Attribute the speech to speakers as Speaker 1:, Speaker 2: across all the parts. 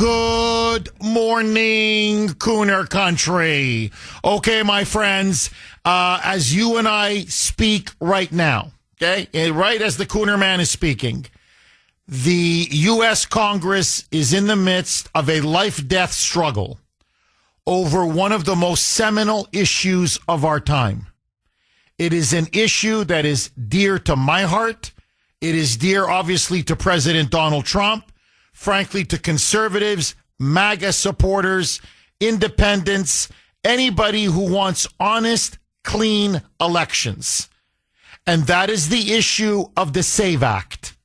Speaker 1: Good morning, Kuhner country. Okay, my friends, as you and I speak right now, okay, right as the Kuhner man is speaking, the U.S. Congress is in the midst of a life-death struggle over one of the most seminal issues of our time. It is an issue that is dear to my heart. It is dear, obviously, to President Donald Trump, frankly, to conservatives, MAGA supporters, independents, anybody who wants honest, clean elections. And that is the issue of the SAVE Act.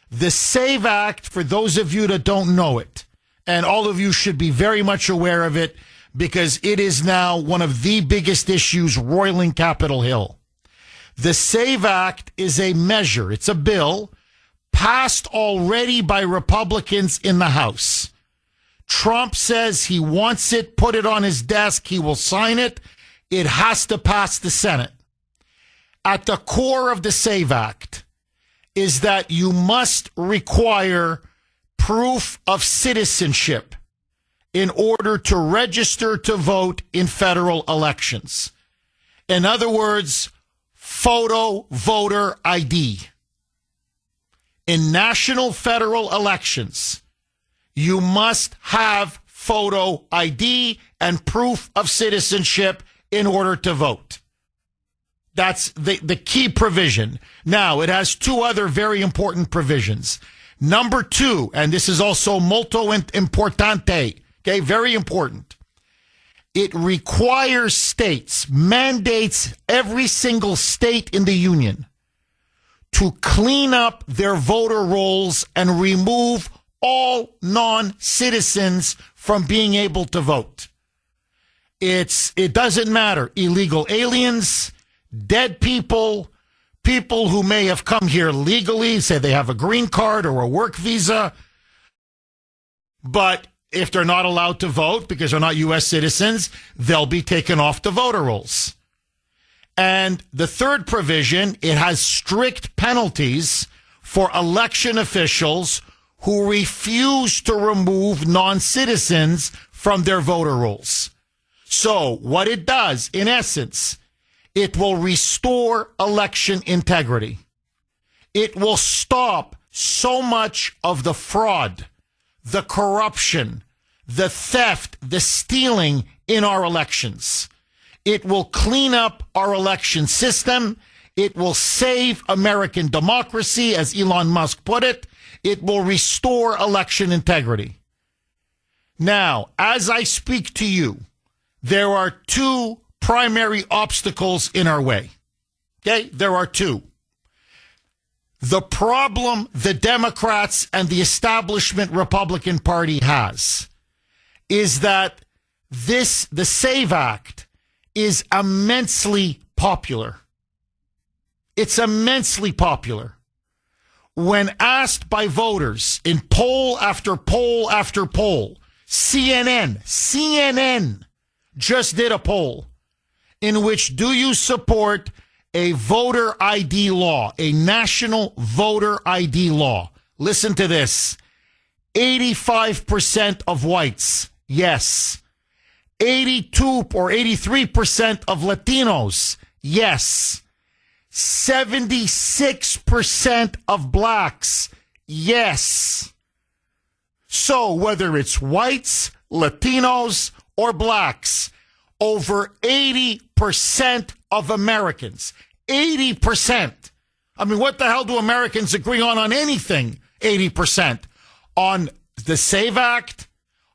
Speaker 1: The SAVE Act, for those of you that don't know it, and all of you should be very much aware of it, because it is now one of the biggest issues roiling Capitol Hill. The SAVE Act is a measure, it's a bill, passed already by Republicans in the House. Trump says he wants it, put it on his desk, he will sign it. It has to pass the Senate. At the core of the SAVE Act is that you must require proof of citizenship in order to register to vote in federal elections. In other words, photo voter ID. In national federal elections, you must have photo ID and proof of citizenship in order to vote. That's the key provision. Now, it has two other very important provisions. Number two, and this is also molto importante, okay, very important. It requires states, mandates every single state in the union to clean up their voter rolls and remove all non-citizens from being able to vote. It doesn't matter. Illegal aliens, dead people, people who may have come here legally, say they have a green card or a work visa, but if they're not allowed to vote because they're not U.S. citizens, they'll be taken off the voter rolls. And the third provision, it has strict penalties for election officials who refuse to remove non-citizens from their voter rolls. So what it does, in essence, it will restore election integrity. It will stop so much of the fraud, the corruption, the theft, the stealing in our elections. It will clean up our election system. It will save American democracy, as Elon Musk put it. It will restore election integrity. Now, as I speak to you, there are two primary obstacles in our way. Okay? There are two. The problem the Democrats and the establishment Republican Party has is that the SAVE Act is immensely popular. It's immensely popular. When asked by voters in poll after poll after poll, CNN just did a poll in which do you support a voter ID law, a national voter ID law? Listen to this. 85% of whites, yes. 82 or 83% of Latinos, yes. 76% of blacks, yes. So whether it's whites, Latinos, or blacks, over 80% of Americans, 80%. I mean, what the hell do Americans agree on anything? 80%. On the SAVE Act,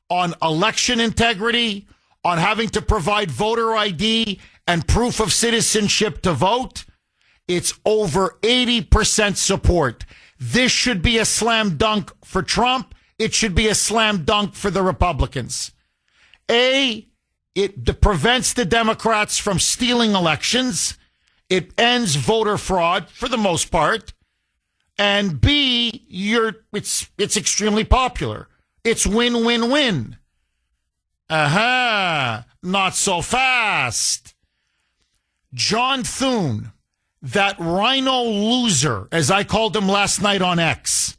Speaker 1: on election integrity, on having to provide voter ID and proof of citizenship to vote. It's over 80% support. This should be a slam dunk for Trump. It should be a slam dunk for the Republicans. It prevents the Democrats from stealing elections. It ends voter fraud for the most part. And B, it's extremely popular. It's win-win-win. Not so fast. John Thune, that rhino loser, as I called him last night on X,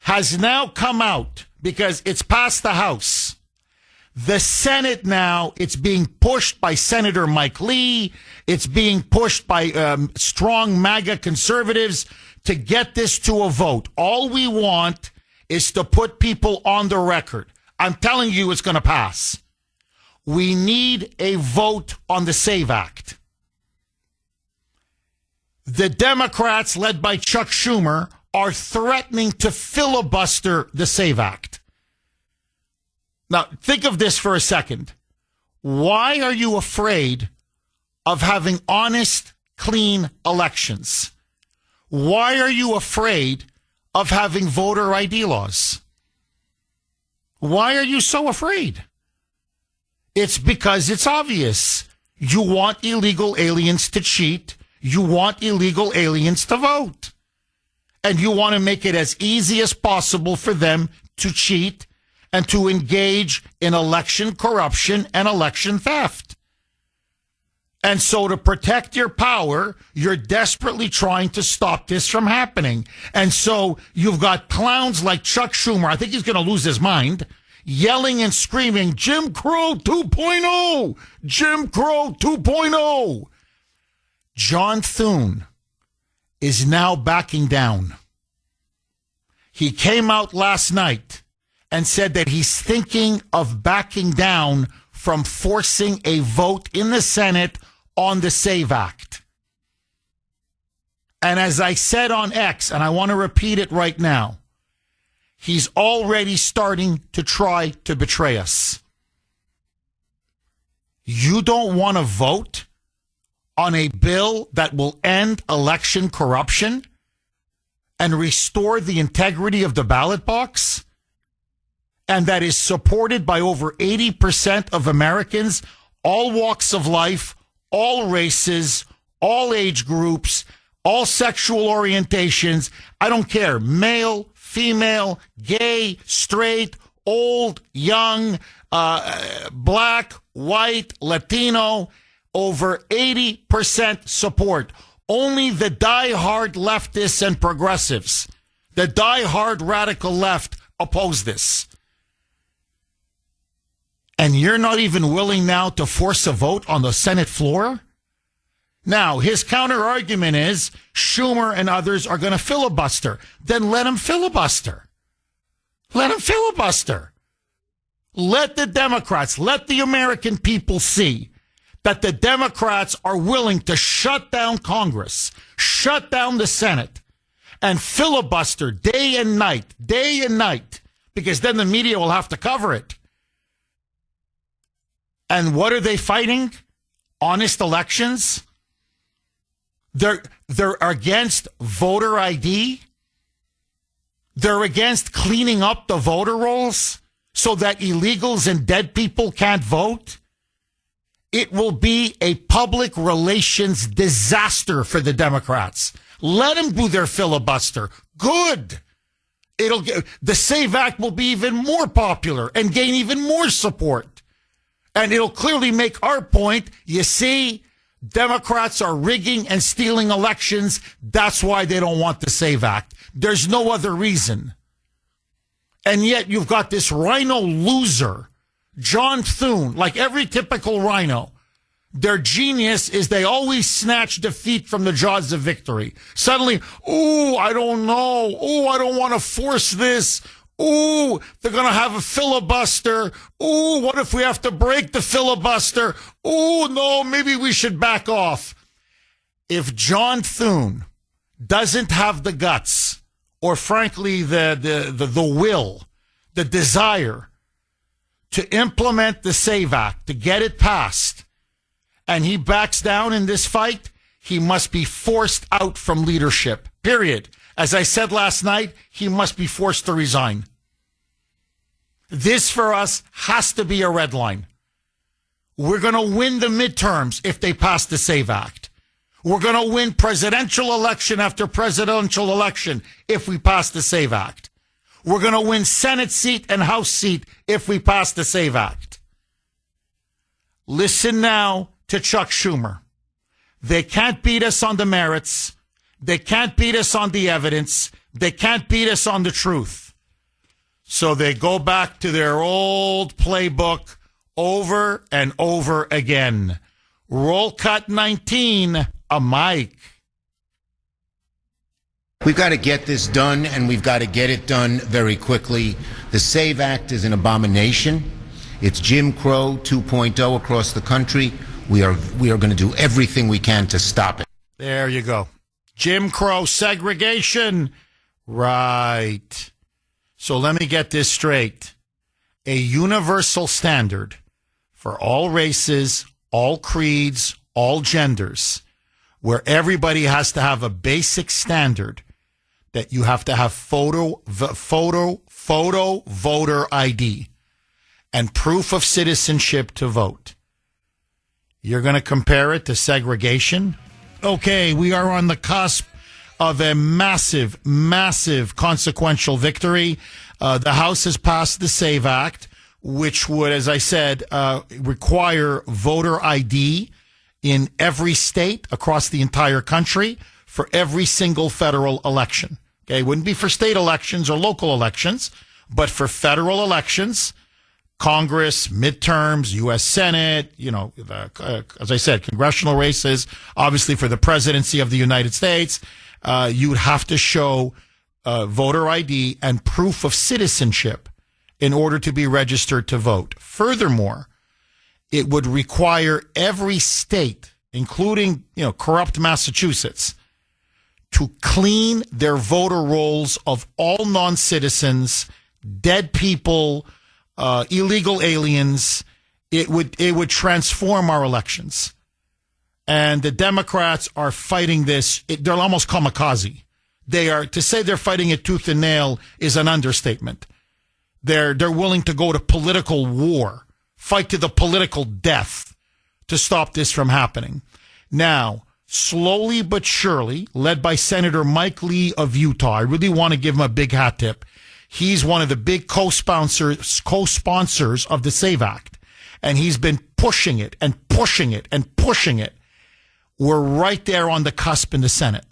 Speaker 1: has now come out because it's passed the House. The Senate now, it's being pushed by Senator Mike Lee. It's being pushed by strong MAGA conservatives to get this to a vote. All we want is to put people on the record. I'm telling you it's going to pass. We need a vote on the SAVE Act. The Democrats, led by Chuck Schumer, are threatening to filibuster the SAVE Act. Now, think of this for a second. Why are you afraid of having honest, clean elections? Why are you afraid of having voter ID laws? Why are you so afraid? It's because it's obvious. You want illegal aliens to cheat. You want illegal aliens to vote. And you want to make it as easy as possible for them to cheat and to engage in election corruption and election theft. And so to protect your power, you're desperately trying to stop this from happening. And so you've got clowns like Chuck Schumer, I think he's going to lose his mind, yelling and screaming, Jim Crow 2.0! Jim Crow 2.0! John Thune is now backing down. He came out last night and said that he's thinking of backing down from forcing a vote in the Senate on the SAVE Act. And as I said on X, and I want to repeat it right now, he's already starting to try to betray us. You don't want to vote on a bill that will end election corruption and restore the integrity of the ballot box? And that is supported by over 80% of Americans, all walks of life, all races, all age groups, all sexual orientations. I don't care. Male, female, gay, straight, old, young, black, white, Latino, over 80% support. Only the diehard leftists and progressives, the diehard radical left, oppose this. And you're not even willing now to force a vote on the Senate floor? Now, his counter argument is Schumer and others are going to filibuster. Then let him filibuster. Let him filibuster. Let the Democrats, let the American people see that the Democrats are willing to shut down Congress, shut down the Senate, and filibuster day and night, because then the media will have to cover it. And what are they fighting? Honest elections? They're against voter ID. They're against cleaning up the voter rolls so that illegals and dead people can't vote. It will be a public relations disaster for the Democrats. Let them do their filibuster. Good. The SAVE Act will be even more popular and gain even more support. And it'll clearly make our point. You see, Democrats are rigging and stealing elections. That's why they don't want the SAVE Act. There's no other reason. And yet you've got this rhino loser, John Thune, like every typical rhino. Their genius is they always snatch defeat from the jaws of victory. Suddenly, I don't know. I don't want to force this. They're going to have a filibuster. What if we have to break the filibuster? No, maybe we should back off. If John Thune doesn't have the guts, or frankly, the will, the desire to implement the SAVE Act, to get it passed, and he backs down in this fight, he must be forced out from leadership, period. As I said last night, he must be forced to resign. This, for us, has to be a red line. We're going to win the midterms if they pass the SAVE Act. We're going to win presidential election after presidential election if we pass the SAVE Act. We're going to win Senate seat and House seat if we pass the SAVE Act. Listen now to Chuck Schumer. They can't beat us on the merits. They can't beat us on the evidence. They can't beat us on the truth. So they go back to their old playbook over and over again. Roll cut 19, a mic.
Speaker 2: We've got to get this done, and we've got to get it done very quickly. The SAVE Act is an abomination. It's Jim Crow 2.0 across the country. We are going to do everything we can to stop it.
Speaker 1: There you go. Jim Crow segregation. Right. So let me get this straight. A universal standard for all races, all creeds, all genders, where everybody has to have a basic standard that you have to have photo voter ID and proof of citizenship to vote. You're going to compare it to segregation? Okay, we are on the cusp of a massive, massive consequential victory. The House has passed the SAVE Act, which would, as I said, require voter ID in every state across the entire country for every single federal election. Okay, it wouldn't be for state elections or local elections, but for federal elections, Congress, midterms, U.S. Senate, as I said, congressional races, obviously for the presidency of the United States, you would have to show voter ID and proof of citizenship in order to be registered to vote. Furthermore, it would require every state, including, corrupt Massachusetts, to clean their voter rolls of all non-citizens, dead people, illegal aliens. It would transform our elections. And the Democrats are fighting this. They're almost kamikaze. To say they're fighting it tooth and nail is an understatement. They're willing to go to political war, fight to the political death to stop this from happening. Now, slowly but surely, led by Senator Mike Lee of Utah, I really want to give him a big hat tip. He's one of the big co-sponsors of the SAVE Act, and he's been pushing it and pushing it and pushing it. We're right there on the cusp in the Senate.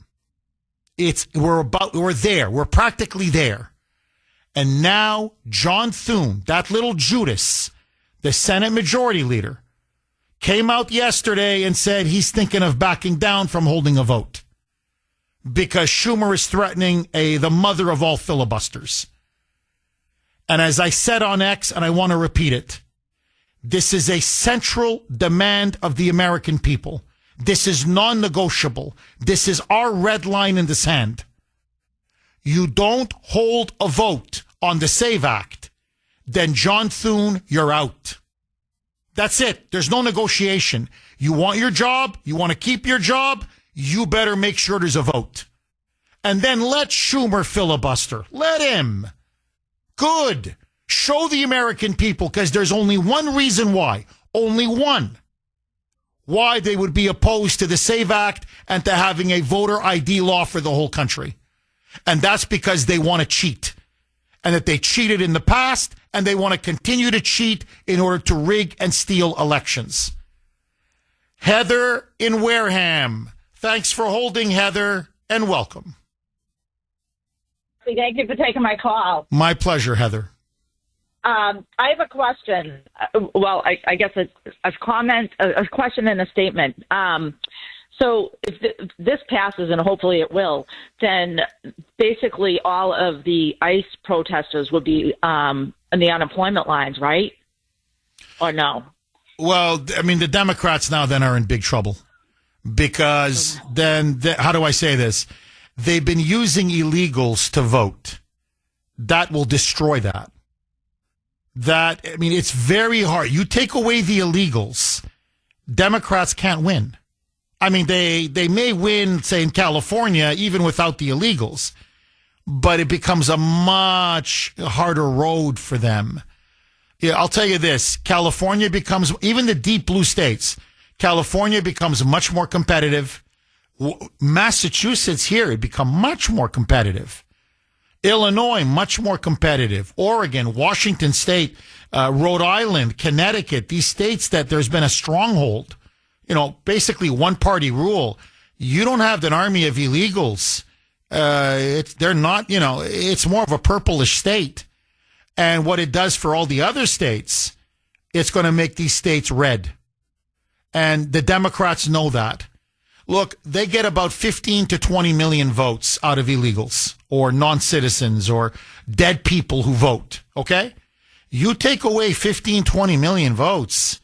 Speaker 1: We're there. We're practically there. And now John Thune, that little Judas, the Senate Majority Leader, came out yesterday and said he's thinking of backing down from holding a vote because Schumer is threatening the mother of all filibusters. And as I said on X, and I want to repeat it, this is a central demand of the American people. This is non-negotiable. This is our red line in the sand. You don't hold a vote on the SAVE Act, then John Thune, you're out. That's it. There's no negotiation. You want your job, you want to keep your job, you better make sure there's a vote. And then let Schumer filibuster. Let him. Good. Show the American people, because there's only one reason why. Only one. Why they would be opposed to the SAVE Act and to having a voter ID law for the whole country. And that's because they want to cheat. And that they cheated in the past, and they want to continue to cheat in order to rig and steal elections. Heather in Wareham. Thanks for holding, Heather, and welcome.
Speaker 3: Thank you for taking my call.
Speaker 1: My pleasure, Heather.
Speaker 3: I have a question. Well, I guess a comment, a question and a statement. So if this passes, and hopefully it will, then basically all of the ICE protesters would be in the unemployment lines, right? Or no?
Speaker 1: Well, I mean, the Democrats now then are in big trouble because how do I say this? They've been using illegals to vote. That will destroy that. It's very hard. You take away the illegals, Democrats can't win. I mean, they may win, say, in California, even without the illegals, but it becomes a much harder road for them. Yeah, I'll tell you this. California becomes, even the deep blue states, California becomes much more competitive. Massachusetts here, it become much more competitive. Illinois, much more competitive. Oregon, Washington State, Rhode Island, Connecticut, these states that there's been a stronghold, basically one party rule. You don't have an army of illegals. They're not, it's more of a purplish state. And what it does for all the other states, it's going to make these states red. And the Democrats know that. Look, they get about 15 to 20 million votes out of illegals or non-citizens or dead people who vote, okay? You take away 15, 20 million votes,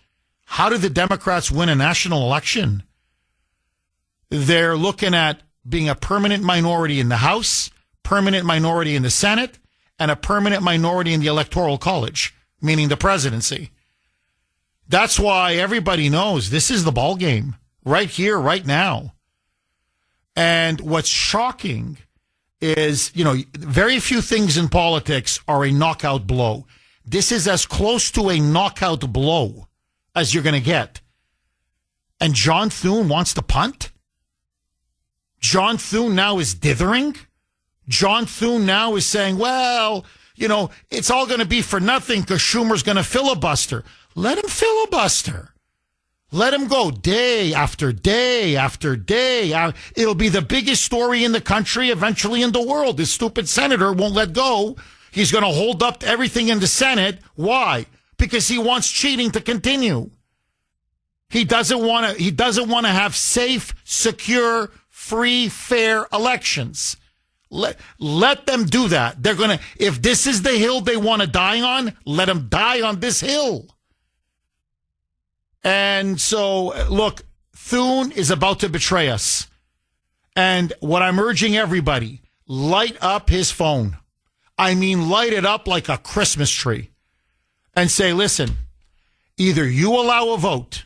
Speaker 1: how do the Democrats win a national election? They're looking at being a permanent minority in the House, permanent minority in the Senate, and a permanent minority in the Electoral College, meaning the presidency. That's why everybody knows this is the ball game right here, right now. And what's shocking is, very few things in politics are a knockout blow. This is as close to a knockout blow as you're going to get. And John Thune wants to punt? John Thune now is dithering? John Thune now is saying, well, it's all going to be for nothing because Schumer's going to filibuster. Let him filibuster. Let him go day after day after day. It'll be the biggest story in the country, eventually in the world. This stupid senator won't let go. He's going to hold up everything in the Senate. Why? Because he wants cheating to continue. He doesn't want to have safe, secure, free, fair elections. Let them do that. They're going to, if this is the hill they want to die on, let them die on this hill. And so, look, Thune is about to betray us. And what I'm urging everybody, light up his phone. I mean, light it up like a Christmas tree. And say, listen, either you allow a vote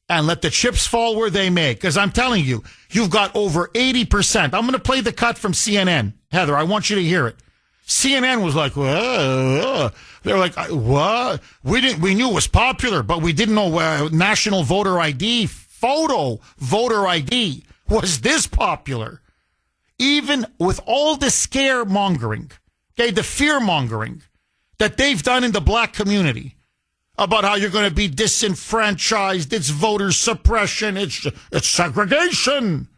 Speaker 1: and let the chips fall where they may. Because I'm telling you, you've got over 80%. I'm going to play the cut from CNN. Heather, I want you to hear it. CNN was like, whoa. They're like, what? We knew it was popular, but we didn't know national voter ID, photo voter ID was this popular. Even with all the scaremongering, okay, the fear-mongering that they've done in the black community about how you're going to be disenfranchised, it's voter suppression, it's segregation.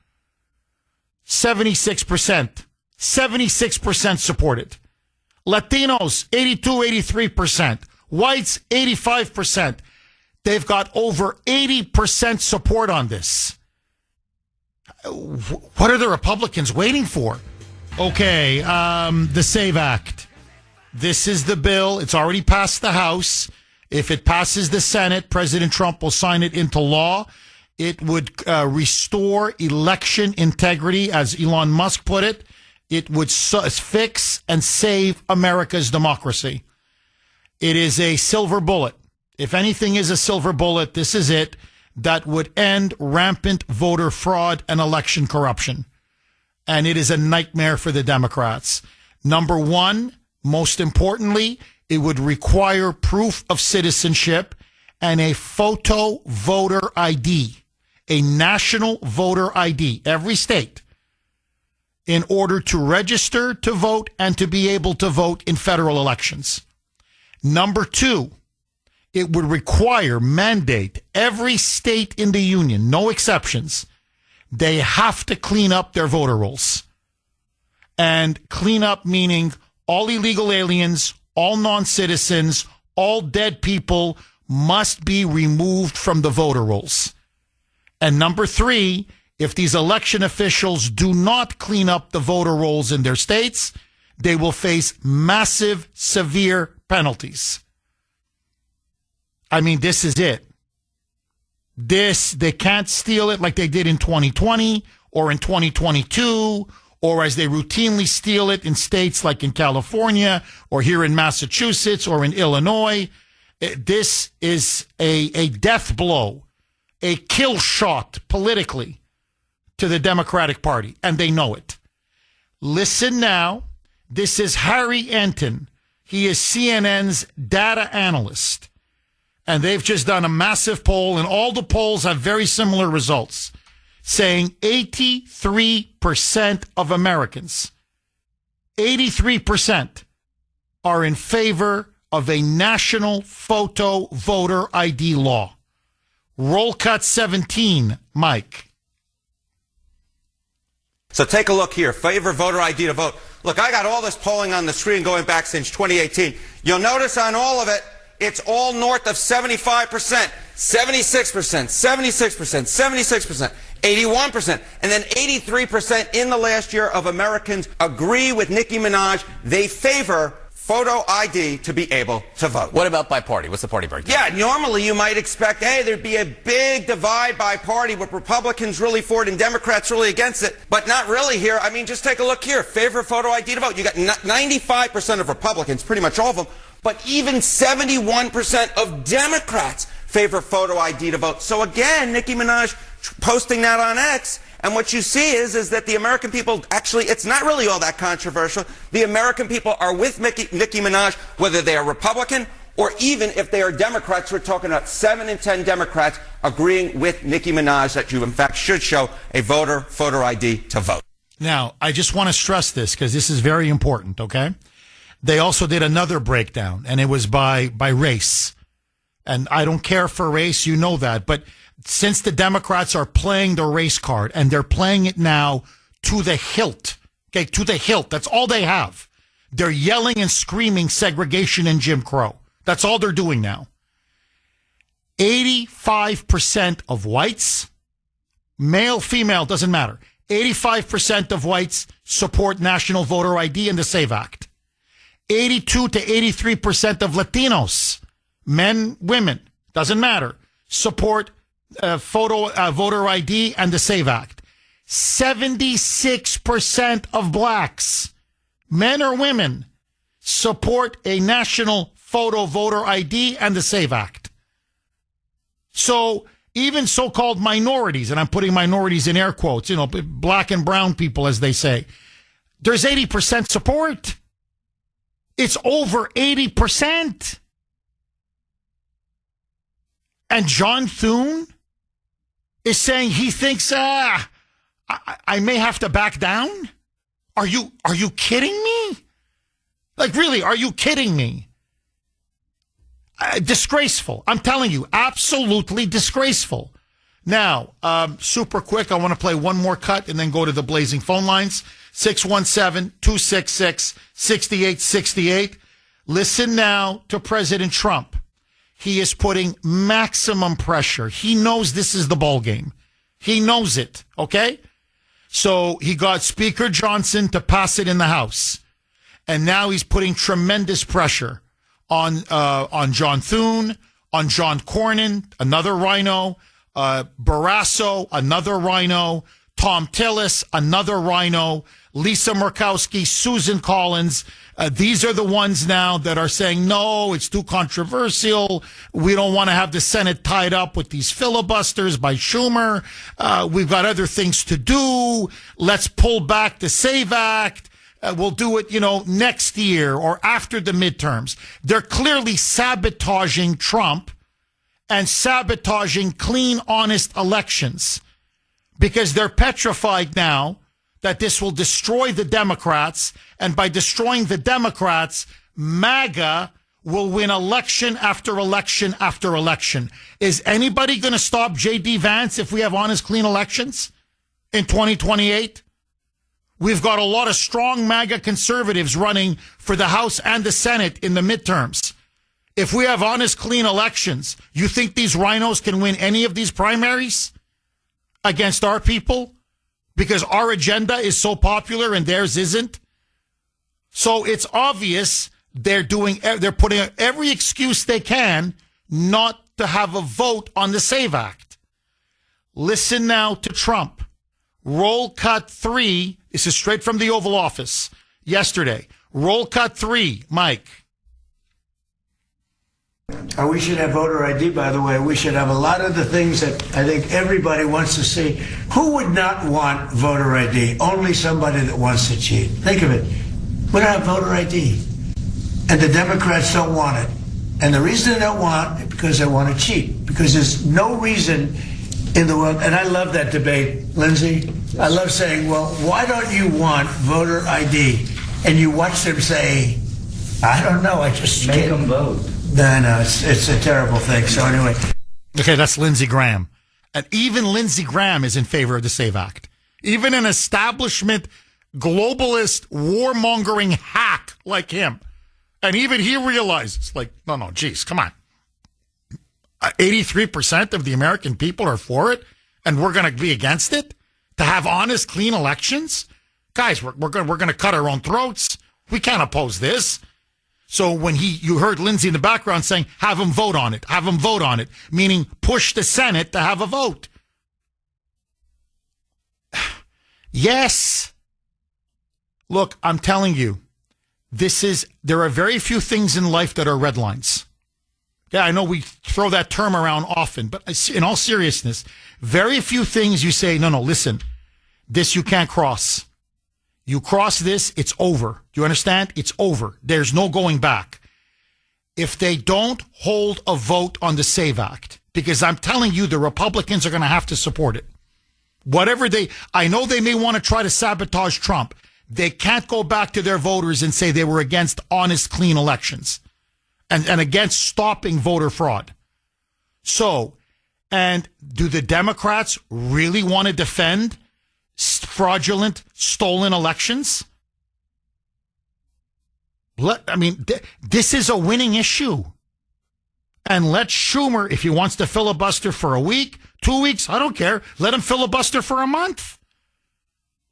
Speaker 1: 76%. 76% supported. Latinos, 82, 83%. Whites, 85%. They've got over 80% support on this. What are the Republicans waiting for? Okay, the SAVE Act. This is the bill. It's already passed the House. If it passes the Senate, President Trump will sign it into law. It would restore election integrity, as Elon Musk put it. It would fix and save America's democracy. It is a silver bullet. If anything is a silver bullet, this is it. That would end rampant voter fraud and election corruption. And it is a nightmare for the Democrats. Number one, most importantly, it would require proof of citizenship and a photo voter ID, a national voter ID, every state, in order to register to vote and to be able to vote in federal elections. Number two, it would mandate every state in the union, no exceptions, they have to clean up their voter rolls. And clean up meaning all illegal aliens, all non-citizens, all dead people must be removed from the voter rolls. And number three, if these election officials do not clean up the voter rolls in their states, they will face massive, severe penalties. I mean, this is it. They can't steal it like they did in 2020 or in 2022, or as they routinely steal it in states like in California or here in Massachusetts or in Illinois. This is a death blow, a kill shot politically to the Democratic Party, and they know it. Listen now. This is Harry Enton. He is CNN's data analyst. And they've just done a massive poll, and all the polls have very similar results, saying 83% of Americans, 83% are in favor of a national photo voter ID law. Roll cut 17, Mike.
Speaker 4: So take a look here. Favor voter ID to vote. Look, I got all this polling on the screen going back since 2018. You'll notice on all of it, it's all north of 75%, 76%, 76%, 76%, 81%, and then 83% in the last year of Americans agree with Nicki Minaj. They favor photo ID to be able to vote.
Speaker 5: What about by party? What's the party breakdown?
Speaker 4: Yeah, normally you might expect, hey, there'd be a big divide by party with Republicans really for it and Democrats really against it, but not really here. I mean, just take a look here. Favor photo ID to vote. You got 95% of Republicans, pretty much all of them, but even 71% of Democrats favor photo ID to vote. So again, Nicki Minaj posting that on X, and what you see is that the American people, actually, it's not really all that controversial. The American people are with Nicki Minaj, whether they are Republican or even if they are Democrats. We're talking about 7 in 10 Democrats agreeing with Nicki Minaj that you, in fact, should show a voter photo ID to vote.
Speaker 1: Now, I just want to stress this because this is very important, okay? They also did another breakdown, and it was by race. And I don't care for race, you know that, but since the Democrats are playing the race card, and they're playing it now to the hilt, okay, to the hilt, that's all they have. They're yelling and screaming segregation and Jim Crow. That's all they're doing now. 85% of whites, male, female, doesn't matter. 85% of whites support national voter ID and the SAVE Act. 82 to 83% of Latinos, men, women, doesn't matter, support voter ID and the SAVE Act. 76% of blacks, men or women, support a national photo voter ID and the SAVE Act. So even so-called minorities, and I'm putting minorities in air quotes, black and brown people, as they say, there's 80% support. It's over 80%. And John Thune is saying he thinks, I may have to back down? Are you kidding me? Like, really, are you kidding me? Disgraceful. I'm telling you, absolutely disgraceful. Now, super quick, I want to play one more cut and then go to the blazing phone lines. 617-266-6868. Listen now to President Trump. He is putting maximum pressure. He knows this is the ball game. He knows it, okay? So he got Speaker Johnson to pass it in the House. And now he's putting tremendous pressure on John Thune, on John Cornyn, another rhino, Barrasso, another rhino, Tom Tillis, another rhino, Lisa Murkowski, Susan Collins. These are the ones now that are saying, no, it's too controversial. We don't want to have the Senate tied up with these filibusters by Schumer. We've got other things to do. Let's pull back the SAVE Act. We'll do it, next year or after the midterms. They're clearly sabotaging Trump and sabotaging clean, honest elections because they're petrified now that this will destroy the Democrats, and by destroying the Democrats, MAGA will win election after election after election. Is anybody going to stop J.D. Vance if we have honest, clean elections in 2028? We've got a lot of strong MAGA conservatives running for the House and the Senate in the midterms. If we have honest, clean elections, you think these rhinos can win any of these primaries against our people? Because our agenda is so popular and theirs isn't. So it's obvious they're putting every excuse they can not to have a vote on the SAVE Act. Listen now to Trump. Roll cut 3. This is straight from the Oval Office yesterday. Roll cut 3, Mike.
Speaker 6: We should have voter ID, by the way. We should have a lot of the things that I think everybody wants to see. Who would not want voter ID? Only somebody that wants to cheat. Think of it. We don't have voter ID. And the Democrats don't want it. And the reason they don't want it because they want to cheat. Because there's no reason in the world. And I love that debate, Lindsay. I love saying, well, why don't you want voter ID? And you watch them say, I don't know. I just
Speaker 7: make them vote.
Speaker 6: No, it's a terrible thing. So anyway.
Speaker 1: Okay, that's Lindsey Graham. And even Lindsey Graham is in favor of the SAVE Act. Even an establishment, globalist, warmongering hack like him. And even he realizes, like, no, geez, come on. 83% of the American people are for it, and we're going to be against it? To have honest, clean elections? Guys, we're going to cut our own throats. We can't oppose this. So when you heard Lindsey in the background saying, have him vote on it, meaning push the Senate to have a vote. Yes. Look, I'm telling you, there are very few things in life that are red lines. Yeah, I know we throw that term around often, but in all seriousness, very few things you say, no, listen, this you can't cross. You cross this, it's over. Do you understand? It's over. There's no going back. If they don't hold a vote on the SAVE Act, because I'm telling you, the Republicans are going to have to support it. I know they may want to try to sabotage Trump. They can't go back to their voters and say they were against honest, clean elections and against stopping voter fraud. So, and do the Democrats really want to defend fraudulent, stolen elections? This is a winning issue. And let Schumer, if he wants to filibuster for a week, 2 weeks, I don't care. Let him filibuster for a month.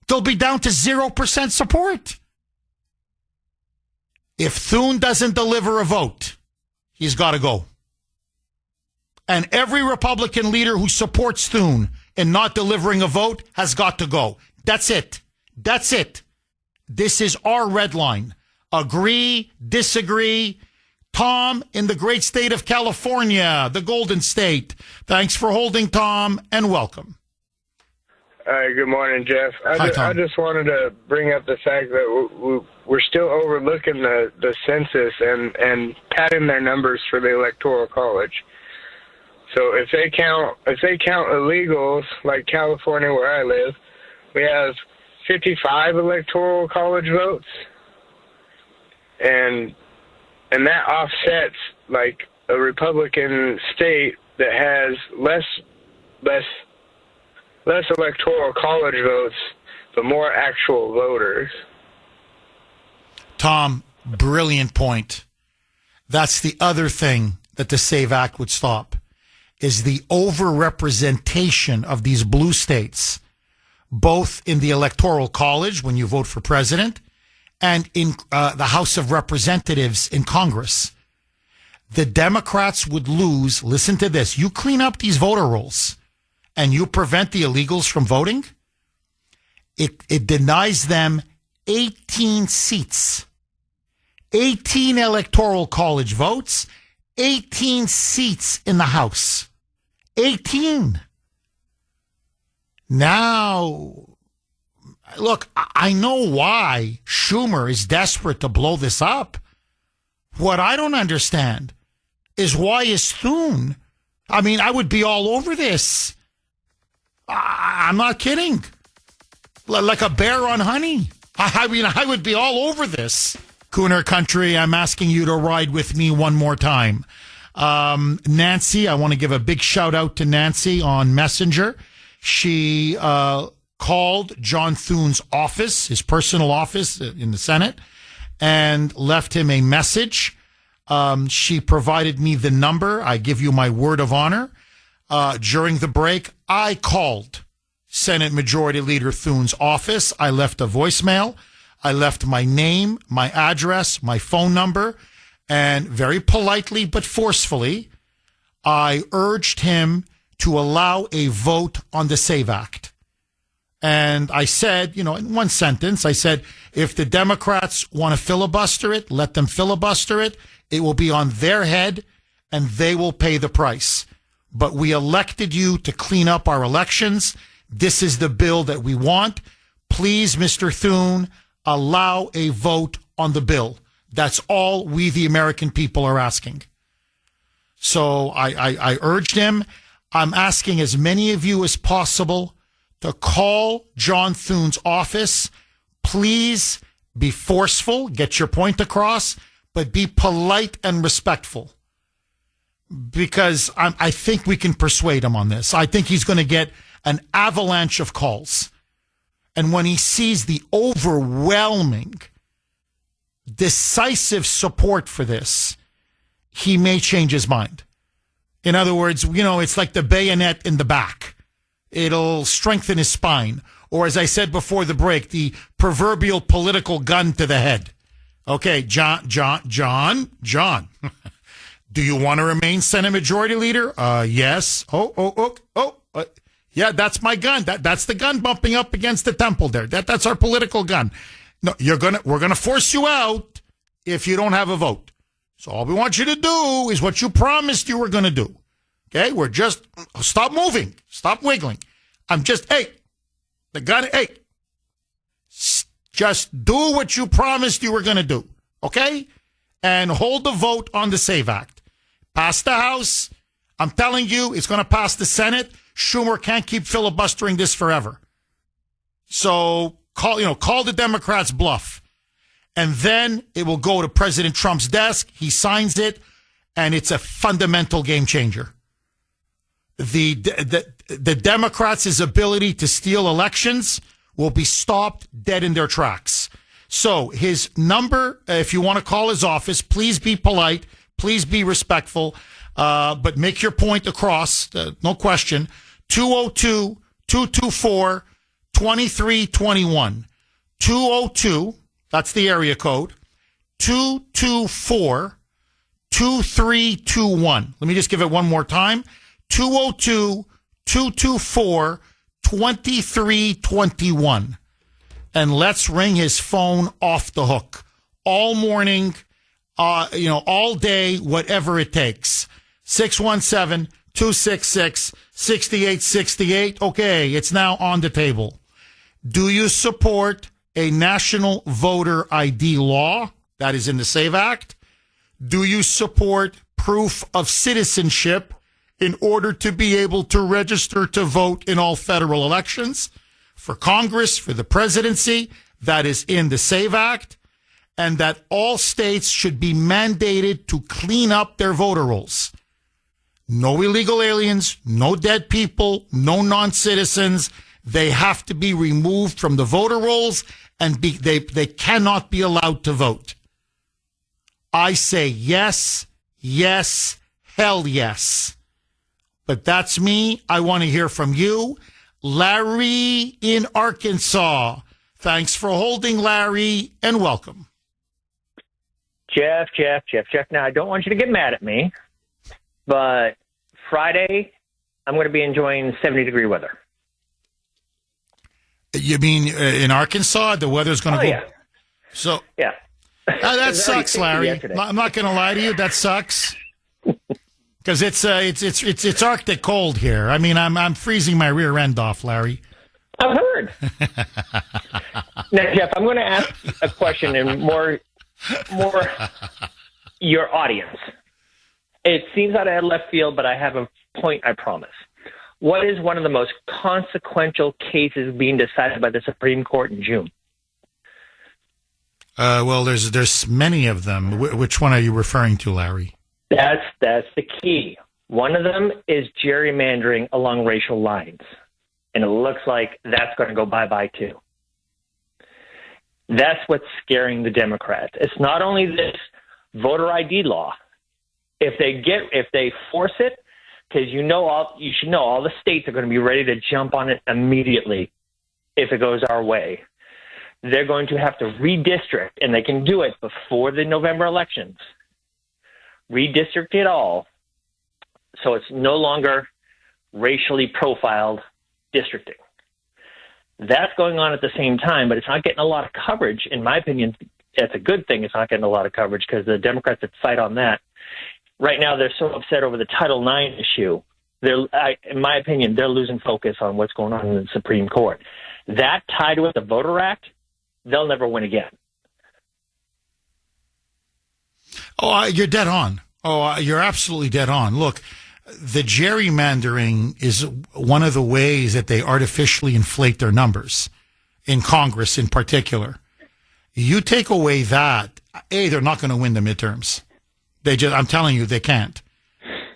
Speaker 1: They'll be down to 0% support. If Thune doesn't deliver a vote, he's got to go. And every Republican leader who supports Thune in not delivering a vote has got to go. That's it. That's it. This is our red line. Agree, disagree. Tom in the great state of California, the Golden State. Thanks for holding, Tom, and welcome.
Speaker 5: Good morning, Jeff.
Speaker 1: Hi, Tom.
Speaker 5: I just wanted to bring up the fact that we're still overlooking the census and padding their numbers for the Electoral College. So if they count illegals like California, where I live, we have 55 Electoral College votes, and that offsets like a Republican state that has less Electoral College votes, but more actual voters.
Speaker 1: Tom, brilliant point. That's the other thing that the SAVE Act would stop, is the overrepresentation of these blue states, both in the Electoral College when you vote for president and in the House of Representatives in Congress. The Democrats would lose, listen to this, you clean up these voter rolls and you prevent the illegals from voting, it denies them 18 seats, 18 Electoral College votes, 18 seats in the House. 18. Now, look, I know why Schumer is desperate to blow this up. What I don't understand is why is Thune? I would be all over this. I'm not kidding. Like a bear on honey. I would be all over this. Kuhner Country, I'm asking you to ride with me one more time. Nancy, I want to give a big shout out to Nancy on Messenger. She called John Thune's office, his personal office in the Senate, and left him a message. She provided me the number. I give you my word of honor. During the break, I called Senate Majority Leader Thune's office. I left a voicemail. I left my name, my address, my phone number, and very politely but forcefully, I urged him to allow a vote on the SAVE Act. And I said, in one sentence, I said, if the Democrats want to filibuster it, let them filibuster it. It will be on their head, and they will pay the price. But we elected you to clean up our elections. This is the bill that we want. Please, Mr. Thune, allow a vote on the bill. That's all we, the American people, are asking. So I urged him. I'm asking as many of you as possible to call John Thune's office. Please be forceful, get your point across, but be polite and respectful. Because I think we can persuade him on this. I think he's going to get an avalanche of calls. and when he sees the overwhelming, decisive support for this, he may change his mind. In other words, it's like the bayonet in the back. It'll strengthen his spine. Or as I said before the break, the proverbial political gun to the head. Okay, John. Do you want to remain Senate Majority Leader? Yes. Yeah, that's my gun. That's the gun bumping up against the temple there. That's our political gun. No, we're gonna force you out if you don't have a vote. So all we want you to do is what you promised you were gonna do. Okay? Stop moving. Stop wiggling. The gun, just do what you promised you were gonna do. Okay? And hold the vote on the SAVE Act. Pass the House. I'm telling you, it's gonna pass the Senate. Schumer can't keep filibustering this forever. So call the Democrats' bluff. And then it will go to President Trump's desk. He signs it, and it's a fundamental game changer. The Democrats' ability to steal elections will be stopped dead in their tracks. So his number, if you want to call his office, please be polite, please be respectful, but make your point across, no question. 202-224-2321. 202, that's the area code, 224-2321. Let me just give it one more time. 202-224-2321. And let's ring his phone off the hook. All morning, all day, whatever it takes. 617-266-6868. Okay, it's now on the table. Do you support a national voter ID law that is in the SAVE Act? Do you support proof of citizenship in order to be able to register to vote in all federal elections? For Congress, for the presidency, that is in the SAVE Act, and that all states should be mandated to clean up their voter rolls. No illegal aliens, no dead people, no non-citizens. They have to be removed from the voter rolls, and they cannot be allowed to vote. I say yes, hell yes. But that's me. I want to hear from you. Larry in Arkansas. Thanks for holding, Larry, and welcome.
Speaker 7: Jeff. Now, I don't want you to get mad at me, but Friday, I'm going to be enjoying 70-degree weather.
Speaker 1: You mean in Arkansas? The weather's going to go...
Speaker 7: Yeah.
Speaker 1: So,
Speaker 7: yeah.
Speaker 1: That sucks, Larry. I'm not going to lie to you. That sucks. Because it's Arctic cold here. I mean, I'm freezing my rear end off, Larry.
Speaker 7: I've heard. Now, Jeff, I'm going to ask a question and more your audience. It seems out of left field, but I have a point, I promise. What is one of the most consequential cases being decided by the Supreme Court in June?
Speaker 1: Well, there's many of them. Which one are you referring to, Larry?
Speaker 7: That's the key. One of them is gerrymandering along racial lines, and it looks like that's going to go bye-bye too. That's what's scaring the Democrats. It's not only this voter ID law. If they force it, because you should know all the states are going to be ready to jump on it immediately if it goes our way. They're going to have to redistrict, and they can do it before the November elections. Redistrict it all so it's no longer racially profiled districting. That's going on at the same time, but it's not getting a lot of coverage. In my opinion, it's a good thing it's not getting a lot of coverage because the Democrats that fight on that, right now they're so upset over the Title IX issue. In my opinion, they're losing focus on what's going on in the Supreme Court. That tied with the Voter Act, they'll never win again.
Speaker 1: Oh, you're dead on. Oh, you're absolutely dead on. Look, the gerrymandering is one of the ways that they artificially inflate their numbers in Congress in particular. You take away that, they're not going to win the midterms. I'm telling you, they can't.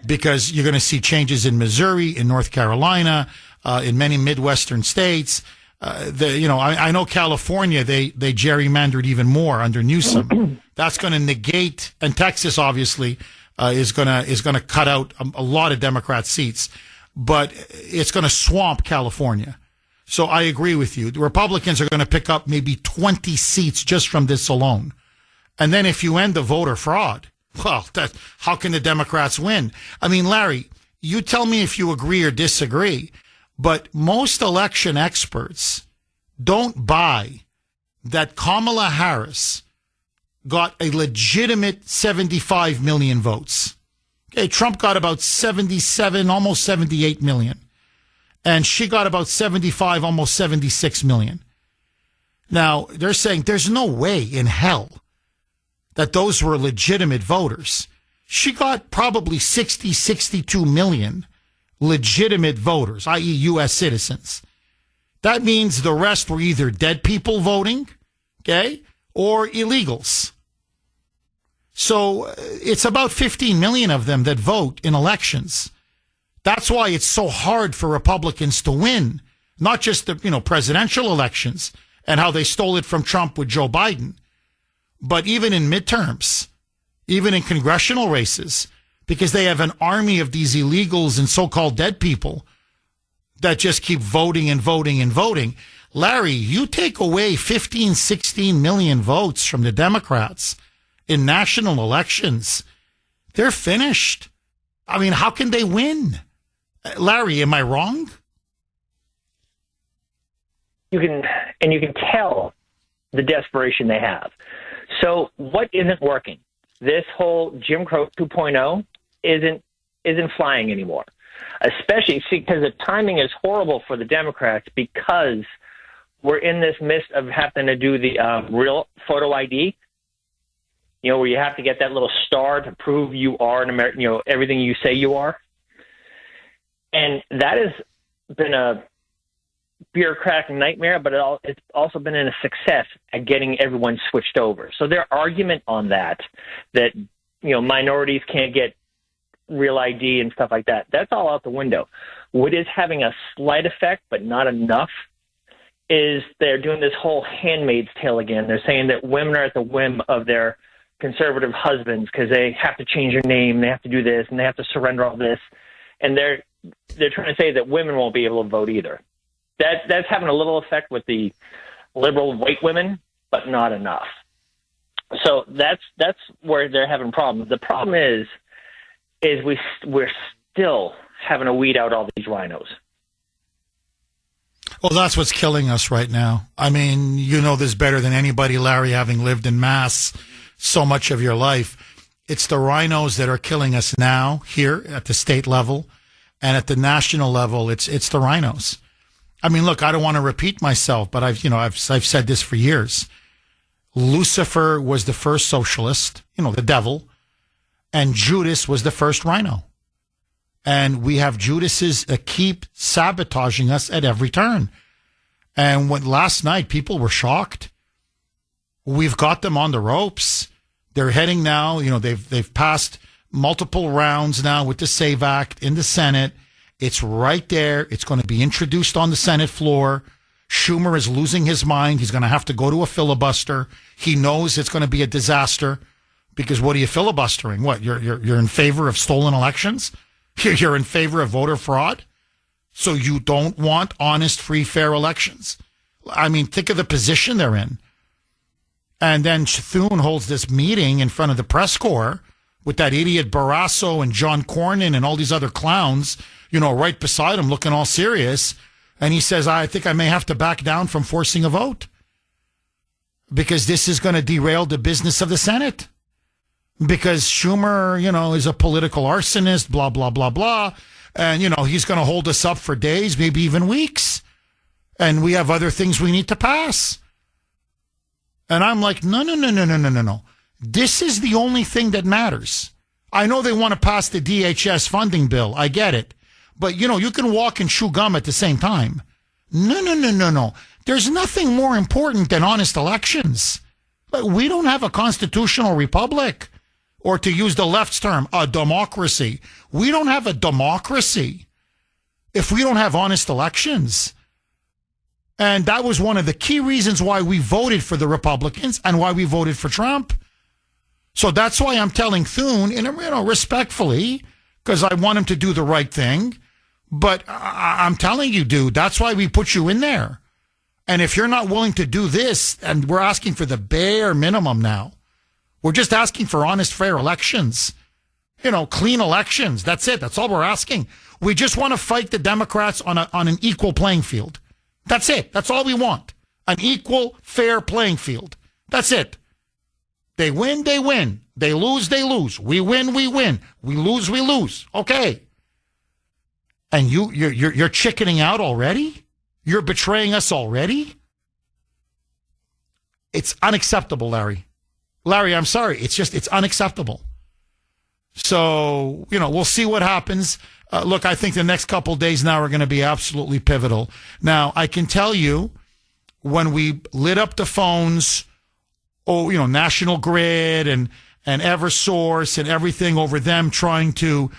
Speaker 1: Because you're going to see changes in Missouri, in North Carolina, in many Midwestern states. I know California, they gerrymandered even more under Newsom. That's going to negate, and Texas obviously is going to cut out a lot of Democrat seats, but it's going to swamp California. So I agree with you. The Republicans are going to pick up maybe 20 seats just from this alone. And then if you end the voter fraud, well, how can the Democrats win? I mean, Larry, you tell me if you agree or disagree, but most election experts don't buy that Kamala Harris got a legitimate 75 million votes. Okay, Trump got about 77, almost 78 million. And she got about 75, almost 76 million. Now, they're saying there's no way in hell that those were legitimate voters. She got probably 60, 62 million legitimate voters, i.e. U.S. citizens. That means the rest were either dead people voting, okay, or illegals. So it's about 15 million of them that vote in elections. That's why it's so hard for Republicans to win, not just the, presidential elections and how they stole it from Trump with Joe Biden, but even in midterms, even in congressional races, because they have an army of these illegals and so-called dead people that just keep voting and voting and voting. Larry, you take away 15, 16 million votes from the Democrats in national elections, they're finished. I mean, how can they win? Larry, am I wrong?
Speaker 7: You can tell the desperation they have. So what isn't working? This whole Jim Crow 2.0 isn't flying anymore. Especially because the timing is horrible for the Democrats because we're in this midst of having to do the real photo ID. Where you have to get that little star to prove you are an American, everything you say you are. And that has been a bureaucratic nightmare, but it's also been a success at getting everyone switched over. So their argument on that minorities can't get real ID and stuff like that, that's all out the window. What is having a slight effect, but not enough, is they're doing this whole Handmaid's Tale again. They're saying that women are at the whim of their conservative husbands because they have to change their name, they have to do this, and they have to surrender all this. And they're trying to say that women won't be able to vote either. That's having a little effect with the liberal white women, but not enough. So that's where they're having problems. The problem is we're still having to weed out all these rhinos.
Speaker 1: Well, that's what's killing us right now. I mean, you know this better than anybody, Larry, having lived in Mass so much of your life. It's the rhinos that are killing us now here at the state level, and at the national level, it's the rhinos. I mean, look, I don't want to repeat myself, but I've said this for years. Lucifer was the first socialist, the devil, and Judas was the first rhino. And we have Judases that keep sabotaging us at every turn. And last night, people were shocked. We've got them on the ropes. They're heading now. They've passed multiple rounds now with the SAVE Act in the Senate. It's right there. It's going to be introduced on the Senate floor. Schumer is losing his mind. He's going to have to go to a filibuster. He knows it's going to be a disaster because what are you filibustering? What, you're in favor of stolen elections? You're in favor of voter fraud? So you don't want honest, free, fair elections? I mean, think of the position they're in. And then Thune holds this meeting in front of the press corps with that idiot Barrasso and John Cornyn and all these other clowns, right beside him looking all serious. And he says, I think I may have to back down from forcing a vote because this is going to derail the business of the Senate. Because Schumer, is a political arsonist, blah, blah, blah, blah. And, he's going to hold us up for days, maybe even weeks. And we have other things we need to pass. And I'm like, no. This is the only thing that matters. I know they want to pass the DHS funding bill. I get it. But, you can walk and chew gum at the same time. No. There's nothing more important than honest elections. We don't have a constitutional republic. Or to use the left's term, a democracy. We don't have a democracy if we don't have honest elections. And that was one of the key reasons why we voted for the Republicans and why we voted for Trump. So that's why I'm telling Thune, respectfully, because I want him to do the right thing. But I'm telling you, dude, that's why we put you in there. And if you're not willing to do this, and we're asking for the bare minimum now, we're just asking for honest, fair elections. Clean elections. That's it. That's all we're asking. We just want to fight the Democrats on an equal playing field. That's it. That's all we want. An equal, fair playing field. That's it. They win, they win. They lose, they lose. We win, we win. We lose, we lose. Okay. And you're chickening out already? You're betraying us already? It's unacceptable, Larry. Larry, I'm sorry. It's unacceptable. So, we'll see what happens. Look, I think the next couple days now are going to be absolutely pivotal. Now, I can tell you, when we lit up the phones, National Grid and Eversource and everything over them trying to,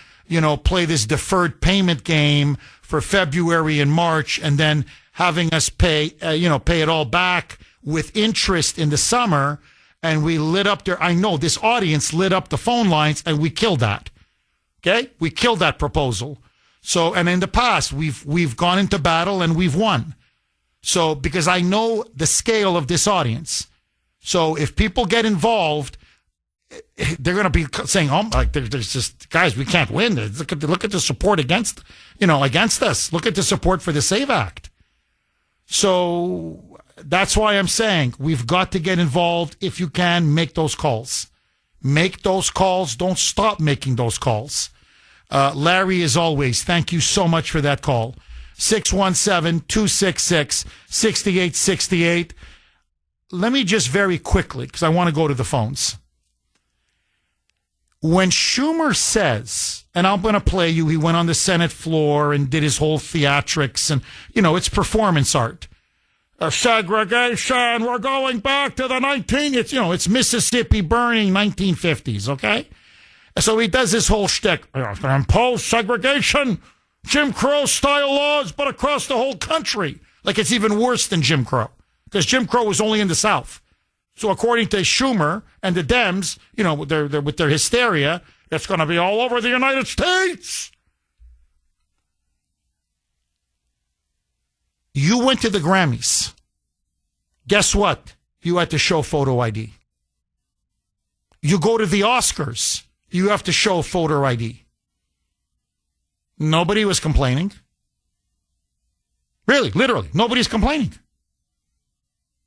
Speaker 1: play this deferred payment game for February and March and then having us pay it all back with interest in the summer. And we lit up I know this audience lit up the phone lines and we killed that. Okay? We killed that proposal. So, and in the past, we've gone into battle and we've won. So, because I know the scale of this audience. So if people get involved, they're going to be saying, there's just, guys, we can't win. Look at the support against us. Look at the support for the SAVE Act. So that's why I'm saying we've got to get involved. If you can, make those calls. Make those calls. Don't stop making those calls. Larry, as always, thank you so much for that call. 617-266-6868. Let me just very quickly, because I want to go to the phones. When Schumer says, and I'm going to play you, he went on the Senate floor and did his whole theatrics, and, it's performance art. Segregation, we're going back to the it's Mississippi burning 1950s, okay? So he does this whole shtick. Impose segregation, Jim Crow style laws, but across the whole country. Like it's even worse than Jim Crow, because Jim Crow was only in the South. So according to Schumer and the Dems, with their hysteria, it's going to be all over the United States. You went to the Grammys. Guess what? You had to show photo ID. You go to the Oscars. You have to show photo ID. Nobody was complaining. Really, literally, nobody's complaining.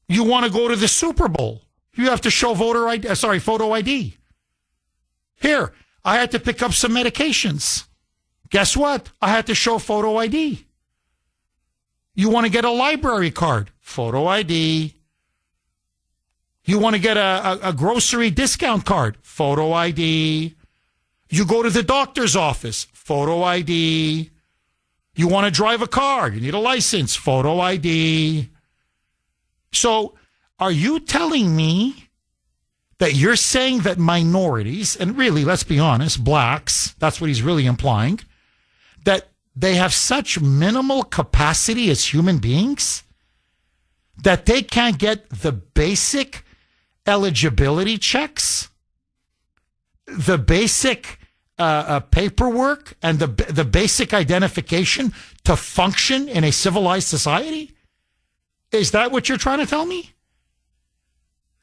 Speaker 1: You want to go to the Super Bowl. You have to show photo ID. Here, I had to pick up some medications. Guess what? I had to show photo ID. You want to get a library card? Photo ID. You want to get a grocery discount card? Photo ID. You go to the doctor's office? Photo ID. You want to drive a car? You need a license? Photo ID. So, are you telling me that you're saying that minorities, and really, let's be honest, blacks, that's what he's really implying, that they have such minimal capacity as human beings that they can't get the basic eligibility checks, the basic paperwork, and the basic identification to function in a civilized society? Is that what you're trying to tell me?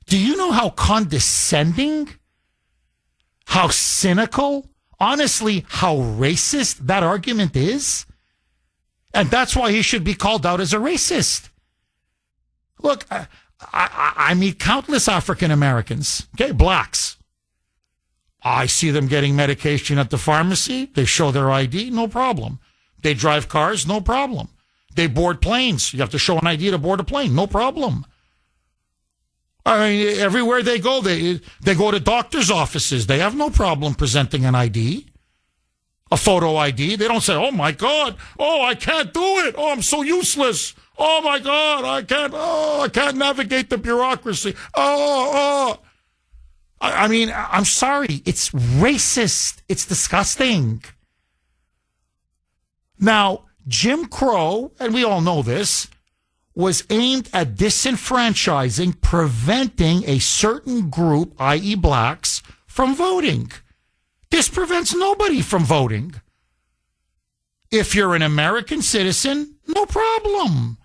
Speaker 1: Do you know how condescending, how cynical, honestly, how racist that argument is? And that's why he should be called out as a racist. Look, I meet countless African Americans, okay, blacks. I see them getting medication at the pharmacy. They show their ID, no problem. They drive cars, no problem. They board planes. You have to show an ID to board a plane, no problem. I mean, everywhere they go, they go to doctor's offices. They have no problem presenting an ID, a photo ID. They don't say, oh, my God, oh, I can't do it. Oh, I'm so useless. Oh, my God, I can't navigate the bureaucracy. I mean, I'm sorry. It's racist. It's disgusting. Now, Jim Crow, and we all know this, was aimed at disenfranchising, preventing a certain group, i.e. blacks, from voting. This prevents nobody from voting. If you're an American citizen, no problem.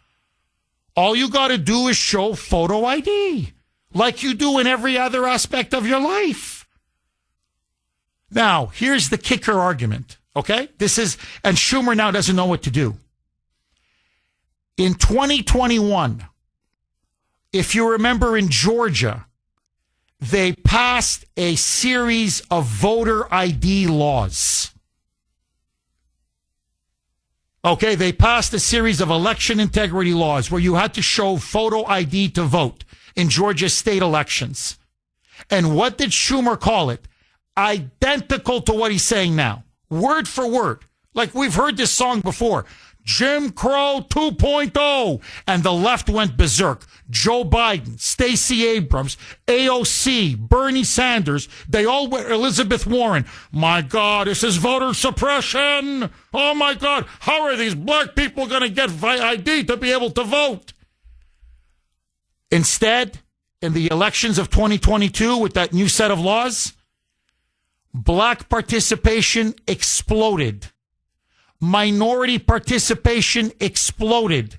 Speaker 1: All you got to do is show photo ID, like you do in every other aspect of your life. Now, here's the kicker argument, okay? And Schumer now doesn't know what to do. In 2021, if you remember in Georgia, they passed a series of voter ID laws. Okay, they passed a series of election integrity laws where you had to show photo ID to vote in Georgia state elections. And what did Schumer call it? Identical to what he's saying now. Word for word. Like we've heard this song before. Jim Crow 2.0. And the left went berserk. Joe Biden, Stacey Abrams, AOC, Bernie Sanders, they all went, Elizabeth Warren. My God, this is voter suppression. Oh my God, how are these black people going to get ID to be able to vote? Instead, in the elections of 2022 with that new set of laws, black participation exploded. Minority participation exploded.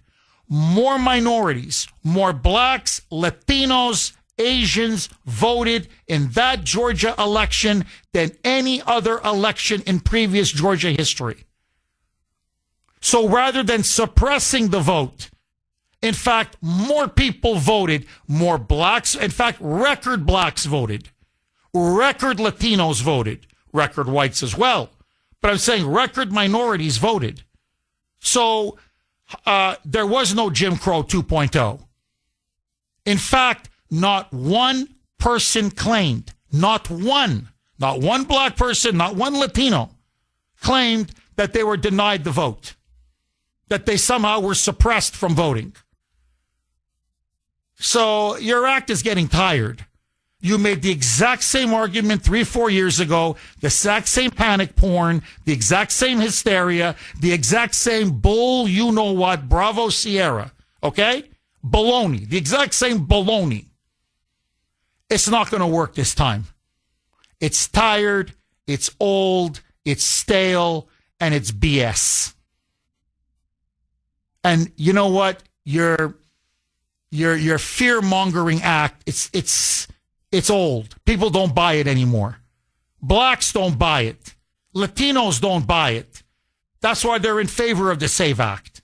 Speaker 1: More minorities, more blacks, Latinos, Asians voted in that Georgia election than any other election in previous Georgia history. So rather than suppressing the vote, in fact, more people voted, more blacks, in fact, record blacks voted, record Latinos voted, record whites as well. But I'm saying record minorities voted. So there was no Jim Crow 2.0. In fact, not one person claimed, not one black person, not one Latino claimed that they were denied the vote, that they somehow were suppressed from voting. So your act is getting tired. You made the exact same argument 3-4 years ago, the exact same panic porn, the exact same hysteria, the exact same bull, you know what, Bravo Sierra, okay? Baloney, the exact same baloney. It's not going to work this time. It's tired, it's old, it's stale, and it's BS. And you know what? Your fear-mongering act, it's old. People don't buy it anymore. Blacks don't buy it. Latinos don't buy it. That's why they're in favor of the SAVE Act.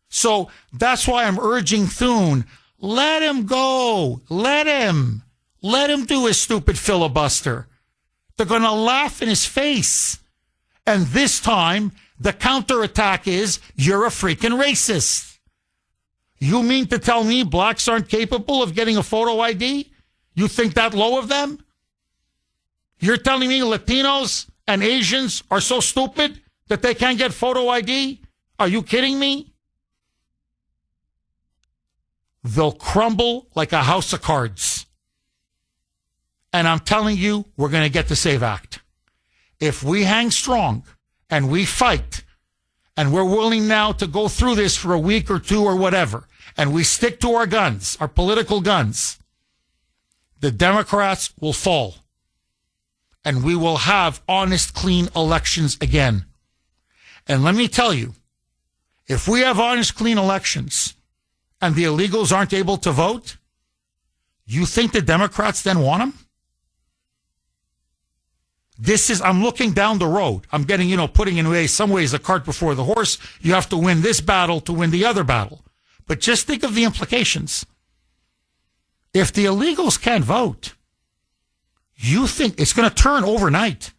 Speaker 1: So that's why I'm urging Thune, let him go. Let him do his stupid filibuster. They're going to laugh in his face. And this time, the counterattack is, you're a freaking racist. You mean to tell me blacks aren't capable of getting a photo ID? You think that low of them? You're telling me Latinos and Asians are so stupid that they can't get photo ID? Are you kidding me? They'll crumble like a house of cards. And I'm telling you, we're going to get the SAVE Act. If we hang strong and we fight, and we're willing now to go through this for a week or two or whatever, and we stick to our guns, our political guns, the Democrats will fall. And we will have honest, clean elections again. And let me tell you, if we have honest, clean elections and the illegals aren't able to vote, you think the Democrats then want them? I'm looking down the road. I'm getting, putting in some ways the cart before the horse. You have to win this battle to win the other battle. But just think of the implications. If the illegals can't vote, you think it's going to turn overnight?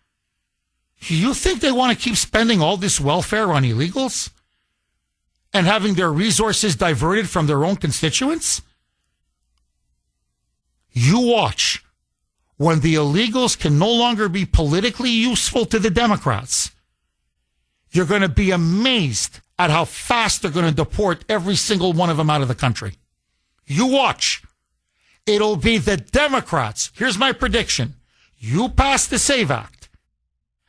Speaker 1: You think they want to keep spending all this welfare on illegals and having their resources diverted from their own constituents? You watch. When the illegals can no longer be politically useful to the Democrats, you're going to be amazed at how fast they're going to deport every single one of them out of the country. You watch. It'll be the Democrats. Here's my prediction. You pass the SAVE Act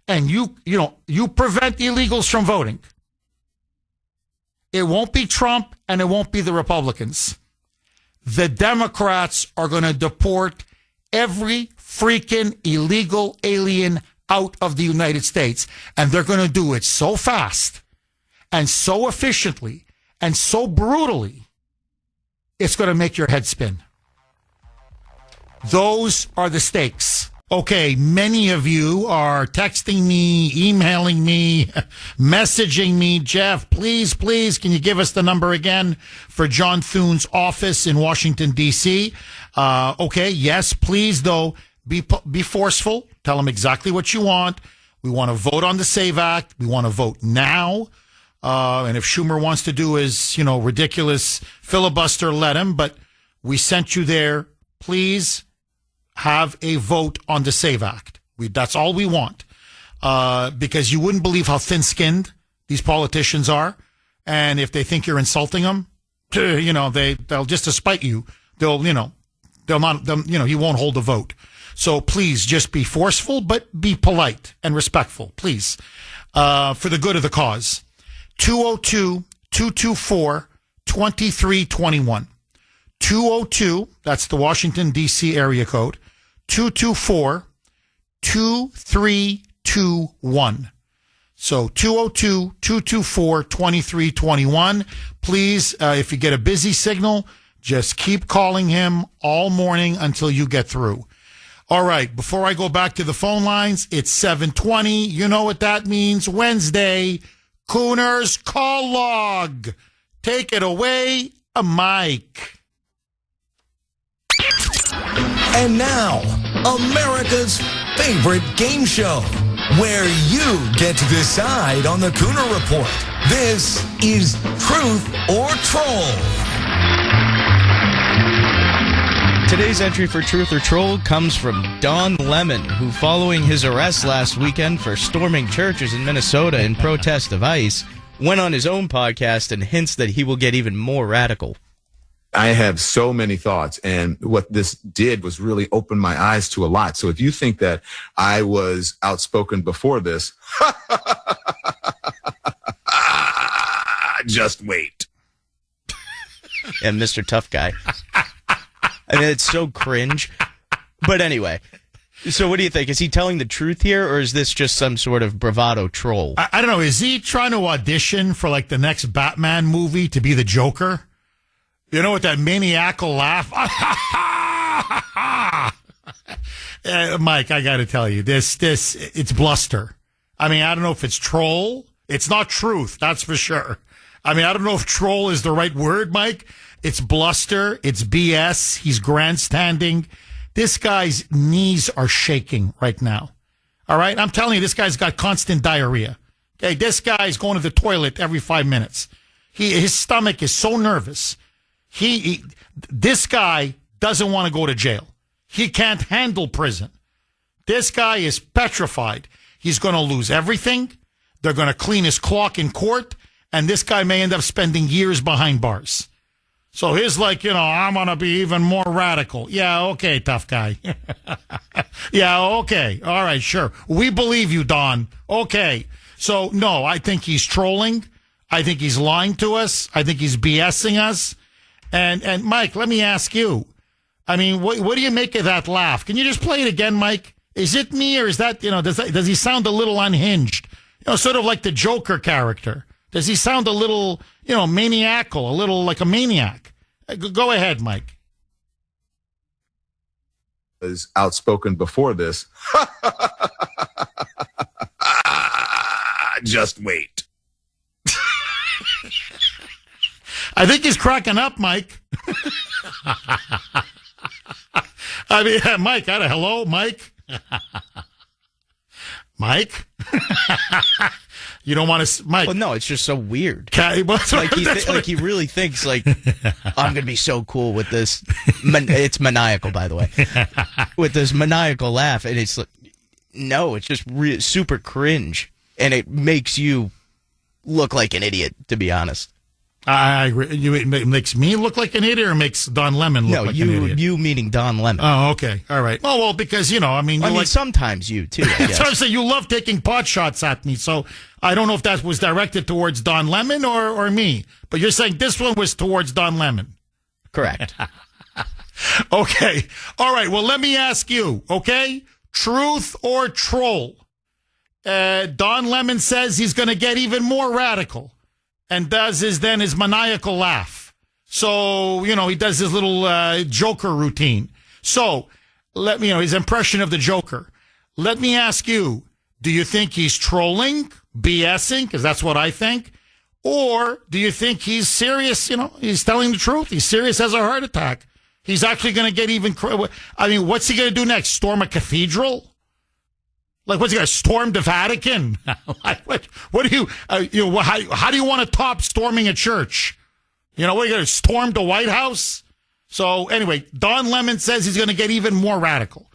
Speaker 1: and you prevent illegals from voting. It won't be Trump and it won't be the Republicans. The Democrats are going to deport every freaking illegal alien out of the United States. And they're going to do it so fast and so efficiently and so brutally, it's going to make your head spin. Those are the stakes. Okay, many of you are texting me, emailing me, messaging me. Jeff, please, can you give us the number again for John Thune's office in Washington, D.C.? Okay, yes, please, though, be forceful. Tell them exactly what you want. We want to vote on the SAVE Act. We want to vote now. And if Schumer wants to do his, ridiculous filibuster, let him. But we sent you there. Please have a vote on the SAVE Act. That's all we want. Because you wouldn't believe how thin-skinned these politicians are. And if they think you're insulting them, they'll just to spite you. He won't hold a vote. So please just be forceful, but be polite and respectful, please, for the good of the cause. 202-224-2321. 202, that's the Washington, D.C. area code, 224-2321. So 202-224-2321. Please, if you get a busy signal, just keep calling him all morning until you get through. All right, before I go back to the phone lines, it's 7:20. You know what that means. Wednesday, Kuhner's Call Log. Take it away, Mike.
Speaker 8: And now, America's favorite game show, where you get to decide on the Kuhner Report. This is Truth or Troll.
Speaker 9: Today's entry for Truth or Troll comes from Don Lemon, who, following his arrest last weekend for storming churches in Minnesota in protest of ICE, went on his own podcast and hints that he will get even more radical.
Speaker 10: I have so many thoughts, and what this did was really open my eyes to a lot. So if you think that I was outspoken before this, just wait.
Speaker 9: And Mr. Tough Guy. I mean, it's so cringe. But anyway, so what do you think? Is he telling the truth here, or is this just some sort of bravado troll?
Speaker 1: I don't know. Is he trying to audition for, like, the next Batman movie to be the Joker? You know, with that maniacal laugh? Mike, I got to tell you, it's bluster. I mean, I don't know if it's troll. It's not truth, that's for sure. I mean, I don't know if troll is the right word, Mike. It's bluster. It's BS. He's grandstanding. This guy's knees are shaking right now. All right? I'm telling you, this guy's got constant diarrhea. Okay, this guy's going to the toilet every 5 minutes. His stomach is so nervous. This guy doesn't want to go to jail. He can't handle prison. This guy is petrified. He's going to lose everything. They're going to clean his clock in court, and this guy may end up spending years behind bars. So he's like, I'm going to be even more radical. Yeah, okay, tough guy. Yeah, okay. All right, sure. We believe you, Don. Okay. So, no, I think he's trolling. I think he's lying to us. I think he's BSing us. And Mike, let me ask you. I mean, what do you make of that laugh? Can you just play it again, Mike? Is it me, or is that, does he sound a little unhinged? Sort of like the Joker character. Does he sound a little, maniacal, a little like a maniac? Go ahead, Mike.
Speaker 10: Was outspoken before this. Just wait.
Speaker 1: I think he's cracking up, Mike. I mean, Mike, hello, Mike? Mike? You don't want to, Mike?
Speaker 9: Well, no, it's just so weird.
Speaker 1: Like
Speaker 9: he really thinks, like, I'm going to be so cool with this. It's maniacal, by the way. With this maniacal laugh. And it's like, no, it's just super cringe. And it makes you look like an idiot, to be honest.
Speaker 1: I agree. It makes me look like an idiot, or makes Don Lemon look like an idiot?
Speaker 9: You meaning Don Lemon.
Speaker 1: Oh, okay. All right. Oh, well, because,
Speaker 9: sometimes you, too, I guess.
Speaker 1: That's what I'm saying. You love taking pot shots at me, so I don't know if that was directed towards Don Lemon or me. But you're saying this one was towards Don Lemon.
Speaker 9: Correct.
Speaker 1: Okay. All right. Well, let me ask you, okay? Truth or troll? Don Lemon says he's going to get even more radical and does his maniacal laugh. So, he does his little Joker routine. So, his impression of the Joker. Let me ask you, do you think he's trolling, BSing, because that's what I think? Or do you think he's serious, he's telling the truth? He's serious as a heart attack. He's actually going to get even, what's he going to do next? Storm a cathedral? Like, what's he going to storm the Vatican? What do you, how do you want to top storming a church? What are you going to storm the White House? So anyway, Don Lemon says he's going to get even more radical.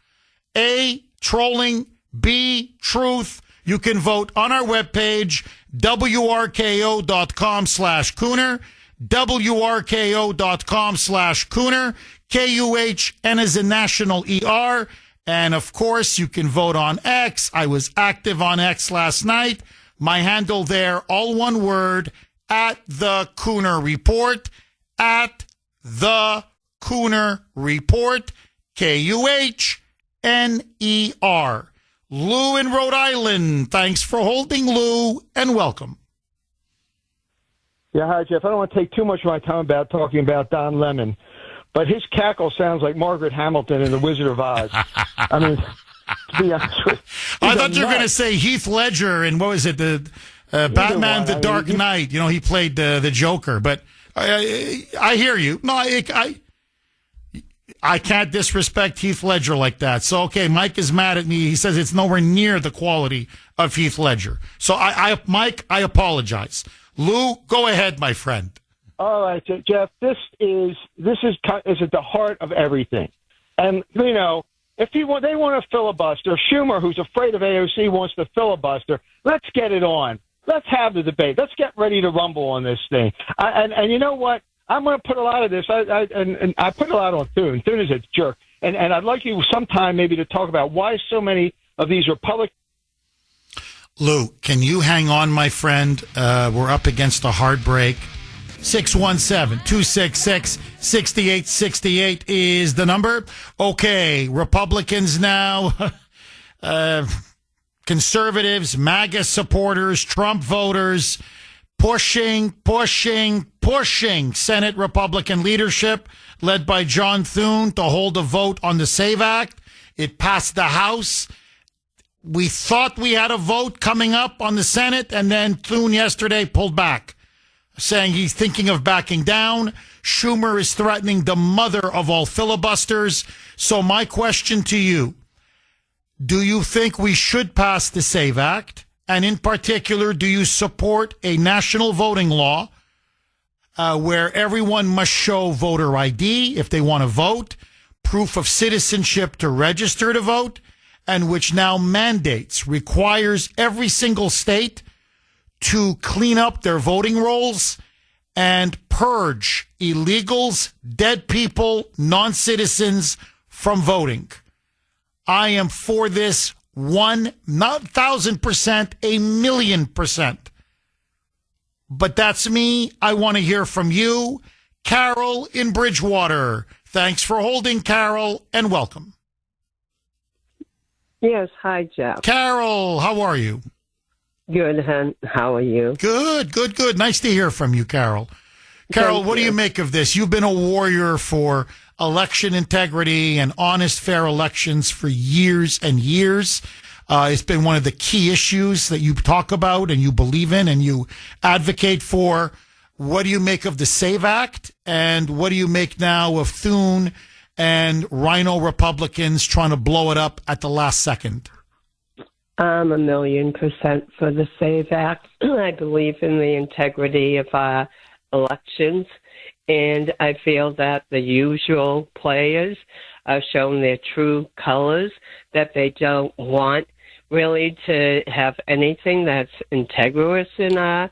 Speaker 1: A, trolling. B, truth. You can vote on our webpage, WRKO.com/Kuhner, WRKO.com/Kuhner, KUHN is a national ER. And, of course, you can vote on X. I was active on X last night. My handle there, all one word, at the Kuhner Report, at the Kuhner Report, KUHNER. Lou in Rhode Island. Thanks for holding, Lou, and welcome.
Speaker 11: Yeah, hi, Jeff. I don't want to take too much of my time about talking about Don Lemon, but his cackle sounds like Margaret Hamilton in The Wizard of Oz. I mean, to be honest with you.
Speaker 1: I thought you were going to say Heath Ledger and what was it, the Batman The Dark Knight. He played the Joker. But I hear you. No, I can't disrespect Heath Ledger like that. So, okay, Mike is mad at me. He says it's nowhere near the quality of Heath Ledger. So, Mike, I apologize. Lou, go ahead, my friend.
Speaker 11: All right, Jeff, this is at the heart of everything. And, if they want to filibuster, Schumer, who's afraid of AOC, wants to filibuster, let's get it on. Let's have the debate. Let's get ready to rumble on this thing. And you know what? I'm going to put a lot of this, and I put a lot on Thune. Thune is a jerk. And I'd like you sometime maybe to talk about why so many of these Republicans.
Speaker 1: Lou, can you hang on, my friend? We're up against a hard break. 617-266-6868 is the number. Okay, Republicans now, conservatives, MAGA supporters, Trump voters, pushing Senate Republican leadership led by John Thune to hold a vote on the SAVE Act. It passed the House. We thought we had a vote coming up on the Senate, and then Thune yesterday pulled back, saying he's thinking of backing down. Schumer is threatening the mother of all filibusters. So my question to you, do you think we should pass the SAVE Act? And in particular, do you support a national voting law where everyone must show voter ID if they want to vote, proof of citizenship to register to vote, and which now requires every single state to clean up their voting rolls and purge illegals, dead people, non-citizens from voting? I am for this 1,000%, 1,000,000%. But that's me. I want to hear from you. Carol in Bridgewater. Thanks for holding, Carol, and welcome.
Speaker 12: Yes, hi, Jeff.
Speaker 1: Carol, how are you?
Speaker 12: Good, hon. How are you?
Speaker 1: Good. Nice to hear from you, Carol. Carol, what do you make of this? You've been a warrior for election integrity and honest, fair elections for years and years. It's been one of the key issues that you talk about and you believe in and you advocate for. What do you make of the SAVE Act? And what do you make now of Thune and Rhino Republicans trying to blow it up at the last second?
Speaker 12: I'm 1,000,000% for the SAVE Act. I believe in the integrity of our elections, and I feel that the usual players are showing their true colors, that they don't want really to have anything that's integrous in our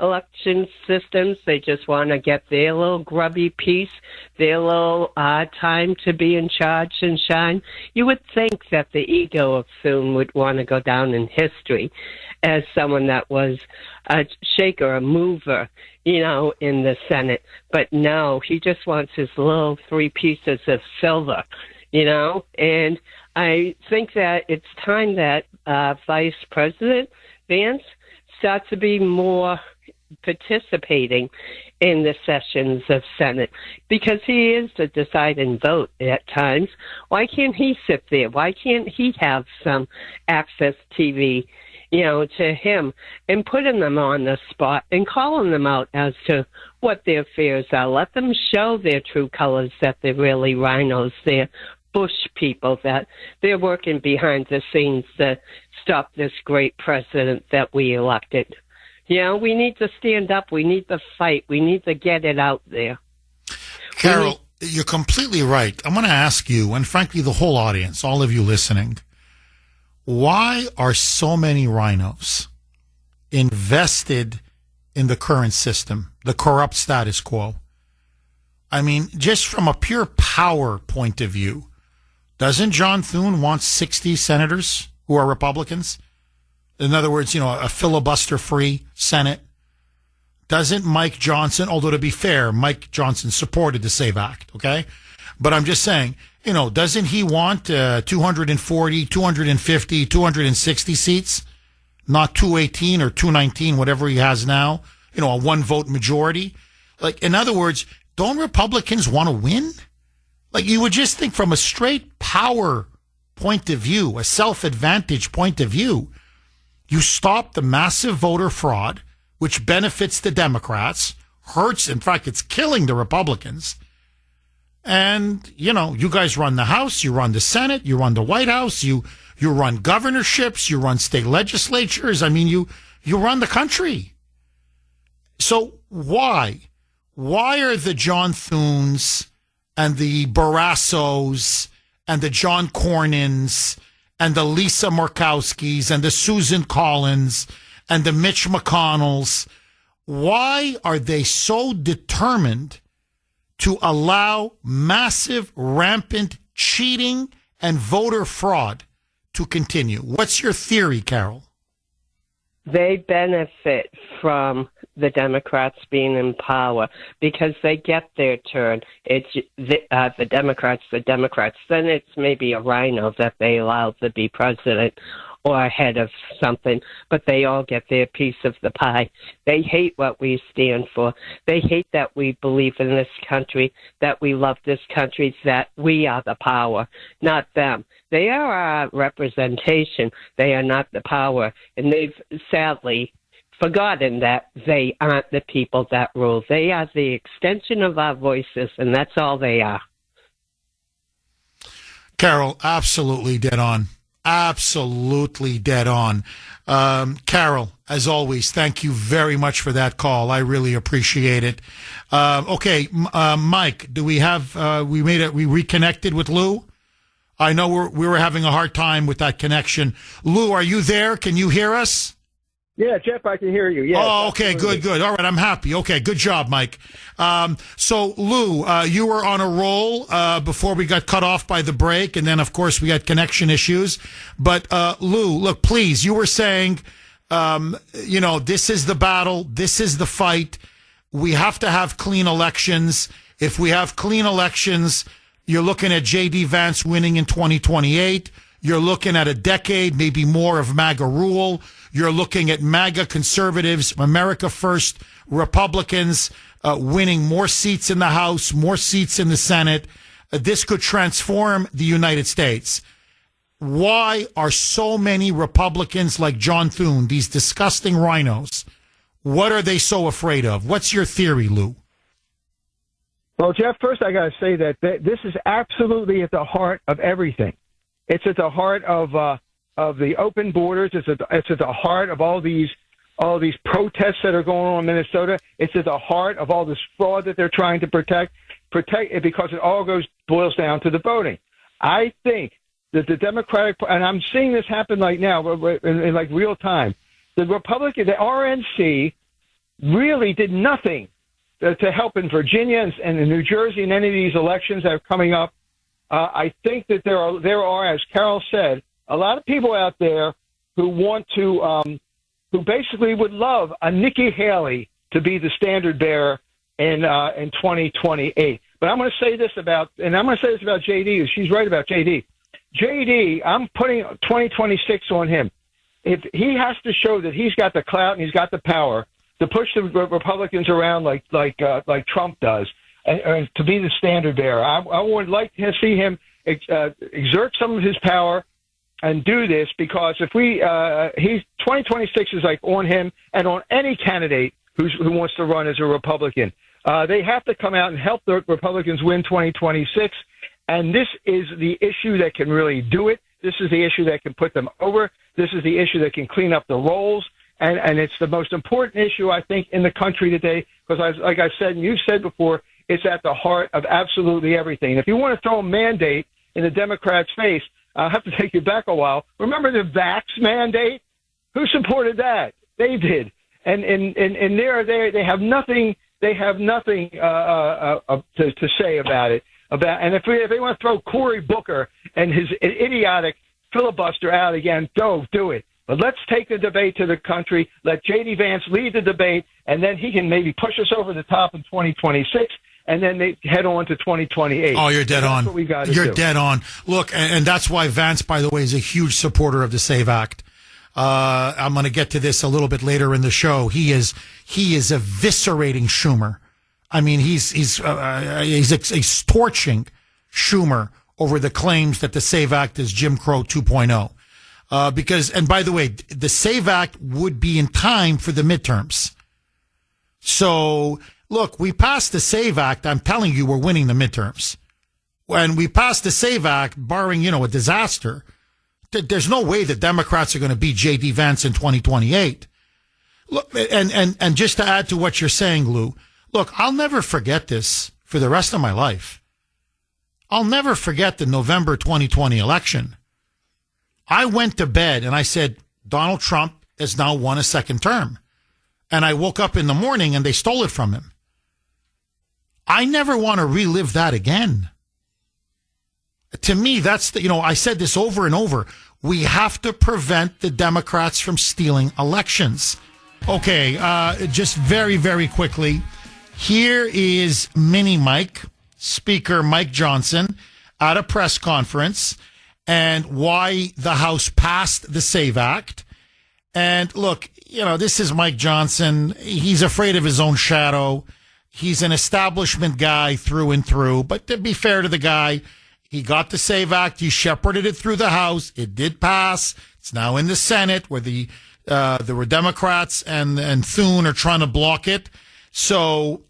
Speaker 12: election systems. They just want to get their little grubby piece, their little time to be in charge and shine. You would think that the ego of Thune would want to go down in history as someone that was a shaker, a mover, in the Senate. But no, he just wants his little 3 pieces of silver, and I think that it's time that Vice President Vance starts to be more participating in the sessions of Senate, because he is the deciding vote at times. Why can't he sit there? Why can't he have some access TV, to him, and putting them on the spot and calling them out as to what their fears are? Let them show their true colors, that they're really rhinos. They're Bush people, that they're working behind the scenes to stop this great president that we elected. We need to stand up. We need to fight. We need to get it out there.
Speaker 1: Carol, you're completely right. I'm going to ask you, and frankly, the whole audience, all of you listening, why are so many rhinos invested in the current system, the corrupt status quo? I mean, just from a pure power point of view, doesn't John Thune want 60 senators who are Republicans? In other words, a filibuster-free Senate. Doesn't Mike Johnson, although to be fair, Mike Johnson supported the SAVE Act, okay? But I'm just saying, doesn't he want 240, 250, 260 seats? Not 218 or 219, whatever he has now, a 1-vote majority? In other words, don't Republicans want to win? You would just think from a straight power point of view, a self-advantage point of view, you stop the massive voter fraud, which benefits the Democrats, hurts, in fact, it's killing the Republicans. And, you guys run the House, you run the Senate, you run the White House, you run governorships, you run state legislatures. I mean, you run the country. So why? Why are the John Thunes and the Barrassos and the John Cornyn's and the Lisa Murkowski's and the Susan Collins and the Mitch McConnells, why are they so determined to allow massive, rampant cheating and voter fraud to continue? What's your theory, Carol?
Speaker 12: They benefit from the Democrats being in power because they get their turn. It's the Democrats. Then it's maybe a rhino that they allow to be president or head of something, but they all get their piece of the pie. They hate what we stand for. They hate that we believe in this country, that we love this country, that we are the power, not them. They are our representation. They are not the power. And they've sadly forgotten that they aren't the people that rule. They are the extension of our voices, and that's all they are.
Speaker 1: Carol, absolutely dead on. Absolutely dead on. Carol, as always, thank you very much for that call. I really appreciate it. Okay, Mike, do we have, we reconnected with Lou? I know we were having a hard time with that connection. Lou, are you there? Can you hear us?
Speaker 11: Yeah, Jeff, I can hear you. Yeah.
Speaker 1: Oh, okay, good. All right, I'm happy. Okay, good job, Mike. So, Lou, you were on a roll before we got cut off by the break, and then, of course, we had connection issues. But, Lou, look, please, you were saying, this is the battle. This is the fight. We have to have clean elections. If we have clean elections, you're looking at J.D. Vance winning in 2028. You're looking at a decade, maybe more, of MAGA rule. You're looking at MAGA conservatives, America First Republicans winning more seats in the House, more seats in the Senate. This could transform the United States. Why are so many Republicans like John Thune, these disgusting rhinos, what are they so afraid of? What's your theory, Lou?
Speaker 11: Well, Jeff, first I got to say that this is absolutely at the heart of everything. It's at the heart of the open borders. It's at the heart of all these protests that are going on in Minnesota. It's at the heart of all this fraud that they're trying to protect it, because it all boils down to the voting. I think that the Democratic, and I'm seeing this happen right now in like real time, the RNC, really did nothing to help in Virginia and in New Jersey and any of these elections that are coming up. I think that there are, as Carol said, a lot of people out there who want to, who basically would love a Nikki Haley to be the standard bearer in 2028. But I'm going to say this about JD. She's right about JD. JD, I'm putting 2026 on him. If he has to show that he's got the clout and he's got the power to push the Republicans around like Trump does, and to be the standard bearer, I would like to see him exert some of his power and do this, because if he's 2026 is like on him and on any candidate who wants to run as a Republican. They have to come out and help the Republicans win 2026, and this is the issue that can really do it. This is the issue that can put them over. This is the issue that can clean up the rolls, and it's the most important issue, I think, in the country today, because like I said, and you've said before, it's at the heart of absolutely everything. If you want to throw a mandate in the Democrats' face, I'll have to take you back a while. Remember the vax mandate? Who supported that? They did. And they have nothing. They have nothing to say about it. And if they want to throw Cory Booker and his idiotic filibuster out again, go do it. But let's take the debate to the country. Let J.D. Vance lead the debate, and then he can maybe push us over the top in 2026. And then they head on to 2028.
Speaker 1: Oh, you're dead on.
Speaker 11: What we got to
Speaker 1: You're
Speaker 11: do.
Speaker 1: dead on. Look, and that's why Vance, by the way, is a huge supporter of the SAVE Act. I'm going to get to this a little bit later in the show. He is eviscerating Schumer. I mean, he's torching Schumer over the claims that the SAVE Act is Jim Crow 2.0. Because, and by the way, the SAVE Act would be in time for the midterms. So, look, we passed the SAVE Act. I'm telling you, we're winning the midterms. When we passed the SAVE Act, barring, a disaster, there's no way the Democrats are going to beat J.D. Vance in 2028. Look, and just to add to what you're saying, Lou, look, I'll never forget this for the rest of my life. I'll never forget the November 2020 election. I went to bed and I said, Donald Trump has now won a second term. And I woke up in the morning and they stole it from him. I never want to relive that again. To me, that's I said this over and over. We have to prevent the Democrats from stealing elections. Okay, just very, very quickly. Here is Mini Mike, Speaker Mike Johnson, at a press conference, and why the House passed the SAVE Act. And look, this is Mike Johnson. He's afraid of his own shadow. He's an establishment guy through and through. But to be fair to the guy, he got the SAVE Act. He shepherded it through the House. It did pass. It's now in the Senate, where there were Democrats and Thune are trying to block it. So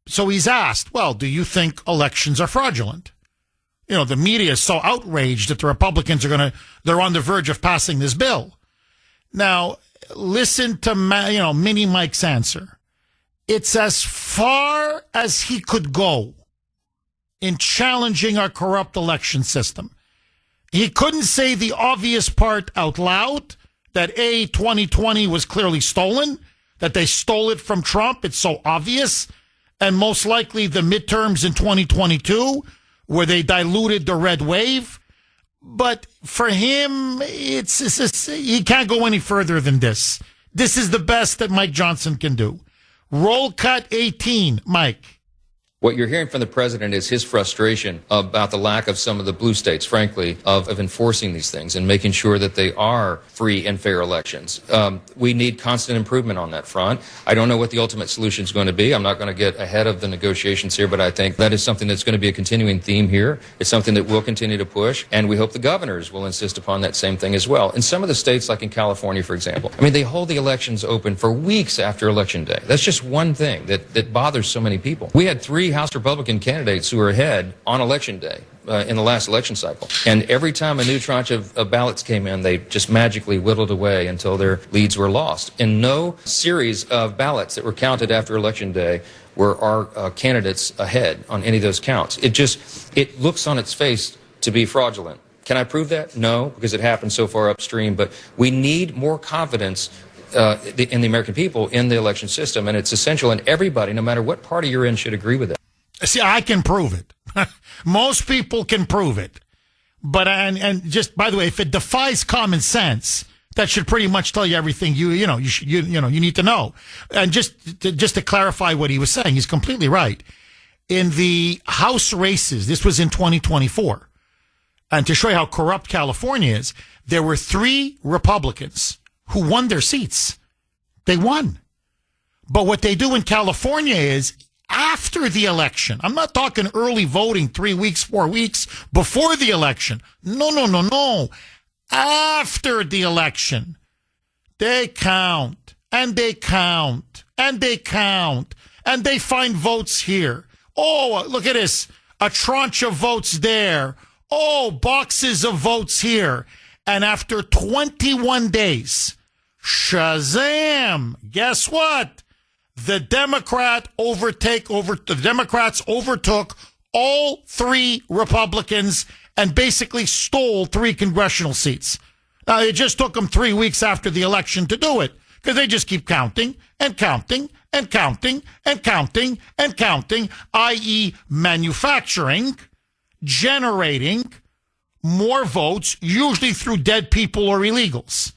Speaker 1: he's asked, well, do you think elections are fraudulent? The media is so outraged that the Republicans they're on the verge of passing this bill. Now, listen to Mini Mike's answer. It's as far as he could go in challenging our corrupt election system. He couldn't say the obvious part out loud, that 2020 was clearly stolen, that they stole it from Trump. It's so obvious. And most likely the midterms in 2022, where they diluted the red wave. But for him, he can't go any further than this. This is the best that Mike Johnson can do. Roll cut 18, Mike.
Speaker 13: What you're hearing from the president is his frustration about the lack of some of the blue states, frankly, of enforcing these things and making sure that they are free and fair elections. We need constant improvement on that front. I don't know what the ultimate solution is going to be. I'm not going to get ahead of the negotiations here, but I think that is something that's going to be a continuing theme here. It's something that we'll continue to push, and we hope the governors will insist upon that same thing as well. In some of the states, like in California, for example, they hold the elections open for weeks after Election Day. That's just one thing that bothers so many people. We had 3 House Republican candidates who were ahead on Election Day in the last election cycle. And every time a new tranche of ballots came in, they just magically whittled away until their leads were lost. In no series of ballots that were counted after Election Day were our candidates ahead on any of those counts. It looks on its face to be fraudulent. Can I prove that? No, because it happened so far upstream. But we need more confidence in the American people in the election system, and it's essential, and everybody, no matter what party you're in, should agree with it.
Speaker 1: See, I can prove it. Most people can prove it. But, and just, by the way, if it defies common sense, that should pretty much tell you everything you need to know. And just to clarify what he was saying, he's completely right. In the House races, this was in 2024, and to show you how corrupt California is, there were 3 Republicans who won their seats. They won. But what they do in California is, after the election, I'm not talking early voting 3 weeks, 4 weeks before the election. No. After the election, they count, and they count, and they count, and they find votes here. Oh, look at this. A tranche of votes there. Oh, boxes of votes here. And after 21 days, shazam, guess what? The Democrats overtook all 3 Republicans and basically stole 3 congressional seats. Now, it just took them 3 weeks after the election to do it, because they just keep counting and counting and counting and counting and counting, i.e. manufacturing, generating more votes, usually through dead people or illegals.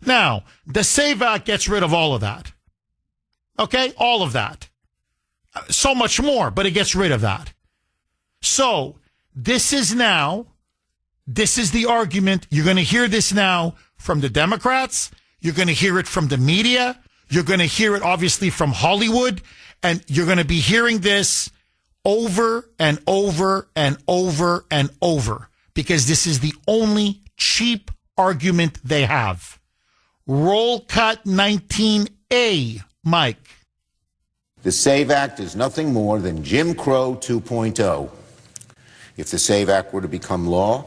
Speaker 1: Now, the SAVE Act gets rid of all of that. Okay? All of that. So much more, but it gets rid of that. So, this is the argument. You're going to hear this now from the Democrats. You're going to hear it from the media. You're going to hear it, obviously, from Hollywood. And you're going to be hearing this over and over and over and over, because this is the only cheap argument they have. Roll cut 19A, Mike.
Speaker 2: The SAVE Act is nothing more than Jim Crow 2.0. If the SAVE Act were to become law,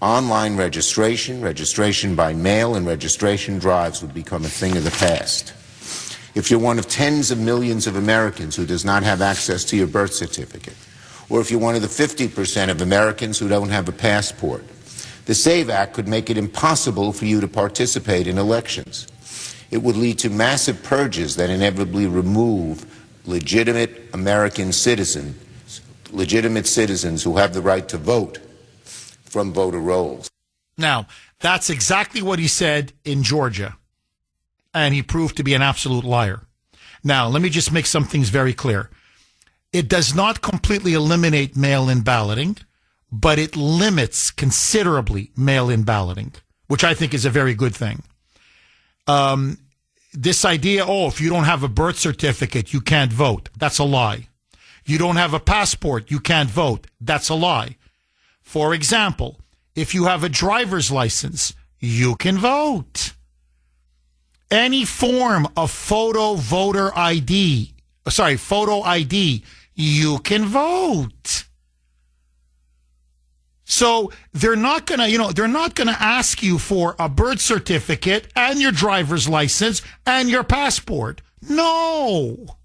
Speaker 2: online registration by mail, and registration drives would become a thing of the past. If you're one of tens of millions of Americans who does not have access to your birth certificate, or if you're one of the 50% of Americans who don't have a passport, the SAVE Act could make it impossible for you to participate in elections. It would lead to massive purges that inevitably remove legitimate American citizens who have the right to vote from voter rolls.
Speaker 1: Now, that's exactly what he said in Georgia, and he proved to be an absolute liar. Now, let me just make some things very clear. It does not completely eliminate mail-in balloting, but it limits considerably mail-in balloting, which I think is a very good thing. This idea, if you don't have a birth certificate, you can't vote. That's a lie. You don't have a passport, you can't vote. That's a lie. For example, if you have a driver's license, you can vote. Any form of photo ID, you can vote. So they're not going to ask you for a birth certificate and your driver's license and your passport. No.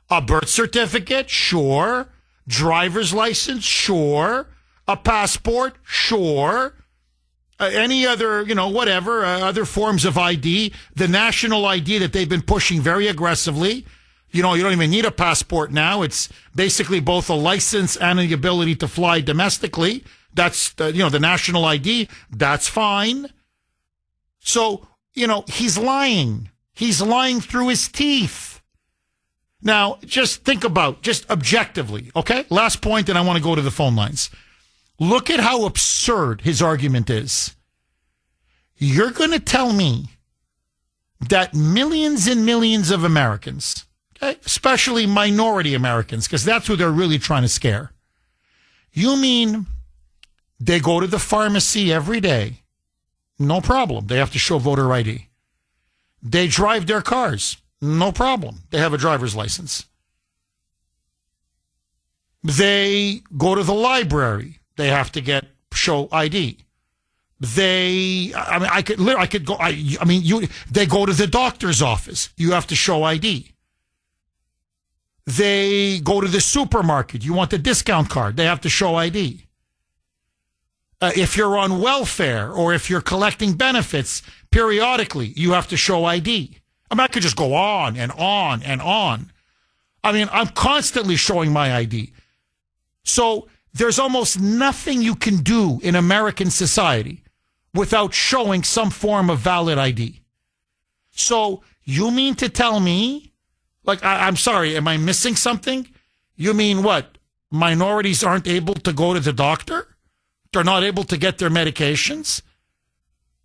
Speaker 1: A birth certificate, sure. Driver's license, sure. A passport, sure. Any other, other forms of ID. The national ID that they've been pushing very aggressively. You don't even need a passport now. It's basically both a license and the ability to fly domestically. That's, the national ID. That's fine. So, he's lying. He's lying through his teeth. Now, just think about, just objectively, okay? Last point, and I want to go to the phone lines. Look at how absurd his argument is. You're going to tell me that millions and millions of Americans, okay, especially minority Americans, because that's who they're really trying to scare. You mean they go to the pharmacy every day? No problem. They have to show voter ID. They drive their cars. No problem. They have a driver's license. They go to the library. They have to show ID. They go to the doctor's office. You have to show ID. They go to the supermarket. You want the discount card. They have to show ID. If you're on welfare or if you're collecting benefits, periodically you have to show ID. I mean, I could just go on and on and on. I mean, I'm constantly showing my ID. So there's almost nothing you can do in American society without showing some form of valid ID. So you mean to tell me, like, I'm sorry, am I missing something? You mean what? Minorities aren't able to go to the doctor? They're not able to get their medications?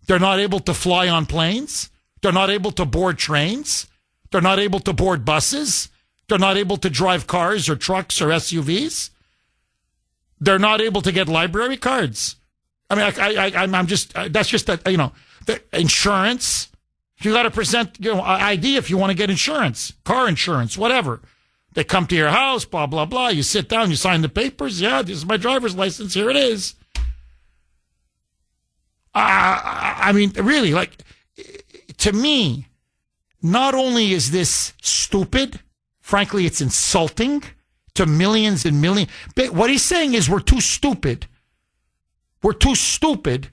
Speaker 1: They're not able to fly on planes? They're not able to board trains? They're not able to board buses? They're not able to drive cars or trucks or SUVs? They're not able to get library cards? I mean, I'm just, that's just, the insurance. You got to present, ID if you want to get insurance, car insurance, whatever. They come to your house, blah, blah, blah. You sit down, you sign the papers. Yeah, this is my driver's license. Here it is. I mean, really, like, to me, not only is this stupid, frankly, it's insulting to millions and millions. But what he's saying is we're too stupid. We're too stupid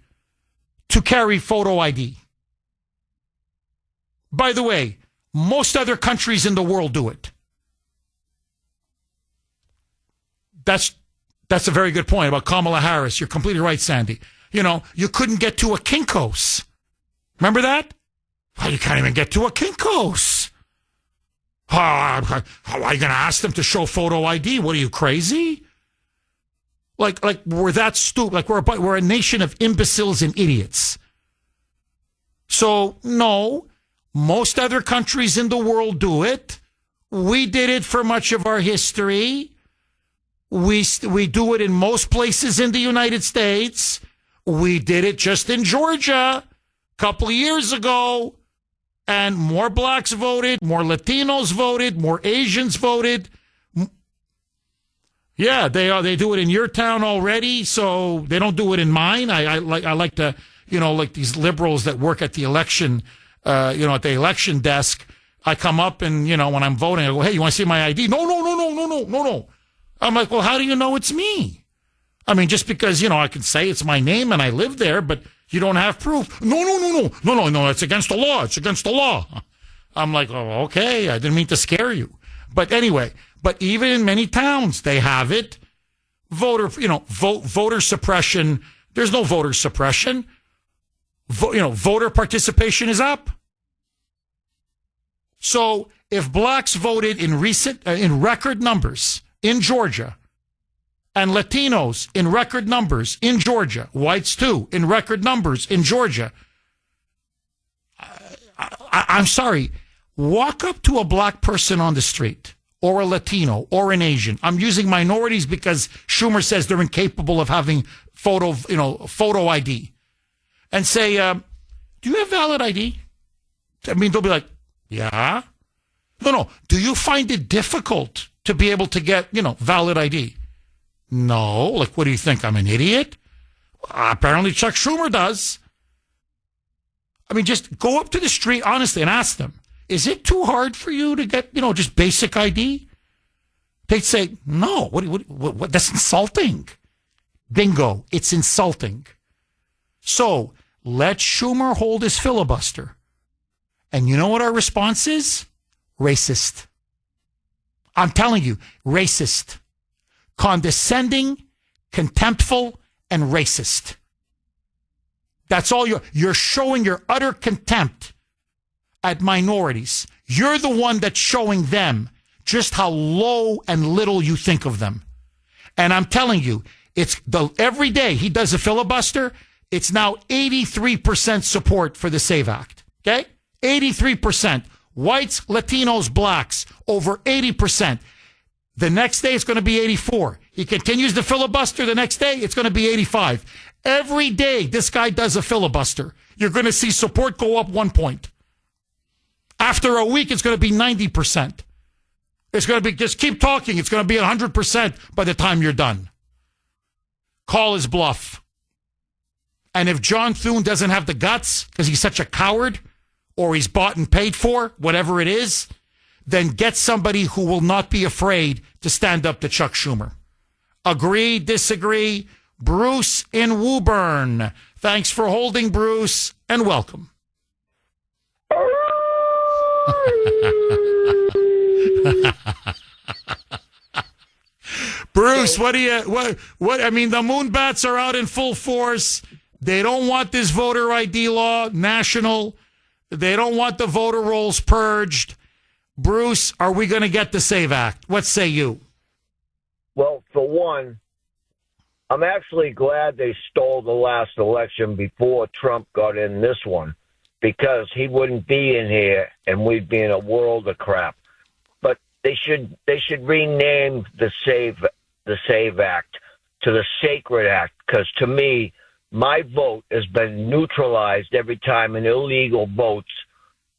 Speaker 1: to carry photo ID. By the way, most other countries in the world do it. That's a very good point about Kamala Harris. You're completely right, Sandy. You couldn't get to a Kinko's. Remember that? You can't even get to a Kinko's. How are you going to ask them to show photo ID? What are you, crazy? Like we're that stupid. Like we're a nation of imbeciles and idiots. So, no, most other countries in the world do it. We did it for much of our history. We do it in most places in the United States. We did it just in Georgia a couple of years ago. And more blacks voted, more Latinos voted, more Asians voted. Yeah, they do it in your town already, so they don't do it in mine. I like to, like these liberals that work at the election, at the election desk. I come up and, when I'm voting, I go, hey, you want to see my ID? No. I'm like, well, how do you know it's me? I mean, just because, I can say it's my name and I live there, but you don't have proof. No, it's against the law. It's against the law. I'm like, oh, okay. I didn't mean to scare you. But anyway, but even in many towns, they have it. Voter suppression. There's no voter suppression. Voter participation is up. So if blacks voted in record numbers in Georgia, and Latinos in record numbers in Georgia, whites too in record numbers in Georgia, I'm sorry, walk up to a black person on the street or a Latino or an Asian. I'm using minorities because Schumer says they're incapable of having photo ID, and say, do you have valid ID? I mean, they'll be like, yeah. No. Do you find it difficult to be able to get, valid ID? No. Like, what do you think? I'm an idiot? Apparently Chuck Schumer does. I mean, just go up to the street, honestly, and ask them, is it too hard for you to get, just basic ID? They'd say, no. What? That's insulting. Bingo. It's insulting. So let Schumer hold his filibuster. And you know what our response is? Racist. I'm telling you, racist. Condescending, contemptful, and racist. That's all you're showing your utter contempt at minorities. You're the one that's showing them just how low and little you think of them. And I'm telling you, every day he does a filibuster, it's now 83% support for the SAVE Act. Okay? 83%. Whites, Latinos, blacks, over 80%. The next day, it's going to be 84. He continues the filibuster. The next day, it's going to be 85. Every day, this guy does a filibuster. You're going to see support go up 1 point. After a week, it's going to be 90%. It's going to be, just keep talking. It's going to be 100% by the time you're done. Call his bluff. And if John Thune doesn't have the guts because he's such a coward, or he's bought and paid for, whatever it is, then get somebody who will not be afraid to stand up to Chuck Schumer. Agree, disagree, Bruce in Woburn. Thanks for holding, Bruce, and welcome. Bruce, what I mean, the Moonbats are out in full force. They don't want this voter ID law national. They don't want the voter rolls purged. Bruce, are we going to get the SAVE Act? What say you?
Speaker 14: Well, for one, I'm actually glad they stole the last election before Trump got in this one, because he wouldn't be in here and we'd be in a world of crap. But they should rename the SAVE Act to the Sacred Act, because to me, my vote has been neutralized every time an illegal votes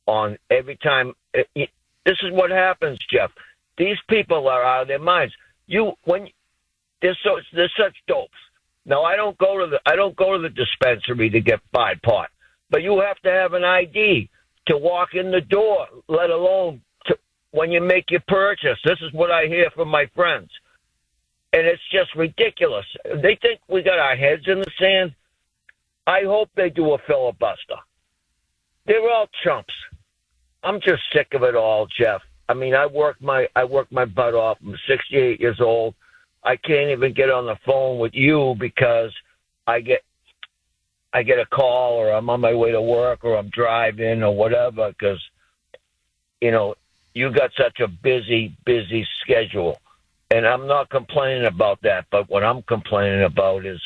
Speaker 14: on every time. This is what happens, Jeff. These people are out of their minds. They're such dopes. Now, I don't go to the dispensary to get buy pot, but you have to have an ID to walk in the door, let alone when you make your purchase. This is what I hear from my friends, and it's just ridiculous. They think we got our heads in the sand. I hope they do a filibuster. They're all chumps. I'm just sick of it all, Jeff. I mean, I work my butt off. I'm 68 years old. I can't even get on the phone with you because I get a call, or I'm on my way to work, or I'm driving, or whatever, because, you got such a busy schedule. And I'm not complaining about that, but what I'm complaining about is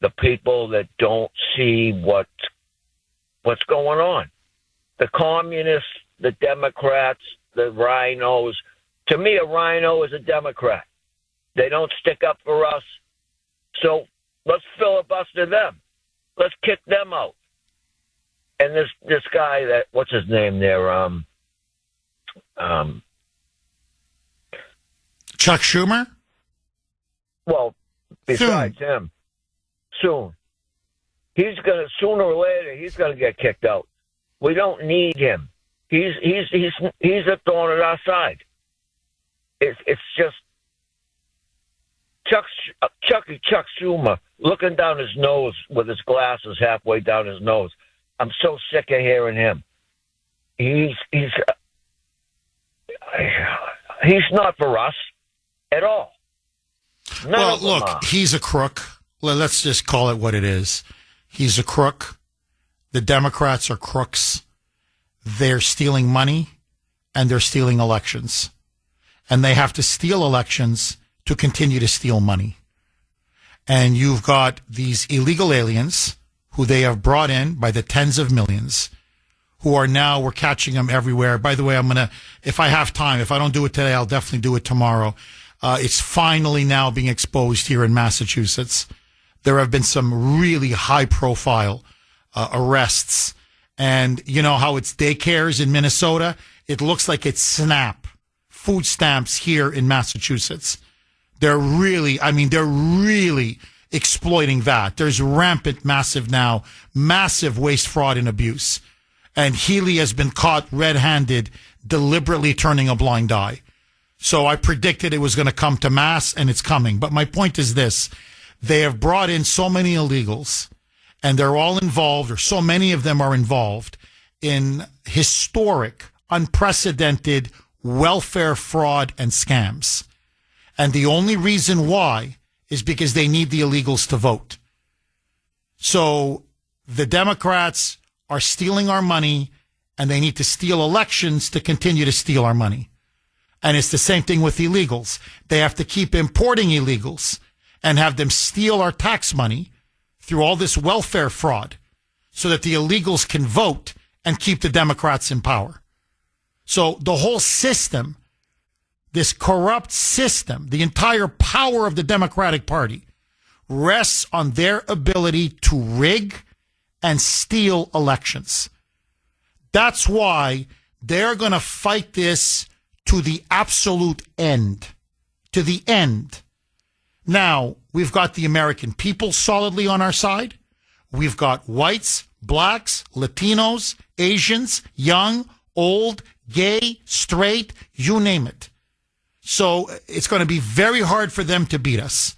Speaker 14: the people that don't see what's going on. The communists, the Democrats, the rhinos. To me, a rhino is a Democrat. They don't stick up for us. So let's filibuster them. Let's kick them out. And this guy what's his name there?
Speaker 1: Chuck Schumer?
Speaker 14: Well, besides him. Soon. Sooner or later, he's gonna get kicked out. We don't need him. He's a thorn in our side. It's just Chuck Schumer looking down his nose with his glasses halfway down his nose. I'm so sick of hearing him. He's not for us at all.
Speaker 1: Well, look, he's a crook. Let's just call it what it is. He's a crook. The Democrats are crooks. They're stealing money and they're stealing elections. And they have to steal elections to continue to steal money. And you've got these illegal aliens who they have brought in by the tens of millions, who are now, we're catching them everywhere. By the way, if I have time, if I don't do it today, I'll definitely do it tomorrow. It's finally now being exposed here in Massachusetts. There have been some really high profile arrests. And you know how it's daycares in Minnesota? It looks like it's SNAP, food stamps here in Massachusetts. They're really exploiting that. There's rampant, massive waste, fraud, and abuse. And Healy has been caught red-handed, deliberately turning a blind eye. So I predicted it was going to come to mass, and it's coming. But my point is this. They have brought in so many illegals, and they're all involved, or so many of them are involved, in historic, unprecedented welfare fraud and scams. And the only reason why is because they need the illegals to vote. So the Democrats are stealing our money, and they need to steal elections to continue to steal our money. And it's the same thing with illegals. They have to keep importing illegals and have them steal our tax money through all this welfare fraud so that the illegals can vote and keep the Democrats in power. So the whole system, this corrupt system, the entire power of the Democratic Party rests on their ability to rig and steal elections. That's why they're going to fight this to the absolute end. To the end. Now, we've got the American people solidly on our side. We've got whites, blacks, Latinos, Asians, young, old, gay, straight, you name it. So it's going to be very hard for them to beat us.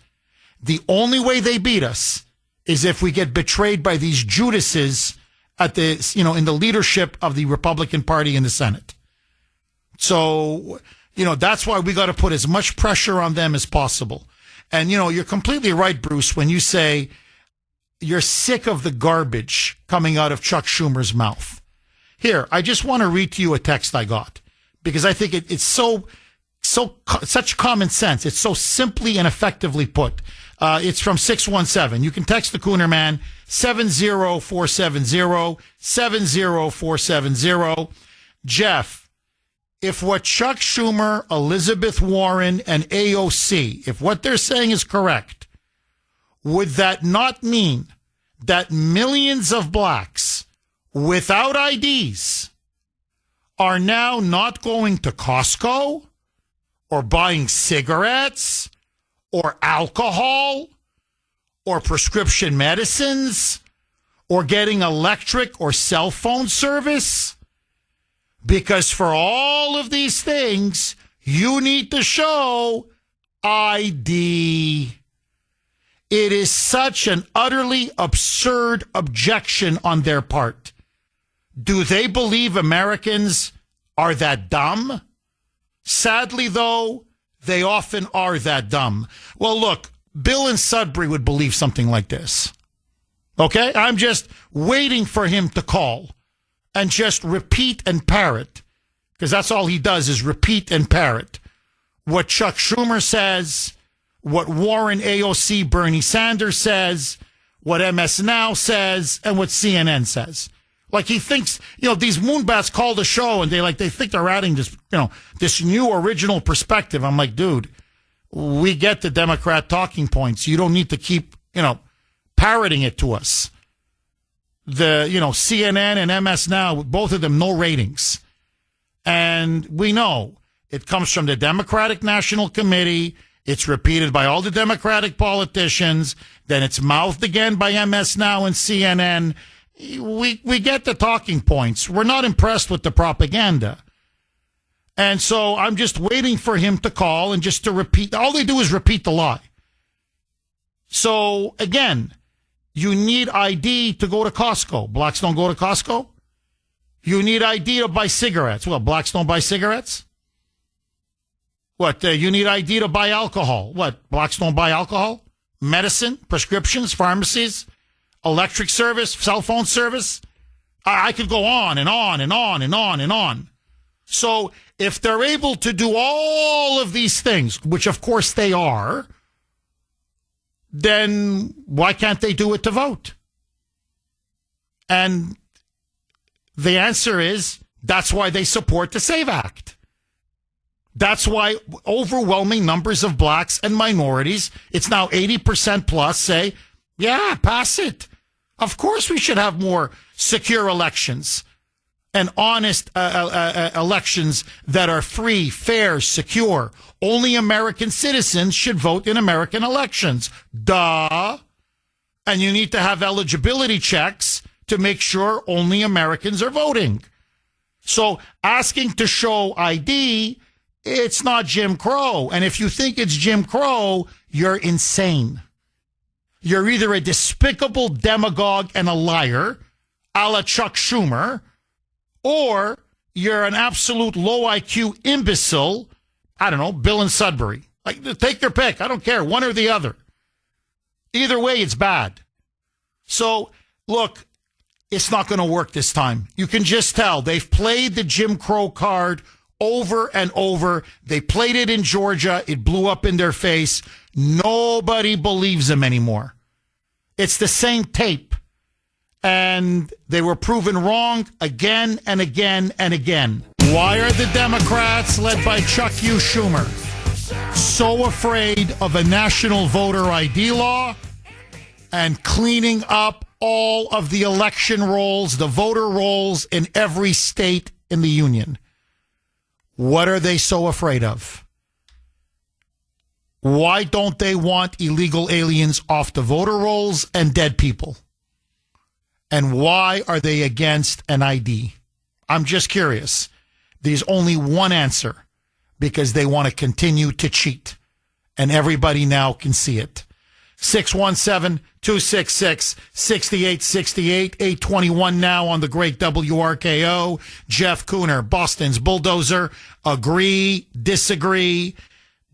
Speaker 1: The only way they beat us is if we get betrayed by these Judases at the, in the leadership of the Republican Party in the Senate. So, that's why we got to put as much pressure on them as possible. And, you're completely right, Bruce, when you say you're sick of the garbage coming out of Chuck Schumer's mouth. Here, I just want to read to you a text I got because I think it's such common sense. It's so simply and effectively put. It's from 617. You can text the Kuhner Man, 70470, 70470. Jeff, if what Chuck Schumer, Elizabeth Warren, and AOC, if what they're saying is correct, would that not mean that millions of blacks without IDs are now not going to Costco or buying cigarettes or alcohol or prescription medicines or getting electric or cell phone service? Because for all of these things, you need to show ID. It is such an utterly absurd objection on their part. Do they believe Americans are that dumb? Sadly, though, they often are that dumb. Well, look, Bill in Sudbury would believe something like this. Okay? I'm just waiting for him to call and just repeat and parrot, because that's all he does is repeat and parrot what Chuck Schumer says, what Warren, AOC, Bernie Sanders says, what MS Now says, and what CNN says. Like he thinks, these moonbats call the show and they think they're adding this, this new original perspective. I'm like, dude, we get the Democrat talking points. You don't need to keep, parroting it to us. The, CNN and MS Now, both of them, no ratings. And we know it comes from the Democratic National Committee. It's repeated by all the Democratic politicians. Then it's mouthed again by MS Now and CNN. We get the talking points. We're not impressed with the propaganda. And so I'm just waiting for him to call and just to repeat. All they do is repeat the lie. So again, you need ID to go to Costco. Blacks don't go to Costco. You need ID to buy cigarettes. Well, blacks don't buy cigarettes. What, you need ID to buy alcohol. What, blacks don't buy alcohol? Medicine, prescriptions, pharmacies, electric service, cell phone service. I could go on and on and on and on and on. So if they're able to do all of these things, which of course they are, then why can't they do it to vote? And the answer is that's why they support the SAVE Act. That's why overwhelming numbers of blacks and minorities, it's now 80% plus, say, yeah, pass it. Of course we should have more secure elections and honest elections that are free, fair, secure. Only American citizens should vote in American elections. Duh. And you need to have eligibility checks to make sure only Americans are voting. So asking to show ID, it's not Jim Crow. And if you think it's Jim Crow, you're insane. You're either a despicable demagogue and a liar, a la Chuck Schumer, or you're an absolute low IQ imbecile, I don't know, Bill in Sudbury. Like, take your pick. I don't care, one or the other. Either way, it's bad. So, look, it's not going to work this time. You can just tell. They've played the Jim Crow card over and over. They played it in Georgia. It blew up in their face. Nobody believes them anymore. It's the same tape. And they were proven wrong again and again and again. Why are the Democrats, led by Chuck U. Schumer, so afraid of a national voter ID law and cleaning up all of the election rolls, the voter rolls in every state in the union? What are they so afraid of? Why don't they want illegal aliens off the voter rolls and dead people? And why are they against an ID? I'm just curious. There's only one answer, because they want to continue to cheat. And everybody now can see it. 617-266-6868, 821 now on the great WRKO. Jeff Kuhner, Boston's bulldozer. Agree, disagree.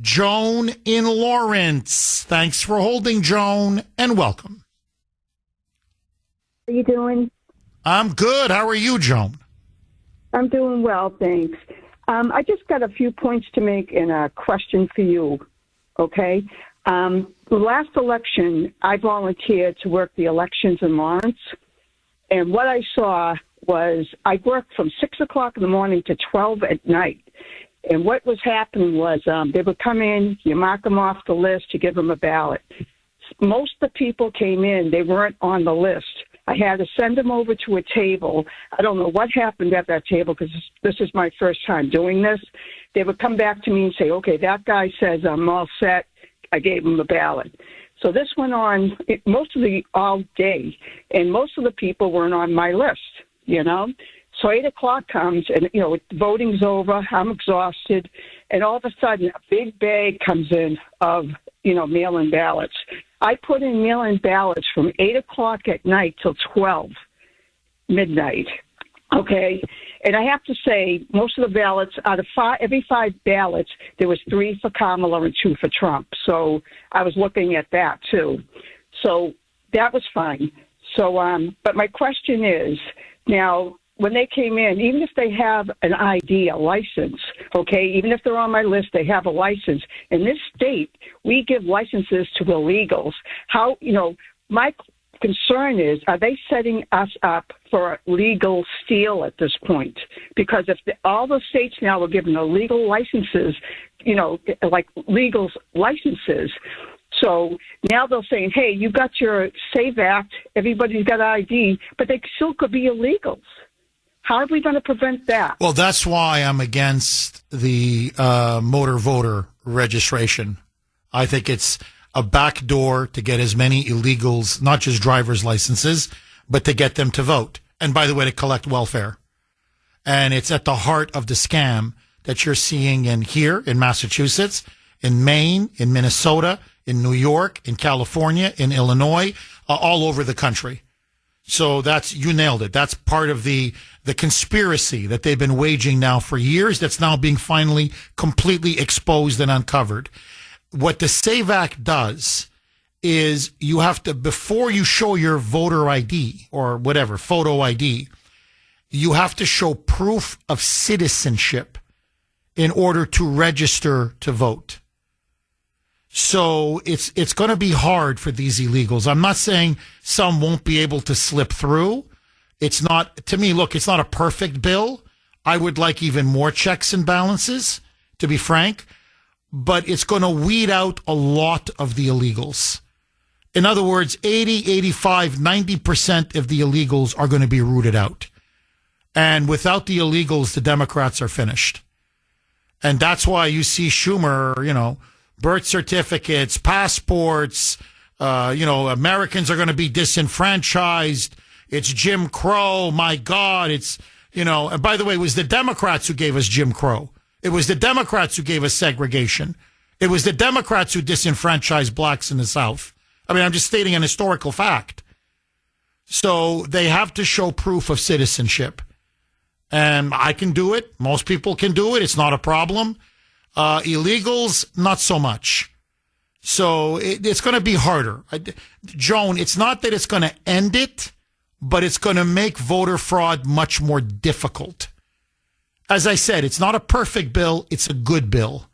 Speaker 1: Joan in Lawrence. Thanks for holding, Joan, and welcome.
Speaker 15: How are you doing?
Speaker 1: I'm good. How are you, Joan?
Speaker 15: I'm doing well, thanks. I just got a few points to make and a question for you, okay? The last election, I volunteered to work the elections in Lawrence, and what I saw was I worked from 6 o'clock in the morning to 12 at night. And what was happening was they would come in, you mark them off the list, you give them a ballot. Most of the people came in, they weren't on the list. I had to send them over to a table. I don't know what happened at that table because this is my first time doing this. They would come back to me and say, okay, that guy says I'm all set. I gave him the ballot. So this went on all day, and most of the people weren't on my list, you know. So 8 o'clock comes, and, you know, voting's over. I'm exhausted. And all of a sudden, a big bag comes in of, you know, mail-in ballots. I put in mail-in ballots from 8 o'clock at night till 12 midnight, okay? And I have to say, most of the ballots, out of every 5 ballots, there was 3 for Kamala and 2 for Trump. So I was looking at that, too. So that was fine. So, but my question is, now, when they came in, even if they have an ID, a license, okay, even if they're on my list, they have a license. In this state, we give licenses to illegals. How, you know, my concern is, are they setting us up for legal steal at this point? Because if all the states now are giving illegal licenses, you know, like legal licenses, so now they're saying, hey, you got your SAVE Act, everybody's got ID, but they still could be illegals. How are we going to prevent that?
Speaker 1: Well, that's why I'm against the motor voter registration. I think it's a backdoor to get as many illegals, not just driver's licenses, but to get them to vote. And by the way, to collect welfare. And it's at the heart of the scam that you're seeing here in Massachusetts, in Maine, in Minnesota, in New York, in California, in Illinois, all over the country. So you nailed it. That's part of the conspiracy that they've been waging now for years that's now being finally completely exposed and uncovered. What the SAVE Act does is you have to, before you show your voter ID or whatever, photo ID, you have to show proof of citizenship in order to register to vote. So it's going to be hard for these illegals. I'm not saying some won't be able to slip through. It's not, to me, look, it's not a perfect bill. I would like even more checks and balances, to be frank, but it's going to weed out a lot of the illegals. In other words, 80, 85, 90% of the illegals are going to be rooted out. And without the illegals, the Democrats are finished. And that's why you see Schumer, you know, birth certificates, passports, Americans are going to be disenfranchised. It's Jim Crow. My God, it's, and by the way, it was the Democrats who gave us Jim Crow. It was the Democrats who gave us segregation. It was the Democrats who disenfranchised blacks in the South. I mean, I'm just stating an historical fact. So they have to show proof of citizenship. And I can do it. Most people can do it. It's not a problem. Illegals, not so much. So it's going to be harder. Joan, it's not that it's going to end it, but it's going to make voter fraud much more difficult. As I said, it's not a perfect bill. It's a good bill.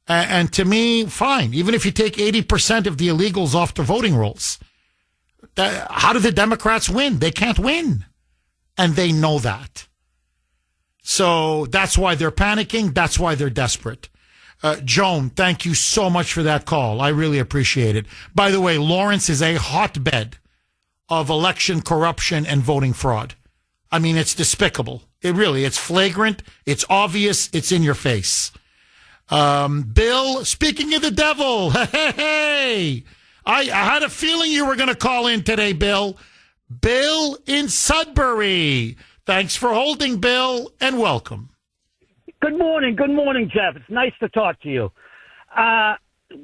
Speaker 1: And to me, fine. Even if you take 80% of the illegals off the voting rolls, how do the Democrats win? They can't win. And they know that. So that's why they're panicking. That's why they're desperate. Joan, thank you so much for that call. I really appreciate it. By the way, Lawrence is a hotbed of election corruption and voting fraud. I mean, it's despicable. It's flagrant. It's obvious. It's in your face. Bill, speaking of the devil, hey, I had a feeling you were going to call in today, Bill. Bill in Sudbury. Thanks for holding, Bill, and welcome.
Speaker 16: Good morning. Good morning, Jeff. It's nice to talk to you.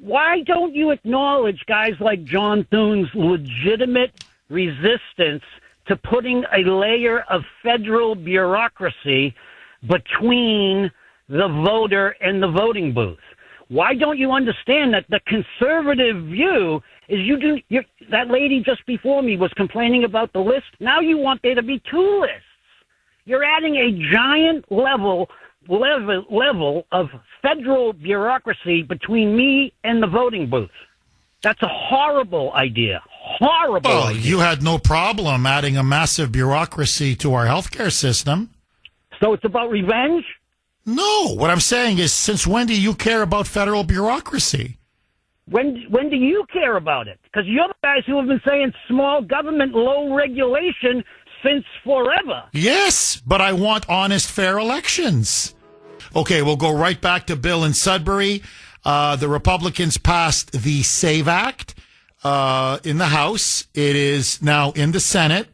Speaker 16: why don't you acknowledge guys like John Thune's legitimate resistance to putting a layer of federal bureaucracy between the voter and the voting booth? Why don't you understand that the conservative view is that lady just before me was complaining about the list. Now you want there to be 2 lists. You're adding a giant level of federal bureaucracy between me and the voting booth. That's a horrible idea. Horrible idea.
Speaker 1: You had no problem adding a massive bureaucracy to our healthcare system.
Speaker 16: So it's about revenge?
Speaker 1: No. What I'm saying is, since when do you care about federal bureaucracy?
Speaker 16: When do you care about it? Because you're the guys who have been saying small government, low regulation since forever.
Speaker 1: Yes, but I want honest, fair elections. Okay, we'll go right back to Bill in Sudbury. The Republicans passed the SAVE Act in the House. It is now in the Senate.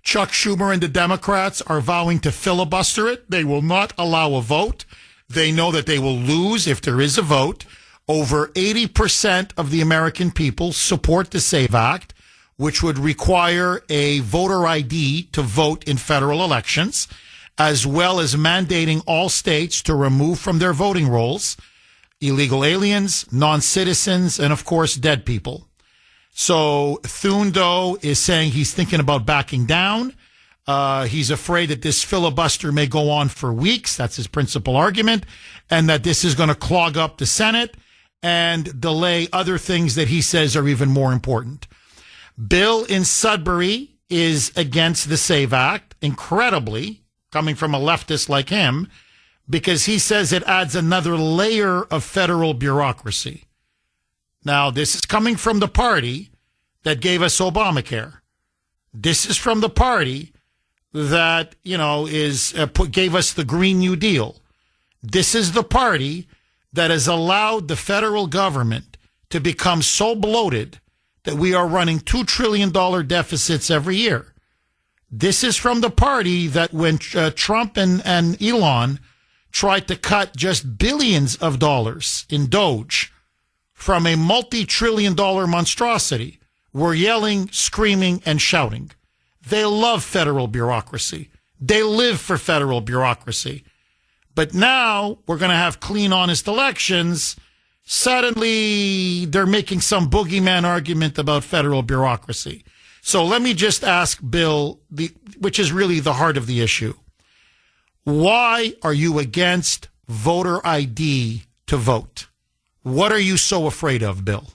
Speaker 1: Chuck Schumer and the Democrats are vowing to filibuster it. They will not allow a vote. They know that they will lose if there is a vote. Over 80% of the American people support the SAVE Act, which would require a voter ID to vote in federal elections, as well as mandating all states to remove from their voting rolls illegal aliens, non-citizens, and, of course, dead people. So Thune is saying he's thinking about backing down. He's afraid that this filibuster may go on for weeks. That's his principal argument, and that this is going to clog up the Senate and delay other things that he says are even more important. Bill in Sudbury is against the SAVE Act, incredibly, coming from a leftist like him, because he says it adds another layer of federal bureaucracy. Now, this is coming from the party that gave us Obamacare. This is from the party that, gave us the Green New Deal. This is the party that has allowed the federal government to become so bloated that we are running $2 trillion deficits every year. This is from the party that when Trump and Elon tried to cut just billions of dollars in Doge from a multi-trillion-dollar monstrosity, were yelling, screaming, and shouting. They love federal bureaucracy. They live for federal bureaucracy. But now we're going to have clean, honest elections. Suddenly, they're making some boogeyman argument about federal bureaucracy. So let me just ask Bill, which is really the heart of the issue. Why are you against voter ID to vote? What are you so afraid of, Bill?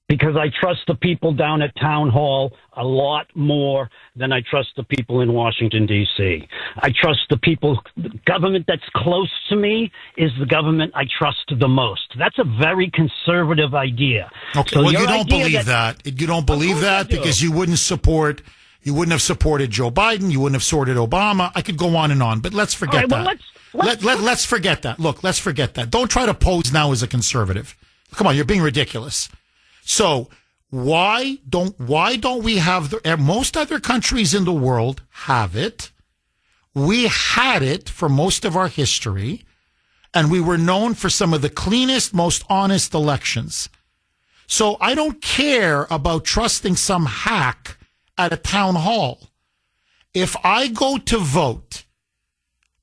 Speaker 16: Because I trust the people down at Town Hall a lot more than I trust the people in Washington, D.C. I trust the people. The government that's close to me is the government I trust the most. That's a very conservative idea.
Speaker 1: Okay,
Speaker 16: so
Speaker 1: well, you don't believe that. You don't believe that because you wouldn't have supported Joe Biden. You wouldn't have supported Obama. I could go on and on, but let's forget that. Let's forget that. Look, let's forget that. Don't try to pose now as a conservative. Come on, you're being ridiculous. So why don't we have most other countries in the world have it? We had it for most of our history, and we were known for some of the cleanest, most honest elections. So I don't care about trusting some hack at a town hall. If I go to vote,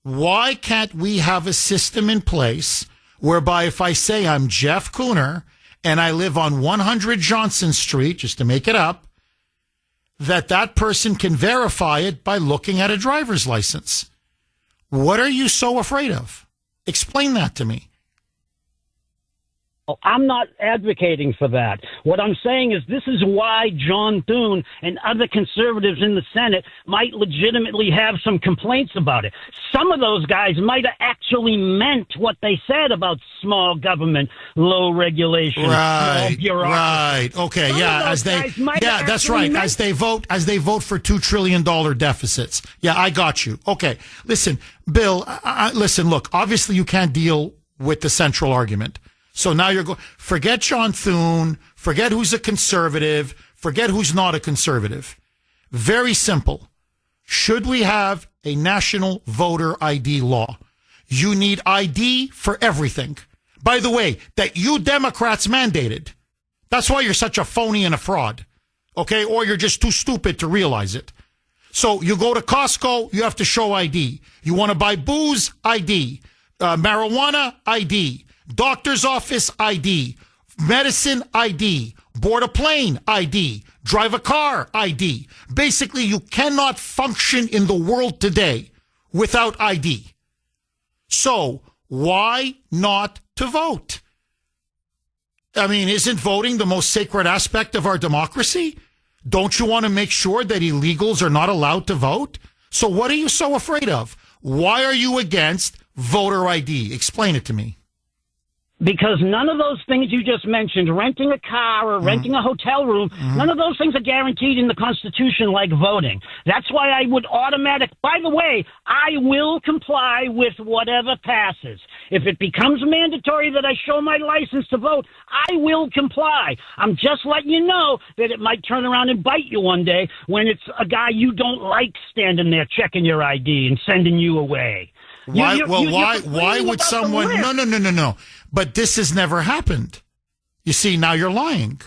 Speaker 1: why can't we have a system in place whereby if I say I'm Jeff Kuhner and I live on 100 Johnson Street, just to make it up, that person can verify it by looking at a driver's license? What are you so afraid of? Explain that to me.
Speaker 16: I'm not advocating for that. What I'm saying is this is why John Thune and other conservatives in the Senate might legitimately have some complaints about it. Some of those guys might have actually meant what they said about small government, low regulation, small bureaucracy.
Speaker 1: Right. Okay. That's right. As they vote for $2 trillion deficits. Yeah, I got you. Okay. Listen, Bill, look, obviously you can't deal with the central argument. So now you're going, forget John Thune, forget who's a conservative, forget who's not a conservative. Very simple. Should we have a national voter ID law? You need ID for everything. by the way, that you Democrats mandated. That's why you're such a phony and a fraud. Okay? Or you're just too stupid to realize it. So you go to Costco, you have to show ID. You want to buy booze, ID. Marijuana, ID. Doctor's office, ID. Medicine, ID. Board a plane, ID. Drive a car, ID. Basically, you cannot function in the world today without ID. So why not to vote? I mean, isn't voting the most sacred aspect of our democracy? Don't you want to make sure that illegals are not allowed to vote? So what are you so afraid of? Why are you against voter ID? Explain it to me.
Speaker 16: Because none of those things you just mentioned, renting a car or renting a hotel room, none of those things are guaranteed in the Constitution like voting. That's why I would by the way, I will comply with whatever passes. If it becomes mandatory that I show my license to vote, I will comply. I'm just letting you know that it might turn around and bite you one day when it's a guy you don't like standing there checking your ID and sending you away.
Speaker 1: Why would someone... No. But this has never happened. You see, now you're lying.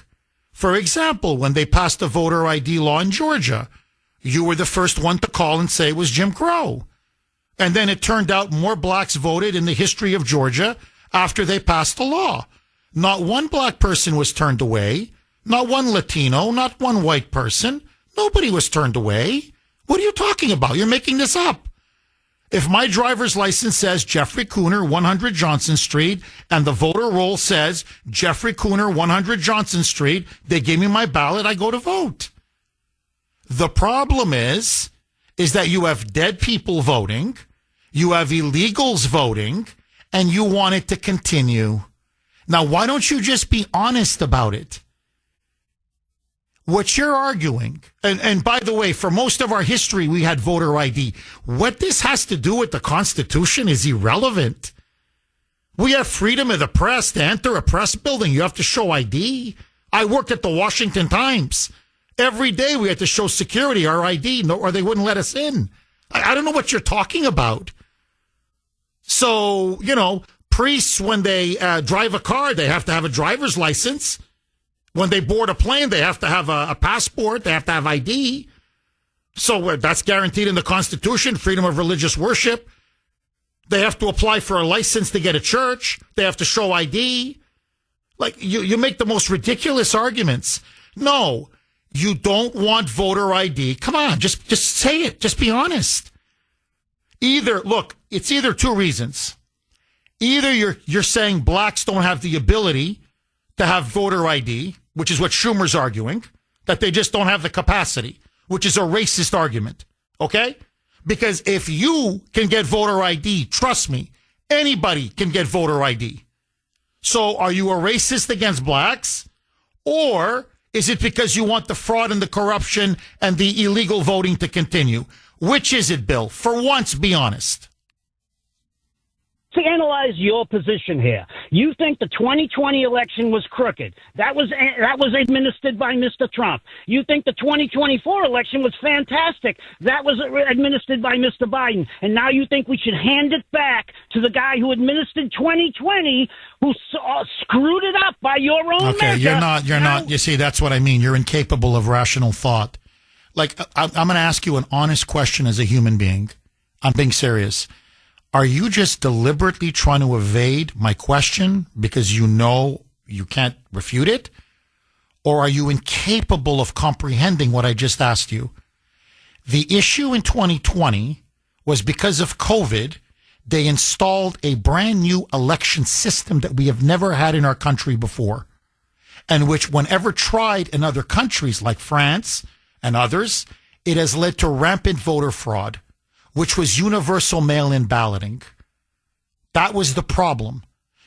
Speaker 1: For example, when they passed the voter ID law in Georgia, you were the first one to call and say it was Jim Crow. And then it turned out more blacks voted in the history of Georgia after they passed the law. Not one black person was turned away. Not one Latino, not one white person. Nobody was turned away. What are you talking about? You're making this up. If my driver's license says Jeffrey Kuhner, 100 Johnson Street, and the voter roll says Jeffrey Kuhner, 100 Johnson Street, they give me my ballot, I go to vote. The problem is that you have dead people voting, you have illegals voting, and you want it to continue. Now, why don't you just be honest about it? What you're arguing, and by the way, for most of our history, we had voter ID. What this has to do with the Constitution is irrelevant. We have freedom of the press. To enter a press building, you have to show ID. I worked at the Washington Times. Every day we had to show security our ID, or they wouldn't let us in. I don't know what you're talking about. So, priests, when they drive a car, they have to have a driver's license. When they board a plane, they have to have a passport. They have to have ID. So that's guaranteed in the Constitution, freedom of religious worship. They have to apply for a license to get a church. They have to show ID. Like, you make the most ridiculous arguments. No, you don't want voter ID. Come on, just say it. Just be honest. It's either two reasons. Either you're saying blacks don't have the ability to have voter ID, which is what Schumer's arguing, that they just don't have the capacity, which is a racist argument, okay? Because if you can get voter ID, trust me, anybody can get voter ID. So are you a racist against blacks? Or is it because you want the fraud and the corruption and the illegal voting to continue? Which is it, Bill? For once, be honest.
Speaker 16: To analyze your position here, you think the 2020 election was crooked. That was administered by Mr. Trump. You think the 2024 election was fantastic. That was administered by Mr. Biden. And now you think we should hand it back to the guy who administered 2020, who screwed it up by your own measure.
Speaker 1: Okay, you're not. You see, that's what I mean. You're incapable of rational thought. Like, I'm going to ask you an honest question as a human being. I'm being serious. Are you just deliberately trying to evade my question because you know you can't refute it? Or are you incapable of comprehending what I just asked you? The issue in 2020 was because of COVID, they installed a brand new election system that we have never had in our country before, and which, whenever tried in other countries like France and others, it has led to rampant voter fraud, which was universal mail-in balloting. That was the problem.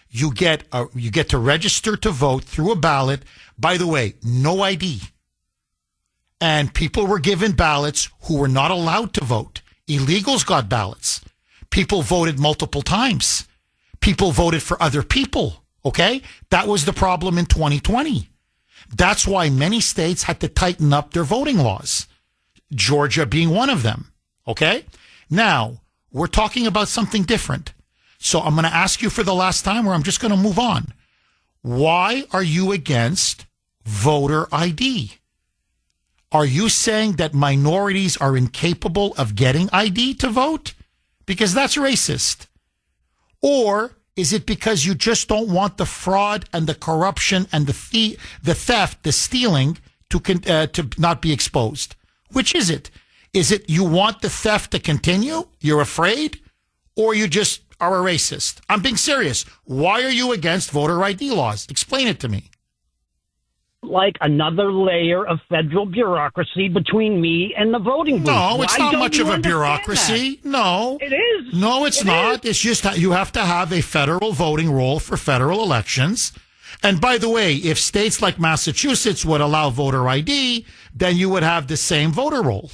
Speaker 1: You get to register to vote through a ballot. By the way, no ID. And people were given ballots who were not allowed to vote. Illegals got ballots. People voted multiple times. People voted for other people. Okay? That was the problem in 2020. That's why many states had to tighten up their voting laws. Georgia being one of them. Okay? Now, we're talking about something different. So I'm going to ask you for the last time, or I'm just going to move on. Why are you against voter ID? Are you saying that minorities are incapable of getting ID to vote? Because that's racist. Or is it because you just don't want the fraud and the corruption and the theft, the stealing to not be exposed? Which is it? Is it you want the theft to continue? You're afraid? Or you just are a racist? I'm being serious. Why are you against voter ID laws? Explain it to me.
Speaker 16: Like another layer of federal bureaucracy between me and the voting booth.
Speaker 1: No, it's
Speaker 16: Why
Speaker 1: not
Speaker 16: don't
Speaker 1: much
Speaker 16: you
Speaker 1: of a
Speaker 16: understand
Speaker 1: bureaucracy.
Speaker 16: that?
Speaker 1: No.
Speaker 16: It is.
Speaker 1: No, it's not. It's just that you have to have a federal voting roll for federal elections. And by the way, if states like Massachusetts would allow voter ID, then you would have the same voter roll.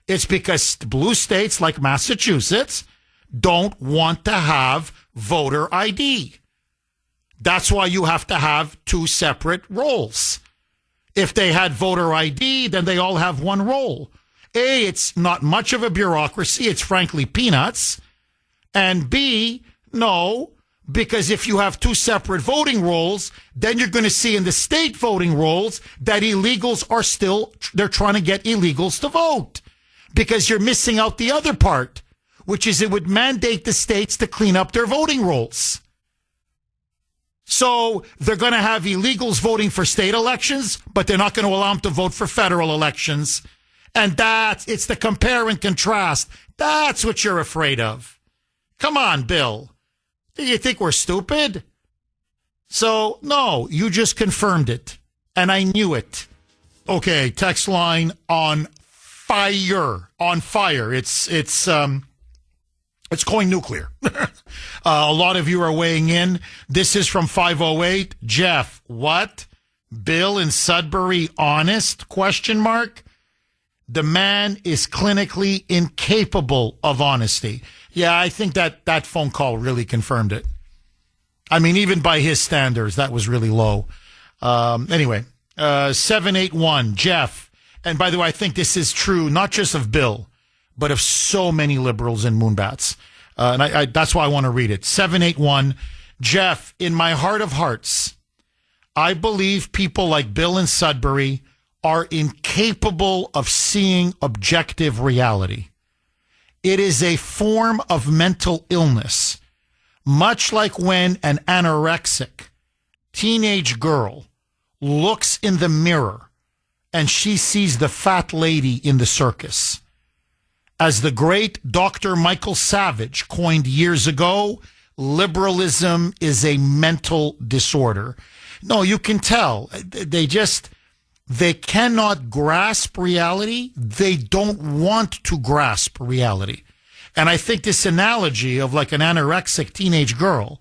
Speaker 1: It's because blue states like Massachusetts don't want to have voter ID. That's why you have to have two separate rolls. If they had voter ID, then they all have one roll. A, it's not much of a bureaucracy. It's frankly peanuts. And B, no, because if you have two separate voting rolls, then you're going to see in the state voting rolls that illegals are still, they're trying to get illegals to vote. Because you're missing out the other part, which is it would mandate the states to clean up their voting rolls. So they're going to have illegals voting for state elections, but they're not going to allow them to vote for federal elections. And it's the compare and contrast. That's what you're afraid of. Come on, Bill. Do you think we're stupid? So, no, you just confirmed it. And I knew it. Okay, text line on fire. On fire. It's going nuclear. A lot of you are weighing in. This is from 508. Jeff, what? Bill in Sudbury honest? Question mark. The man is clinically incapable of honesty. Yeah, I think that phone call really confirmed it. I mean, even by his standards, that was really low. Anyway, 781. Jeff. And by the way, I think this is true, not just of Bill, but of so many liberals and moonbats. And I that's why I want to read it. 781. Jeff, in my heart of hearts, I believe people like Bill in Sudbury are incapable of seeing objective reality. It is a form of mental illness, much like when an anorexic teenage girl looks in the mirror and she sees the fat lady in the circus. As the great Dr. Michael Savage coined years ago, liberalism is a mental disorder. No, you can tell. They cannot grasp reality. They don't want to grasp reality. And I think this analogy of like an anorexic teenage girl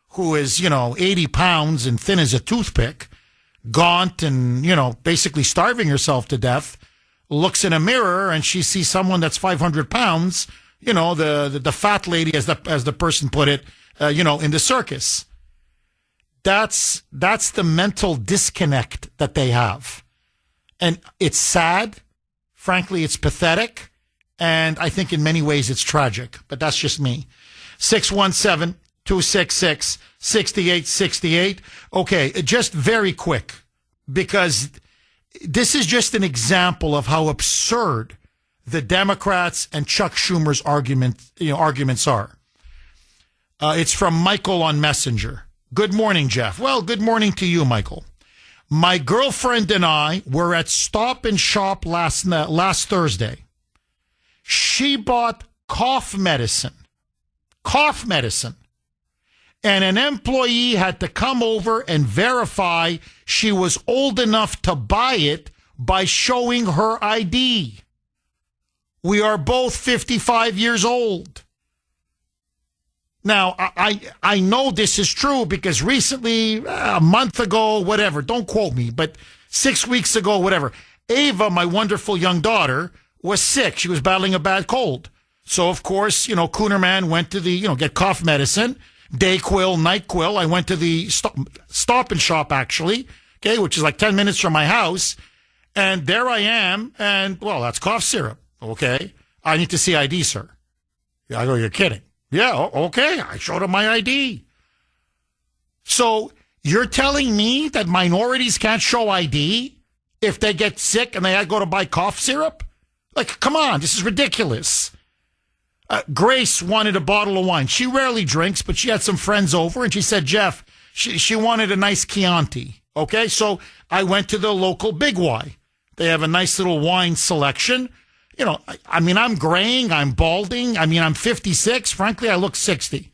Speaker 1: who is, 80 pounds and thin as a toothpick, gaunt and, basically starving herself to death, looks in a mirror and she sees someone that's 500 pounds, the fat lady, as the person put it, in the circus. That's the mental disconnect that they have. And it's sad. Frankly, it's pathetic. And I think in many ways it's tragic, but that's just me. 617-266-6868. Okay, just very quick, because this is just an example of how absurd the Democrats and Chuck Schumer's arguments are. It's from Michael on Messenger. Good morning, Jeff. Well, good morning to you, Michael. My girlfriend and I were at Stop and Shop last Thursday. She bought cough medicine, and an employee had to come over and verify she was old enough to buy it by showing her ID. We are both 55 years old. Now, I know this is true because recently, a month ago, whatever, don't quote me, but 6 weeks ago, whatever, Ava, my wonderful young daughter, was sick. She was battling a bad cold. So, of course, Kuhner man went to the, get cough medicine, Dayquil, NyQuil. I went to the Stop and Shop, actually, okay, which is like 10 minutes from my house. And there I am. And, well, that's cough syrup. Okay. I need to see ID, sir. I go, you're kidding. Yeah, okay. I showed him my ID. So you're telling me that minorities can't show ID if they get sick and they go to buy cough syrup? Like, come on, this is ridiculous. Grace wanted a bottle of wine. She rarely drinks, but she had some friends over, and she said, Jeff, she wanted a nice Chianti. Okay, so I went to the local Big Y. They have a nice little wine selection. You know, I mean, I'm graying, I'm balding. I mean, I'm 56. Frankly, I look 60.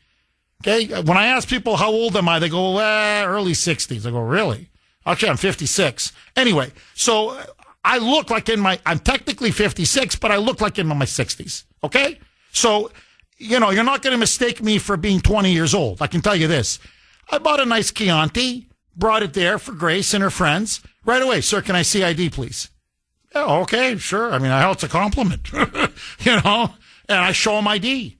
Speaker 1: Okay, when I ask people how old am I, they go, early 60s. I go, really? Actually, I'm 56. Anyway, so I look like I'm technically 56, but I look like in my 60s. Okay? So, you know, you're not going to mistake me for being 20 years old. I can tell you this. I bought a nice Chianti, brought it there for Grace and her friends. Right away, sir, can I see ID, please? Oh, okay, sure. I mean, I hope it's a compliment, you know, and I show them ID.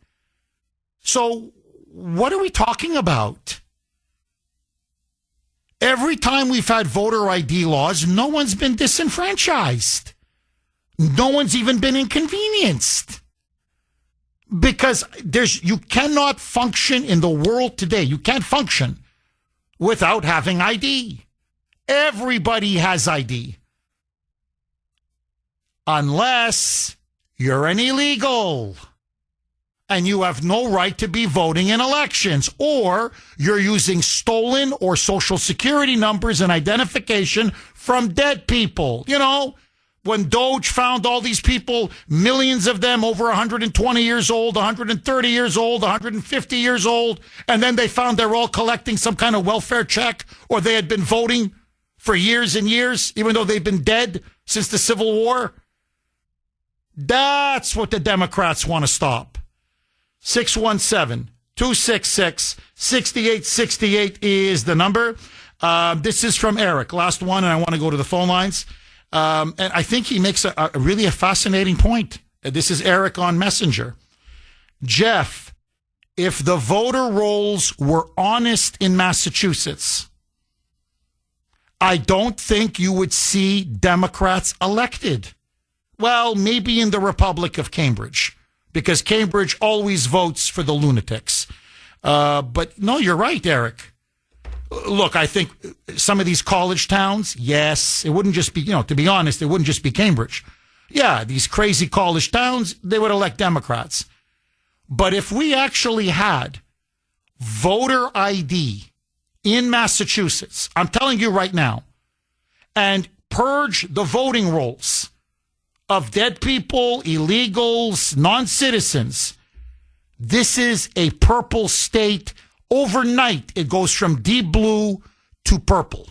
Speaker 1: So what are we talking about? Every time we've had voter ID laws, no one's been disenfranchised. No one's even been inconvenienced. Because you cannot function in the world today. You can't function without having ID. Everybody has ID. Unless you're an illegal and you have no right to be voting in elections, or you're using stolen or social security numbers and identification from dead people. You know, when Doge found all these people, millions of them over 120 years old, 130 years old, 150 years old, and then they found they're all collecting some kind of welfare check, or they had been voting for years and years, even though they've been dead since the Civil War. That's what the Democrats want to stop. 617-266-6868 is the number. This is from Eric. Last one, and I want to go to the phone lines. And I think he makes a really fascinating point. This is Eric on Messenger. Jeff, if the voter rolls were honest in Massachusetts, I don't think you would see Democrats elected. Well, maybe in the Republic of Cambridge, because Cambridge always votes for the lunatics. But no, you're right, Eric. Look, I think some of these college towns, yes, it wouldn't just be, to be honest, it wouldn't just be Cambridge. Yeah, these crazy college towns, they would elect Democrats. But if we actually had voter ID in Massachusetts, I'm telling you right now, and purge the voting rolls of dead people, illegals, non-citizens, this is a purple state. Overnight, it goes from deep blue to purple.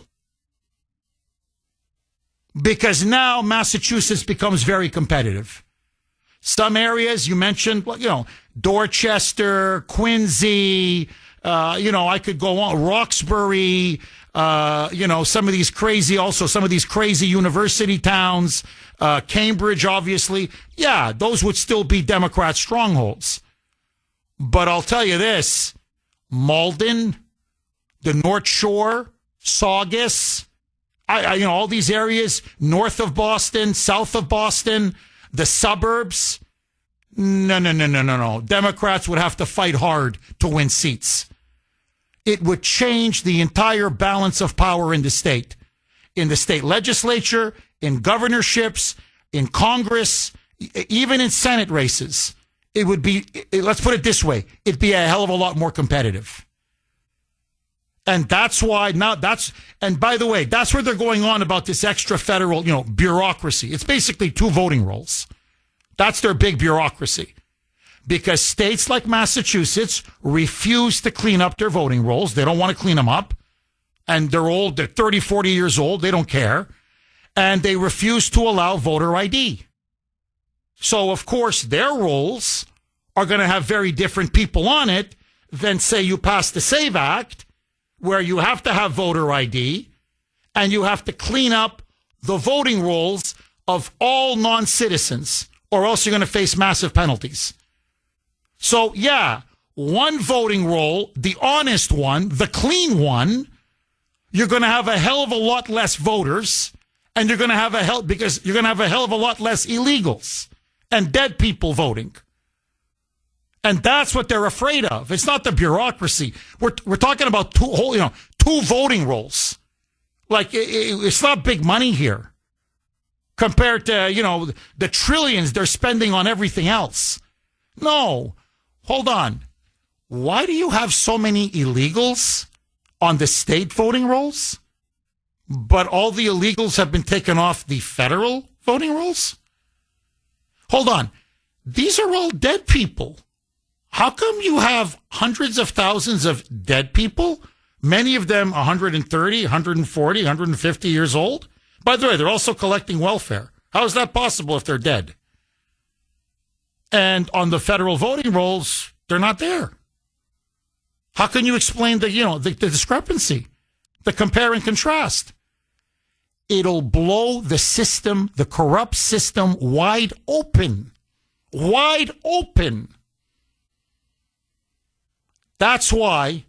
Speaker 1: Because now Massachusetts becomes very competitive. Some areas you mentioned, Dorchester, Quincy, I could go on, Roxbury, some of these crazy university towns, Cambridge, obviously. Yeah, those would still be Democrat strongholds. But I'll tell you this, Malden, the North Shore, Saugus, all these areas north of Boston, south of Boston, the suburbs. No. Democrats would have to fight hard to win seats. It would change the entire balance of power in the state legislature, in governorships, in Congress, even in Senate races. It would be, let's put it this way, it'd be a hell of a lot more competitive. And that's why and by the way, that's where they're going on about this extra federal, bureaucracy. It's basically 2 voting rolls. That's their big bureaucracy. Because states like Massachusetts refuse to clean up their voting rolls. They don't want to clean them up. And they're old, they're 30, 40 years old. They don't care. And they refuse to allow voter ID. So, of course, their rolls are going to have very different people on it than, say, you pass the SAVE Act, where you have to have voter ID and you have to clean up the voting rolls of all non-citizens, or else you're going to face massive penalties. So, yeah, one voting roll, the honest one, the clean one, you're going to have a hell of a lot less voters, and you're going to have a hell of a lot less illegals and dead people voting. And that's what they're afraid of. It's not the bureaucracy. We're talking about two voting rolls. Like, it's not big money here compared to, the trillions they're spending on everything else. No. Hold on. Why do you have so many illegals on the state voting rolls, but all the illegals have been taken off the federal voting rolls? Hold on. These are all dead people. How come you have hundreds of thousands of dead people, many of them 130, 140, 150 years old? By the way, they're also collecting welfare. How is that possible if they're dead? And on the federal voting rolls, they're not there. How can you explain the discrepancy, the compare and contrast? It'll blow the system, the corrupt system, wide open. Wide open. That's why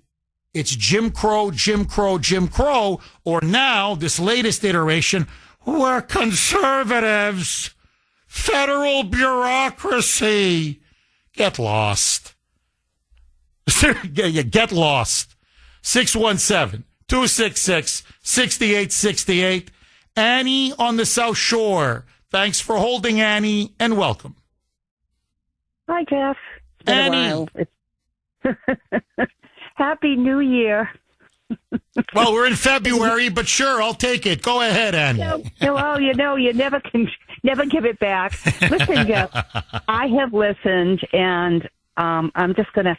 Speaker 1: it's Jim Crow, Jim Crow, Jim Crow, or now, this latest iteration, we're conservatives. Federal bureaucracy. Get lost. Get lost. 617-266-6868. Annie on the South Shore. Thanks for holding, Annie, and welcome.
Speaker 17: Hi, Jeff. It's been
Speaker 1: Annie.
Speaker 17: a while. Happy New Year.
Speaker 1: Well, we're in February, but sure, I'll take it. Go ahead, Annie.
Speaker 17: Well, you never give it back. Listen, Jeff, I have listened, and I'm just gonna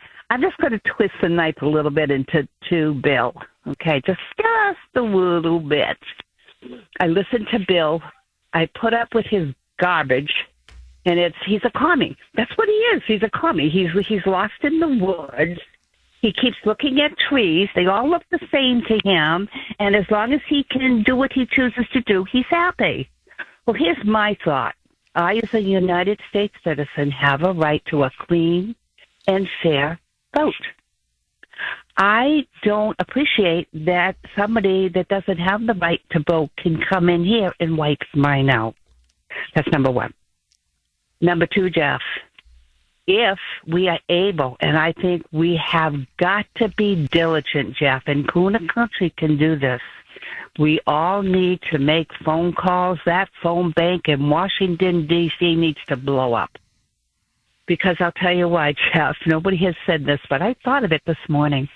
Speaker 17: twist the knife a little bit into Bill. Okay, just a little bit. I listened to Bill. I put up with his garbage, and he's a commie. That's what he is. He's a commie. He's lost in the woods. He keeps looking at trees. They all look the same to him. And as long as he can do what he chooses to do, he's happy. Well, here's my thought. I, as a United States citizen, have a right to a clean and fair vote. I don't appreciate that somebody that doesn't have the right to vote can come in here and wipe mine out. That's number one. Number two, Jeff, if we are able, and I think we have got to be diligent, Jeff, and Kuhner Country can do this. We all need to make phone calls. That phone bank in Washington, D.C. needs to blow up. Because I'll tell you why, Jeff, nobody has said this, but I thought of it this morning.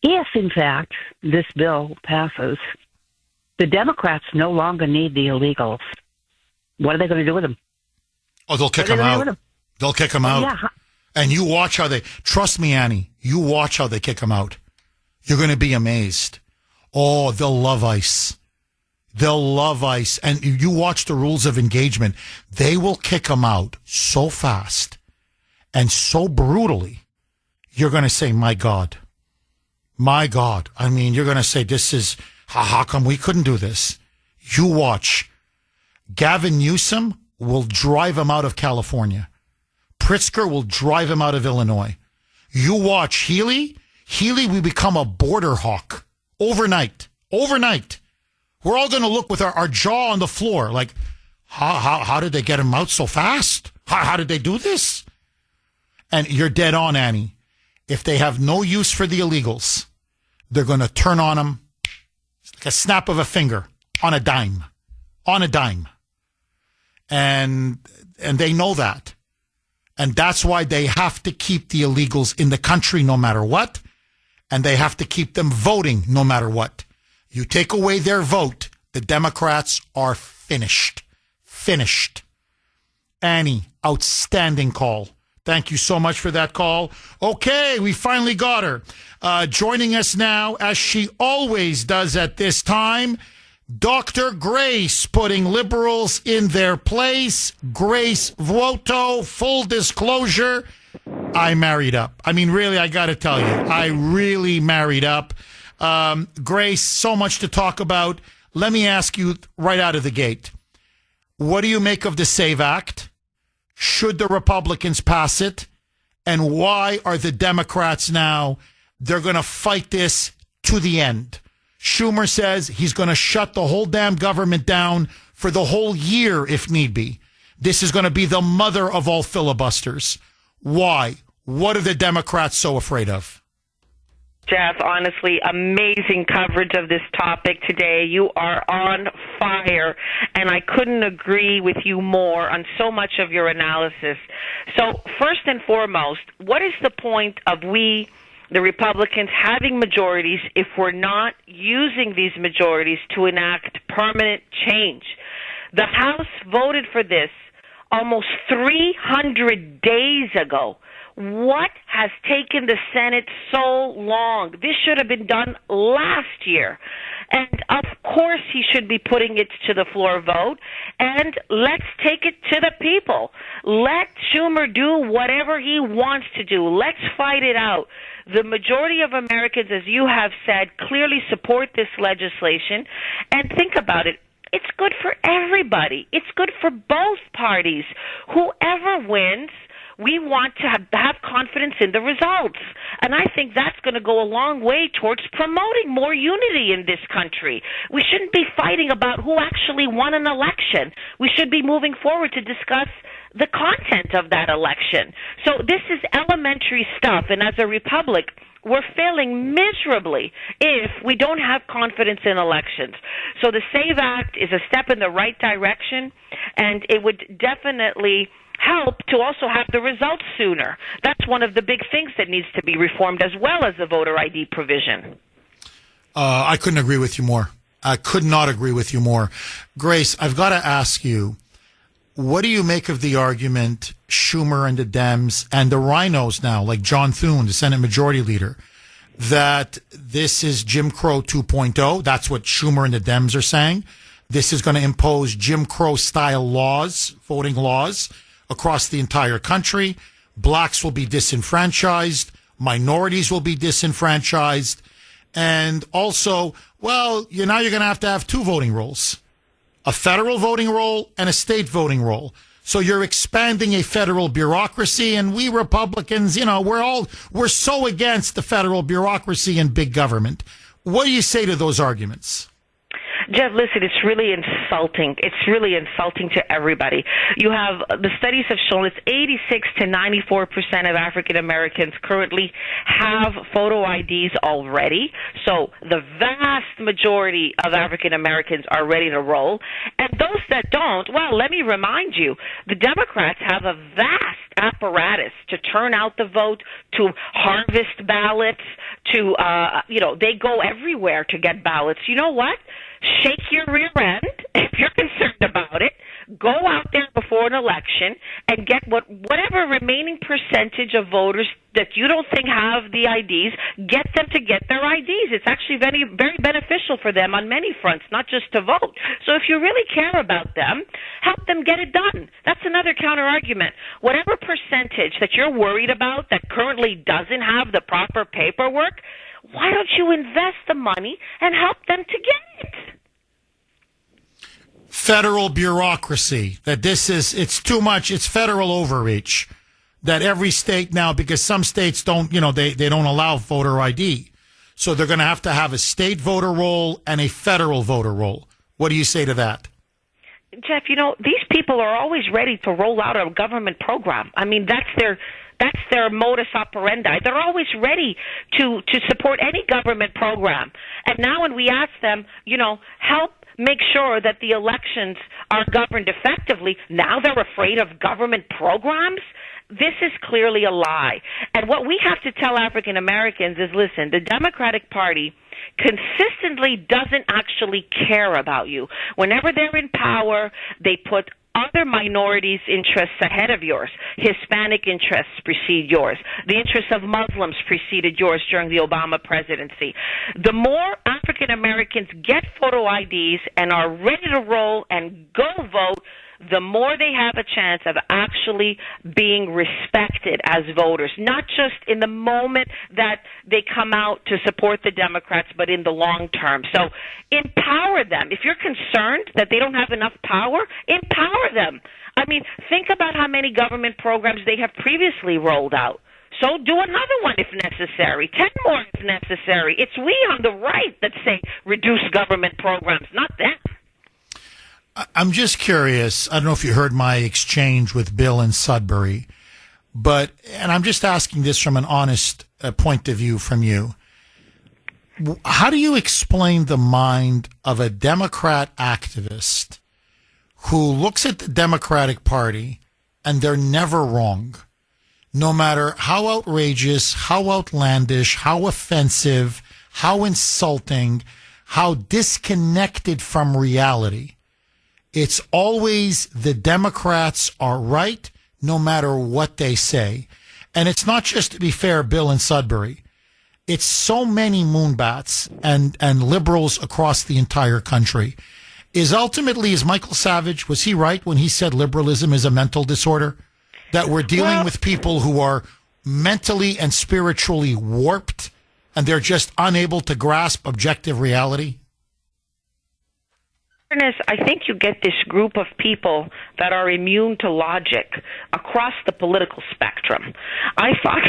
Speaker 17: If, in fact, this bill passes, the Democrats no longer need the illegals. What are they going to do with them?
Speaker 1: Oh, they'll kick them out. They'll kick them out.
Speaker 17: Yeah.
Speaker 1: And you watch how trust me, Annie, you watch how they kick them out. You're going to be amazed. Oh, they'll love ICE. They'll love ICE. And you watch the rules of engagement. They will kick them out so fast and so brutally. You're going to say, my God. My God. I mean, you're going to say, how come we couldn't do this? You watch. Gavin Newsom will drive him out of California. Pritzker will drive him out of Illinois. You watch Healy. Healy will become a border hawk overnight. Overnight. We're all going to look with our jaw on the floor like, how did they get him out so fast? How did they do this? And you're dead on, Annie. If they have no use for the illegals, they're going to turn on them like a snap of a finger on a dime. On a dime. And they know that. And that's why they have to keep the illegals in the country no matter what. And they have to keep them voting no matter what. You take away their vote, the Democrats are finished. Finished. Annie, outstanding call. Thank you so much for that call. Okay, we finally got her. Joining us now, as she always does at this time, Dr. Grace, putting liberals in their place. Grace Vuoto, full disclosure, I married up. I mean, really, I got to tell you, I really married up. Grace, so much to talk about. Let me ask you right out of the gate. What do you make of the SAVE Act? Should the Republicans pass it? And why are the Democrats now, they're going to fight this to the end? Schumer says he's going to shut the whole damn government down for the whole year if need be. This is going to be the mother of all filibusters. Why? What are the Democrats so afraid of?
Speaker 18: Jeff, honestly, amazing coverage of this topic today. You are on fire, and I couldn't agree with you more on so much of your analysis. So, first and foremost, what is the point of we, the Republicans, having majorities if we're not using these majorities to enact permanent change? The House voted for this almost 300 days ago. What has taken the Senate so long? This should have been done last year. And of course he should be putting it to the floor vote. And let's take it to the people. Let Schumer do whatever he wants to do. Let's fight it out. The majority of Americans, as you have said, clearly support this legislation. And think about it. It's good for everybody. It's good for both parties. Whoever wins, we want to have confidence in the results. And I think that's going to go a long way towards promoting more unity in this country. We shouldn't be fighting about who actually won an election. We should be moving forward to discuss the content of that election. So this is elementary stuff. And as a republic, we're failing miserably if we don't have confidence in elections. So the SAVE Act is a step in the right direction, and it would definitely help to also have the results sooner. That's one of the big things that needs to be reformed, as well as the voter ID provision.
Speaker 1: I couldn't agree with you more. I could not agree with you more. Grace, I've got to ask you, what do you make of the argument Schumer and the Dems and the rhinos now, like John Thune, the Senate Majority Leader, that this is Jim Crow 2.0? That's what Schumer and the Dems are saying. This is going to impose Jim Crow-style laws, voting laws, across the entire country. Blacks will be disenfranchised. Minorities will be disenfranchised. And also, well, now you're going to have two voting rolls. A federal voting roll and a state voting roll. So you're expanding a federal bureaucracy, and we Republicans, we're so against the federal bureaucracy and big government. What do you say to those arguments?
Speaker 18: Jeff, listen, it's really insulting. It's really insulting to everybody. You have, the studies have shown it's 86 to 94% of African Americans currently have photo IDs already. So the vast majority of African Americans are ready to roll. And those that don't, well, let me remind you, the Democrats have a vast apparatus to turn out the vote, to harvest ballots, to, they go everywhere to get ballots. You know what? Shake your rear end if you're concerned about it. Go out there before an election and get whatever remaining percentage of voters that you don't think have the IDs, get them to get their IDs. It's actually very, very beneficial for them on many fronts, not just to vote. So if you really care about them, help them get it done. That's another counter-argument. Whatever percentage that you're worried about that currently doesn't have the proper paperwork, why don't you invest the money and help them to get it?
Speaker 1: Federal bureaucracy, that it's too much, it's federal overreach, that every state now, because some states don't, they don't allow voter ID. So they're going to have a state voter roll and a federal voter roll. What do you say to that?
Speaker 18: Jeff, these people are always ready to roll out a government program. I mean, that's their modus operandi. They're always ready to support any government program. And now when we ask them, help make sure that the elections are governed effectively, now they're afraid of government programs? This is clearly a lie. And what we have to tell African Americans is, listen, the Democratic Party consistently doesn't actually care about you. Whenever they're in power, they put other minorities' interests ahead of yours. Hispanic interests precede yours. The interests of Muslims preceded yours during the Obama presidency. The more African Americans get photo IDs and are ready to roll and go vote, the more they have a chance of actually being respected as voters, not just in the moment that they come out to support the Democrats, but in the long term. So empower them. If you're concerned that they don't have enough power, empower them. I mean, think about how many government programs they have previously rolled out. So do another one if necessary, 10 more if necessary. It's we on the right that say reduce government programs, not them.
Speaker 1: I'm just curious. I don't know if you heard my exchange with Bill in Sudbury, and I'm just asking this from an honest point of view from you. How do you explain the mind of a Democrat activist who looks at the Democratic Party and they're never wrong? No matter how outrageous, how outlandish, how offensive, how insulting, how disconnected from reality, it's always the Democrats are right no matter what they say. And it's not just, to be fair, Bill in Sudbury. It's so many moonbats and liberals across the entire country. Is Michael Savage, was he right when he said liberalism is a mental disorder? That we're dealing with people who are mentally and spiritually warped and they're just unable to grasp objective reality?
Speaker 18: I think you get this group of people that are immune to logic across the political spectrum. I thought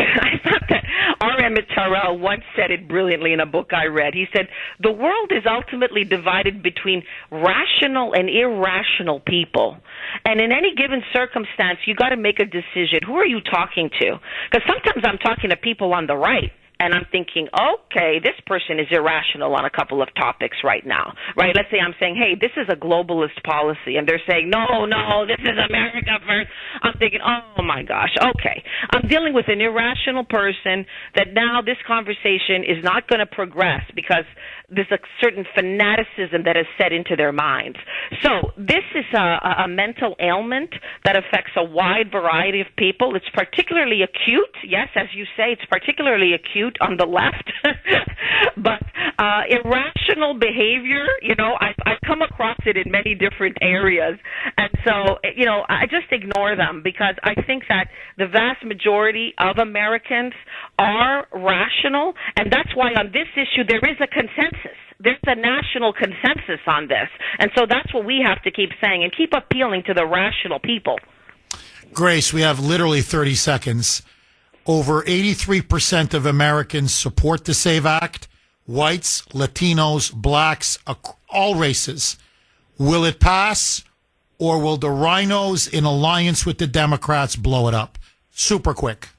Speaker 18: that R. Emmett Terrell once said it brilliantly in a book I read. He said, the world is ultimately divided between rational and irrational people. And in any given circumstance, you got to make a decision. Who are you talking to? Because sometimes I'm talking to people on the right. And I'm thinking, okay, this person is irrational on a couple of topics right now, right? Let's say I'm saying, hey, this is a globalist policy. And they're saying, no, this is America first. I'm thinking, oh, my gosh, okay. I'm dealing with an irrational person that now this conversation is not going to progress because there's a certain fanaticism that is set into their minds. So this is a mental ailment that affects a wide variety of people. It's particularly acute. Yes, as you say, it's particularly acute on the left. But irrational behavior, I've come across it in many different areas. And so, I just ignore them because I think that the vast majority of Americans are rational. And that's why on this issue there is a consensus. There's a national consensus on this. And so that's what we have to keep saying and keep appealing to the rational people.
Speaker 1: Grace, we have literally 30 seconds. Over 83% of Americans support the SAVE Act. Whites, Latinos, blacks, all races. Will it pass, or will the rhinos in alliance with the Democrats blow it up? Super quick.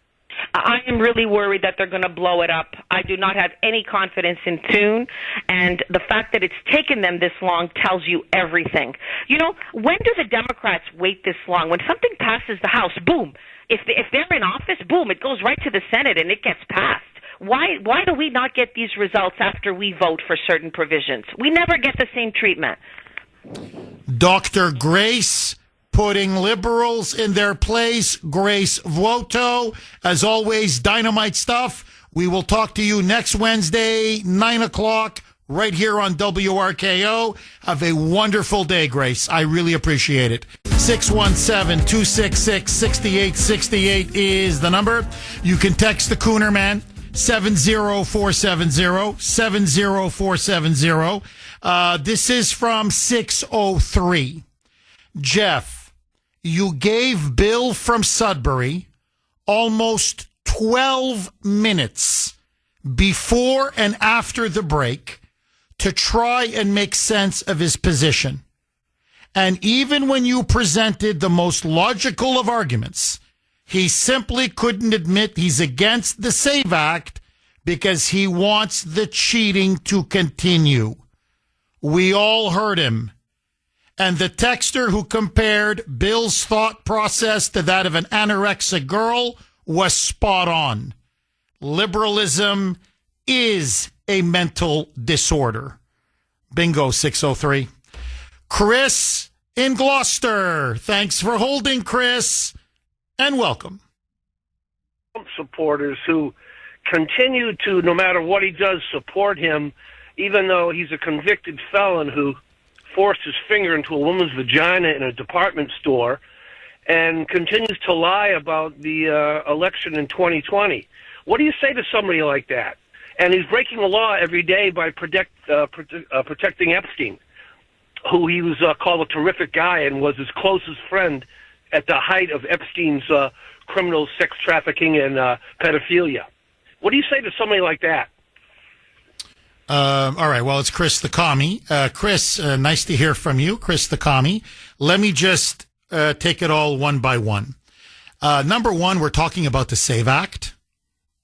Speaker 18: I am really worried that they're going to blow it up. I do not have any confidence in Thune, and the fact that it's taken them this long tells you everything. When do the Democrats wait this long? When something passes the House, boom. If they're in office, boom, it goes right to the Senate and it gets passed. Why do we not get these results after we vote for certain provisions? We never get the same treatment.
Speaker 1: Dr. Grace, putting liberals in their place. Grace Vuoto, as always, dynamite stuff. We will talk to you next Wednesday, 9 o'clock, right here on WRKO. Have a wonderful day, Grace. I really appreciate it. 617-266-6868 is the number. You can text the Kuhner Man, 70470, 70470. This is from 603. Jeff, you gave Bill from Sudbury almost 12 minutes before and after the break to try and make sense of his position. And even when you presented the most logical of arguments, he simply couldn't admit he's against the SAVE Act because he wants the cheating to continue. We all heard him. And the texter who compared Bill's thought process to that of an anorexic girl was spot on. Liberalism is a mental disorder. Bingo, 603. Chris in Gloucester. Thanks for holding, Chris, and welcome.
Speaker 19: Trump supporters who continue to, no matter what he does, support him, even though he's a convicted felon who forced his finger into a woman's vagina in a department store and continues to lie about the election in 2020. What do you say to somebody like that? And he's breaking the law every day by protecting Epstein, who he was called a terrific guy and was his closest friend at the height of Epstein's criminal sex trafficking and pedophilia. What do you say to somebody like that?
Speaker 1: All right. Well, it's Chris the Commie. Chris, nice to hear from you. Chris the Commie. Let me just take it all one by one. Number one, we're talking about the SAVE Act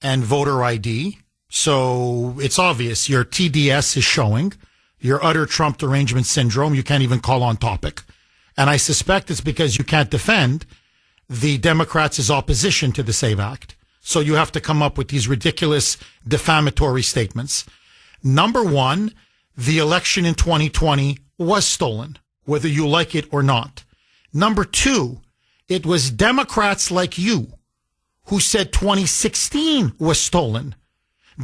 Speaker 1: and voter ID. So it's obvious your TDS is showing your utter Trump derangement syndrome. You can't even call on topic. And I suspect it's because you can't defend the Democrats' opposition to the SAVE Act. So you have to come up with these ridiculous defamatory statements. Number one, the election in 2020 was stolen, whether you like it or not. Number two, it was Democrats like you who said 2016 was stolen,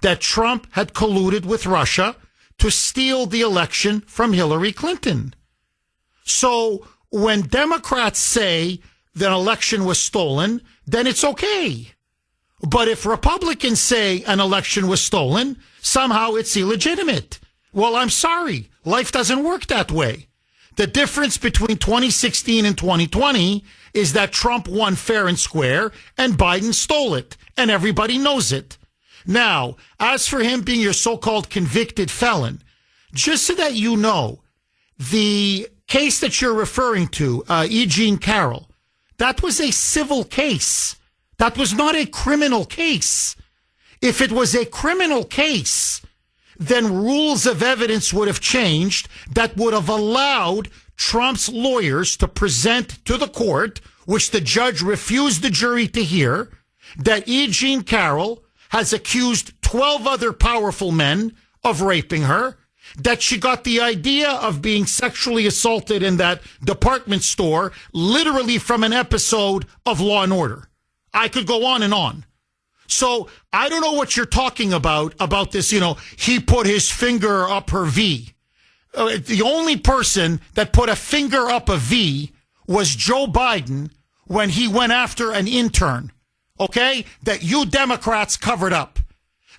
Speaker 1: that Trump had colluded with Russia to steal the election from Hillary Clinton. So when Democrats say the election was stolen, then it's okay. But if Republicans say an election was stolen, somehow it's illegitimate. Well, I'm sorry. Life doesn't work that way. The difference between 2016 and 2020 is that Trump won fair and square and Biden stole it, and everybody knows it. Now, as for him being your so-called convicted felon, just so that you know, the case that you're referring to, E. Jean Carroll, that was a civil case. That was not a criminal case. If it was a criminal case, then rules of evidence would have changed that would have allowed Trump's lawyers to present to the court, which the judge refused the jury to hear, that E. Jean Carroll has accused 12 other powerful men of raping her, that she got the idea of being sexually assaulted in that department store literally from an episode of Law and Order. I could go on and on. So I don't know what you're talking about this, he put his finger up her V. The only person that put a finger up a V was Joe Biden when he went after an intern, okay, that you Democrats covered up.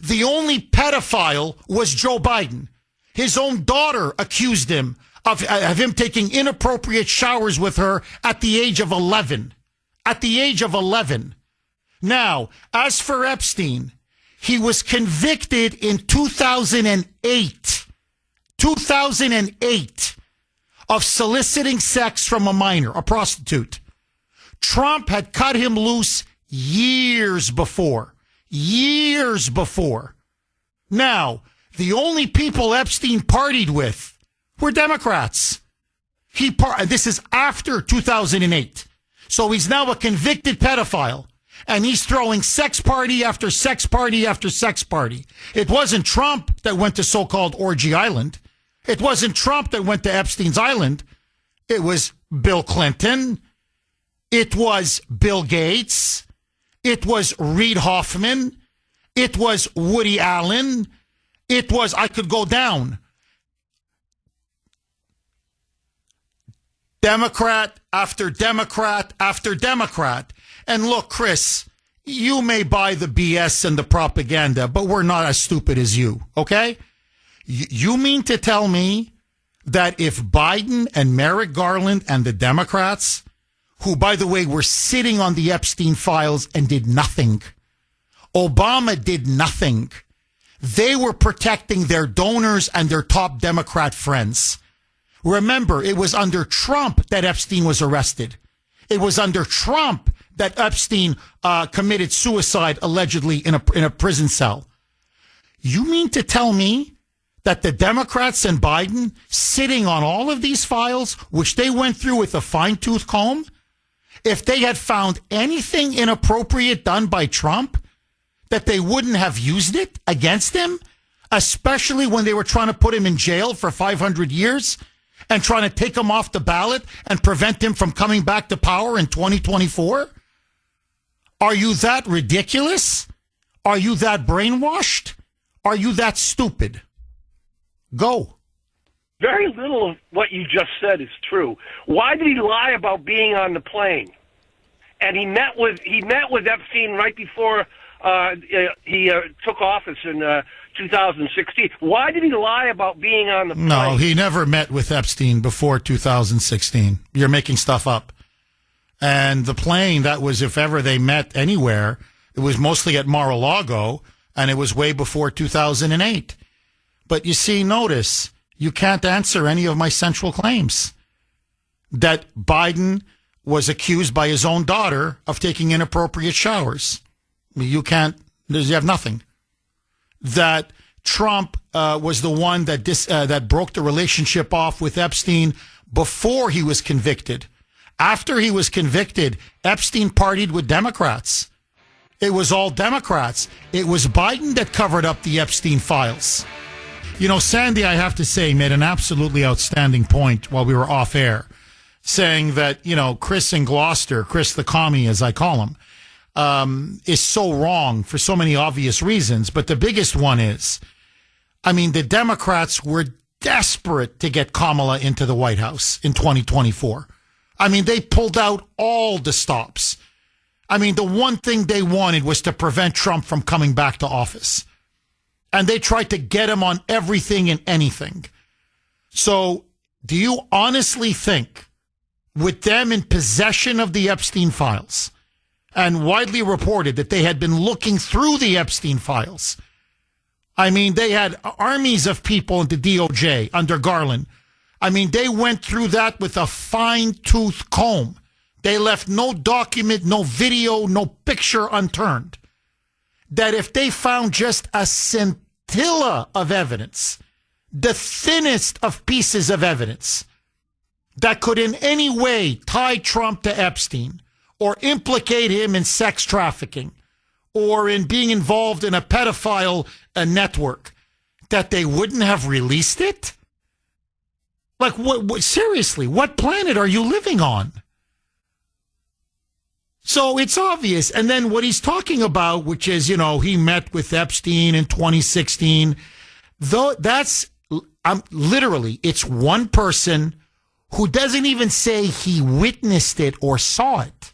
Speaker 1: The only pedophile was Joe Biden. His own daughter accused him of him taking inappropriate showers with her at the age of 11. At the age of 11. Now, as for Epstein, he was convicted in 2008. 2008 of soliciting sex from a minor, a prostitute. Trump had cut him loose years before. Years before. Now, the only people Epstein partied with were Democrats. This is after 2008. So he's now a convicted pedophile. And he's throwing sex party after sex party after sex party. It wasn't Trump that went to so-called Orgy Island. It wasn't Trump that went to Epstein's Island. It was Bill Clinton. It was Bill Gates. It was Reid Hoffman. It was Woody Allen. It was, I could go down. Democrat after Democrat after Democrat. And look, Chris, you may buy the BS and the propaganda, but we're not as stupid as you, okay? You mean to tell me that if Biden and Merrick Garland and the Democrats, who, by the way, were sitting on the Epstein files and did nothing, Obama did nothing, they were protecting their donors and their top Democrat friends. Remember, it was under Trump that Epstein was arrested. It was under Trump that Epstein committed suicide, allegedly, in a prison cell. You mean to tell me that the Democrats and Biden, sitting on all of these files, which they went through with a fine-tooth comb, if they had found anything inappropriate done by Trump, that they wouldn't have used it against him, especially when they were trying to put him in jail for 500 years and trying to take him off the ballot and prevent him from coming back to power in 2024? Are you that ridiculous? Are you that brainwashed? Are you that stupid? Go.
Speaker 19: Very little of what you just said is true. Why did he lie about being on the plane? And he met with Epstein right before he took office in 2016. Why did he lie about being on the plane?
Speaker 1: No, he never met with Epstein before 2016. You're making stuff up. And the plane, that was, if ever they met anywhere, it was mostly at Mar-a-Lago, and it was way before 2008. But you see, notice, you can't answer any of my central claims. That Biden was accused by his own daughter of taking inappropriate showers. You have nothing. That Trump was the one that broke the relationship off with Epstein before he was convicted. After he was convicted, Epstein partied with Democrats. It was all Democrats. It was Biden that covered up the Epstein files. You know, Sandy, I have to say, made an absolutely outstanding point while we were off air, saying that, you know, Chris in Gloucester, Chris the commie, as I call him, is so wrong for so many obvious reasons. But the biggest one is, I mean, the Democrats were desperate to get Kamala into the White House in 2024. I mean, they pulled out all the stops. I mean, the one thing they wanted was to prevent Trump from coming back to office. And they tried to get him on everything and anything. So do you honestly think, with them in possession of the Epstein files, and widely reported that they had been looking through the Epstein files, I mean, they had armies of people in the DOJ under Garland. I mean, they went through that with a fine-tooth comb. They left no document, no video, no picture unturned. That if they found just a scintilla of evidence, the thinnest of pieces of evidence, that could in any way tie Trump to Epstein or implicate him in sex trafficking or in being involved in a pedophile network, that they wouldn't have released it? Like, what, seriously, what planet are you living on? So it's obvious. And then what he's talking about, which is, you know, he met with Epstein in 2016, though that's literally, it's one person who doesn't even say he witnessed it or saw it.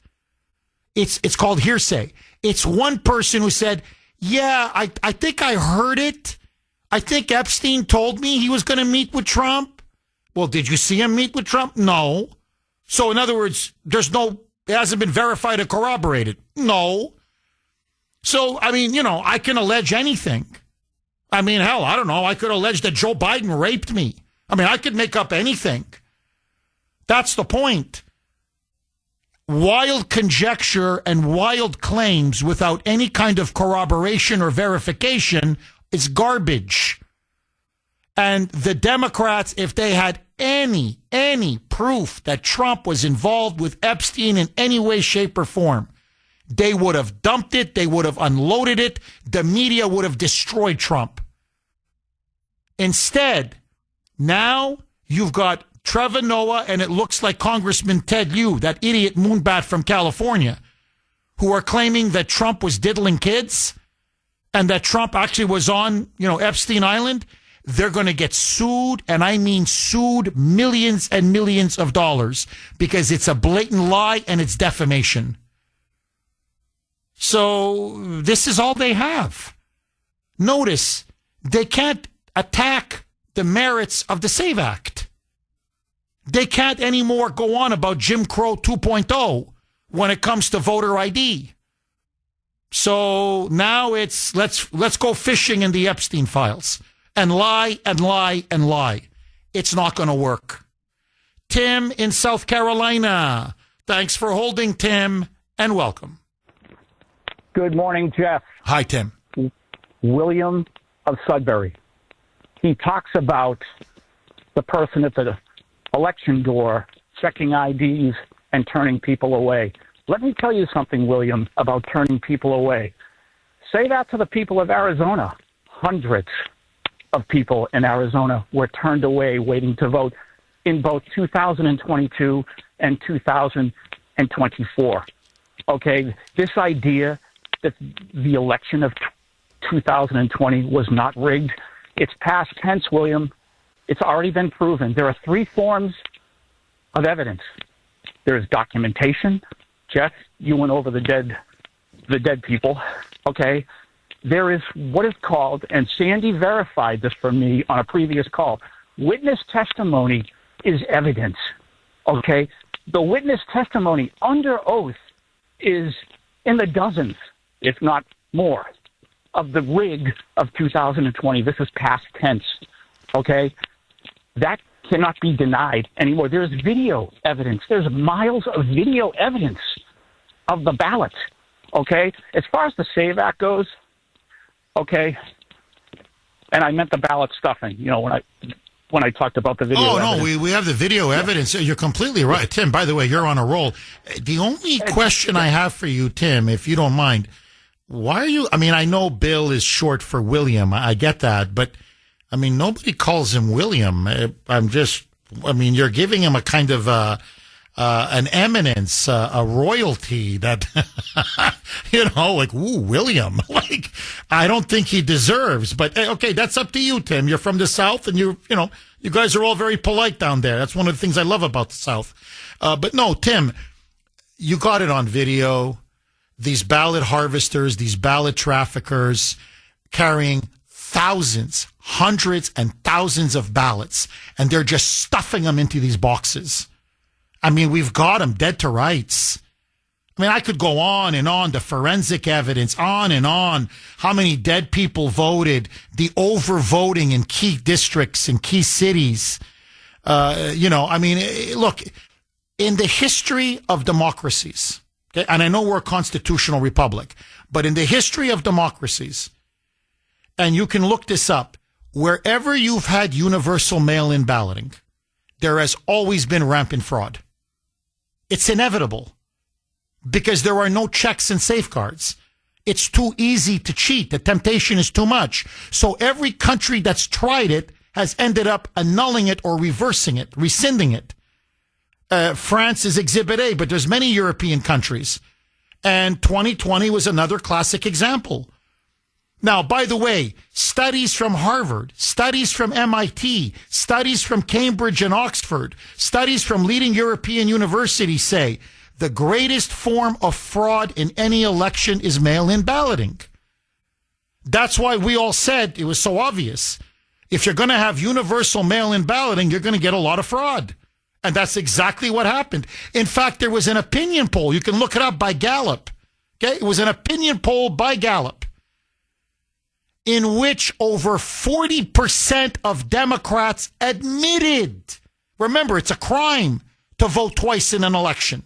Speaker 1: It's called hearsay. It's one person who said, yeah, I think I heard it. I think Epstein told me he was going to meet with Trump. Well, did you see him meet with Trump? No. So in other words, it hasn't been verified or corroborated. No. So, I mean, you know, I can allege anything. I mean, hell, I don't know. I could allege that Joe Biden raped me. I mean, I could make up anything. That's the point. Wild conjecture and wild claims without any kind of corroboration or verification is garbage. And the Democrats, if they had any proof that Trump was involved with Epstein in any way, shape, or form, they would have dumped it. They would have unloaded it. The media would have destroyed Trump. Instead, now you've got Trevor Noah and it looks like Congressman Ted Lieu, that idiot moonbat from California, who are claiming that Trump was diddling kids and that Trump actually was on, you know, Epstein Island. They're going to get sued, and I mean sued, millions and millions of dollars, because it's a blatant lie and it's defamation. So this is all they have. Notice, they can't attack the merits of the SAVE Act. They can't anymore go on about Jim Crow 2.0 when it comes to voter ID. So now it's let's go fishing in the Epstein files. And lie and lie and lie. It's not going to work. Tim in South Carolina. Thanks for holding, Tim, and welcome.
Speaker 20: Good morning, Jeff.
Speaker 1: Hi, Tim.
Speaker 20: William of Sudbury. He talks about the person at the election door checking IDs and turning people away. Let me tell you something, William, about turning people away. Say that to the people of Arizona. Hundreds of people in Arizona were turned away waiting to vote in both 2022 and 2024. Okay, this idea that the election of 2020 was not rigged, it's past tense, William. It's already been proven. There are three forms of evidence. There's documentation. Jeff, you went over the dead people. Okay. There is what is called, and Sandy verified this for me on a previous call, witness testimony is evidence, okay? The witness testimony under oath is in the dozens, if not more, of the rig of 2020. This is past tense, okay? That cannot be denied anymore. There's video evidence. There's miles of video evidence of the ballots. Okay? As far as the SAVE Act goes, okay, and I meant the ballot stuffing, when I talked about the video evidence.
Speaker 1: No, we have the video evidence. You're completely right. Tim, by the way, you're on a roll. The only question I have for you, Tim, if you don't mind, why are you, I know Bill is short for William. I get that, but nobody calls him William. You're giving him a kind of an eminence, a royalty that, William. I don't think he deserves. But, okay, that's up to you, Tim. You're from the South, and you guys are all very polite down there. That's one of the things I love about the South. But no, Tim, you got it on video. These ballot harvesters, these ballot traffickers carrying thousands, hundreds and thousands of ballots, and they're just stuffing them into these boxes. We've got them dead to rights. I could go on and on, the forensic evidence, on and on, how many dead people voted, the overvoting in key districts and key cities. Look, in the history of democracies, okay, and I know we're a constitutional republic, but in the history of democracies, and you can look this up, wherever you've had universal mail-in balloting, there has always been rampant fraud. It's inevitable because there are no checks and safeguards. It's too easy to cheat. The temptation is too much. So every country that's tried it has ended up annulling it or reversing it, rescinding it. France is Exhibit A, but there's many European countries. And 2020 was another classic example. Now, by the way, studies from Harvard, studies from MIT, studies from Cambridge and Oxford, studies from leading European universities say the greatest form of fraud in any election is mail-in balloting. That's why we all said it was so obvious. If you're going to have universal mail-in balloting, you're going to get a lot of fraud. And that's exactly what happened. In fact, there was an opinion poll. You can look it up by Gallup. Okay? It was an opinion poll by Gallup, in which over 40% of Democrats admitted, remember, it's a crime to vote twice in an election.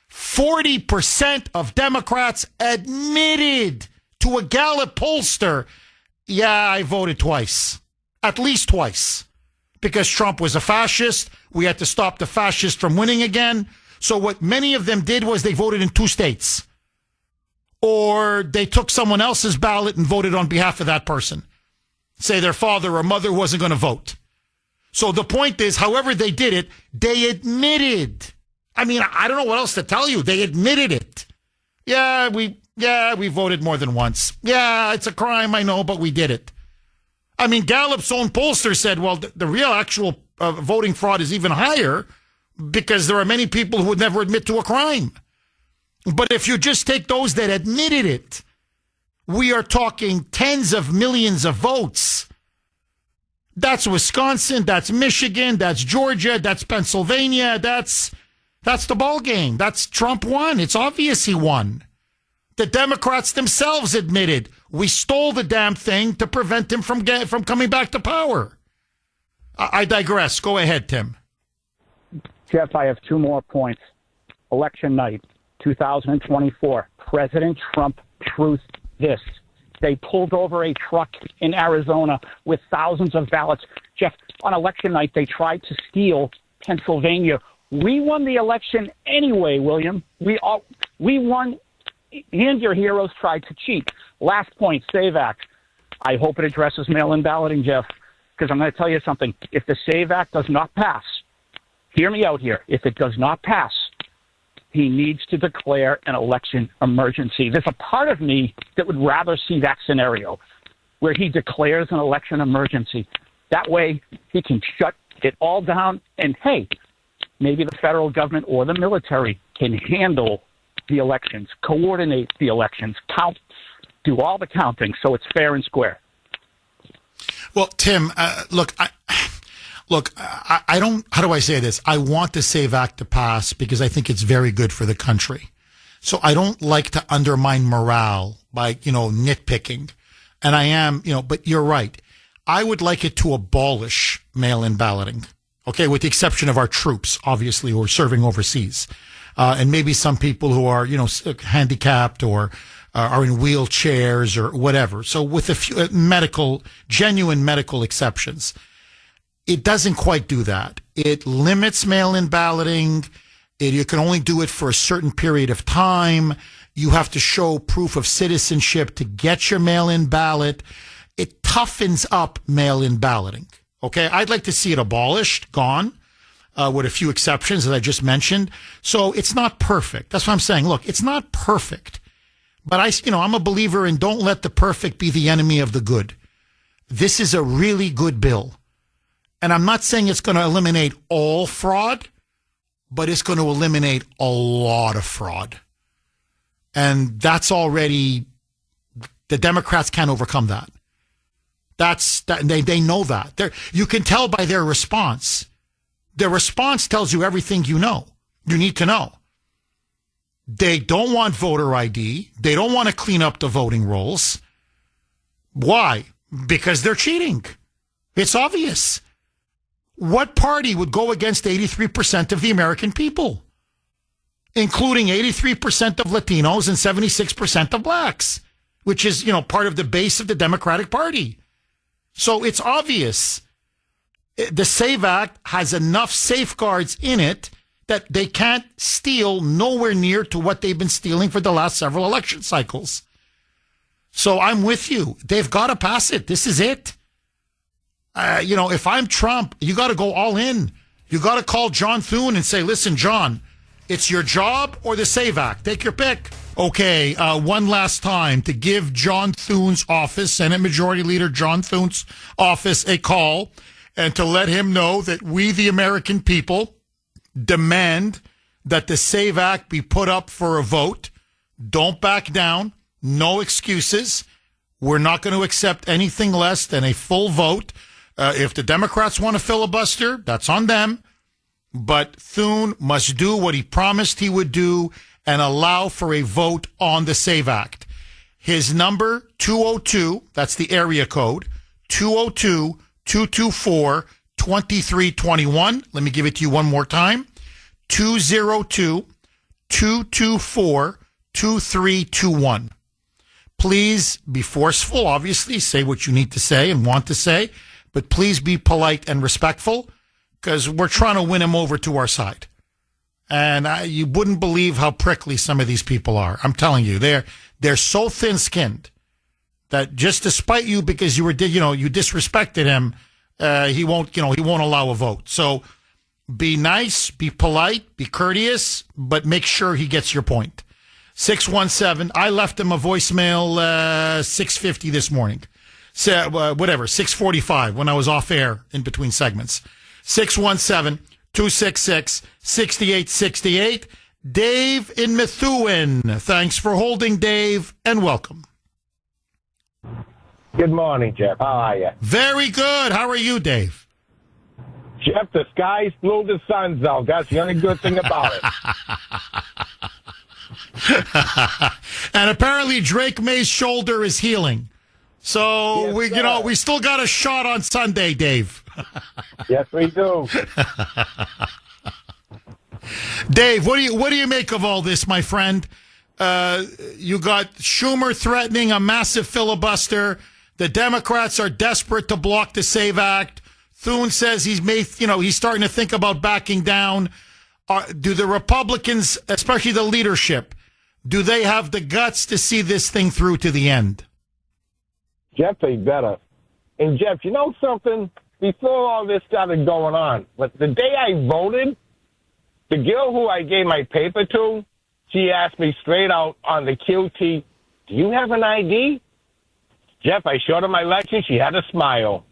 Speaker 1: 40% of Democrats admitted to a Gallup pollster, yeah, I voted twice, at least twice, because Trump was a fascist. We had to stop the fascists from winning again. So what many of them did was they voted in 2 states. Or they took someone else's ballot and voted on behalf of that person. Say their father or mother wasn't going to vote. So the point is, however they did it, they admitted. I don't know what else to tell you. They admitted it. Yeah, we voted more than once. Yeah, it's a crime, I know, but we did it. Gallup's own pollster said, well, the real actual voting fraud is even higher because there are many people who would never admit to a crime. But if you just take those that admitted it, we are talking tens of millions of votes. That's Wisconsin, that's Michigan, that's Georgia, that's Pennsylvania, that's the ball game. That's Trump won. It's obvious he won. The Democrats themselves admitted we stole the damn thing to prevent him from coming back to power. I digress. Go ahead, Tim.
Speaker 20: Jeff, I have 2 more points. Election night, 2024. President Trump truthed this. They pulled over a truck in Arizona with thousands of ballots. Jeff, on election night, they tried to steal Pennsylvania. We won the election anyway, William. We won, and your heroes tried to cheat. Last point, SAVE Act. I hope it addresses mail-in balloting, Jeff, because I'm going to tell you something. If the SAVE Act does not pass, hear me out here. If it does not pass, he needs to declare an election emergency. There's a part of me that would rather see that scenario where he declares an election emergency. That way he can shut it all down and, hey, maybe the federal government or the military can handle the elections, coordinate the elections, count, do all the counting so it's fair and square.
Speaker 1: Well, Tim, look, I don't, how do I say this? I want the SAVE Act to pass because I think it's very good for the country. So I don't like to undermine morale by, nitpicking. And I am, but you're right. I would like it to abolish mail-in balloting. Okay, with the exception of our troops, obviously, who are serving overseas. And maybe some people who are, handicapped or are in wheelchairs or whatever. So with a few genuine medical exceptions, it doesn't quite do that. It limits mail-in balloting. You can only do it for a certain period of time. You have to show proof of citizenship to get your mail-in ballot. It toughens up mail-in balloting. Okay, I'd like to see it abolished, gone, with a few exceptions that I just mentioned. So it's not perfect. That's what I'm saying. Look, it's not perfect. But I'm a believer in don't let the perfect be the enemy of the good. This is a really good bill. And I'm not saying it's going to eliminate all fraud, but it's going to eliminate a lot of fraud. And that's already, the Democrats can't overcome that. They know that. You can tell by their response. Their response tells you everything you need to know. They don't want voter ID. They don't want to clean up the voting rolls. Why? Because they're cheating. It's obvious. What party would go against 83% of the American people, including 83% of Latinos and 76% of blacks, which is, part of the base of the Democratic Party. So it's obvious. The SAVE Act has enough safeguards in it that they can't steal nowhere near to what they've been stealing for the last several election cycles. So I'm with you. They've got to pass it. This is it. If I'm Trump, you got to go all in. You got to call John Thune and say, listen, John, it's your job or the SAVE Act. Take your pick. Okay, one last time to give John Thune's office, Senate Majority Leader John Thune's office, a call and to let him know that we, the American people, demand that the SAVE Act be put up for a vote. Don't back down. No excuses. We're not going to accept anything less than a full vote. If the Democrats want to filibuster, that's on them. But Thune must do what he promised he would do and allow for a vote on the SAVE Act. His number, 202, that's the area code, 202-224-2321. Let me give it to you one more time. 202-224-2321. Please be forceful, obviously. Say what you need to say and want to say. But please be polite and respectful because we're trying to win him over to our side. And you wouldn't believe how prickly some of these people are. I'm telling you, they're so thin-skinned that just to spite you because you disrespected him, he won't allow a vote. So be nice, be polite, be courteous, but make sure he gets your point. 617. I left him a voicemail 6:50 this morning. 6:45 when I was off air in between segments. 617-266-6868. Dave in Methuen. Thanks for holding, Dave, and welcome.
Speaker 21: Good morning, Jeff. How are you?
Speaker 1: Very good. How are you, Dave?
Speaker 21: Jeff, the sky's blue, the sun's out. That's the only good thing about it.
Speaker 1: And apparently Drake May's shoulder is healing. So
Speaker 21: yes,
Speaker 1: we still got a shot on Sunday, Dave.
Speaker 21: Yes, we do.
Speaker 1: Dave, what do you make of all this, my friend? You got Schumer threatening a massive filibuster. The Democrats are desperate to block the SAVE Act. Thune says he's starting to think about backing down. Do the Republicans, especially the leadership, do they have the guts to see this thing through to the end?
Speaker 21: Jeff, they better. And Jeff, you know something? Before all this started going on, but the day I voted, the girl who I gave my paper to, she asked me straight out on the QT, do you have an ID? Jeff, I showed her my election. She had a smile.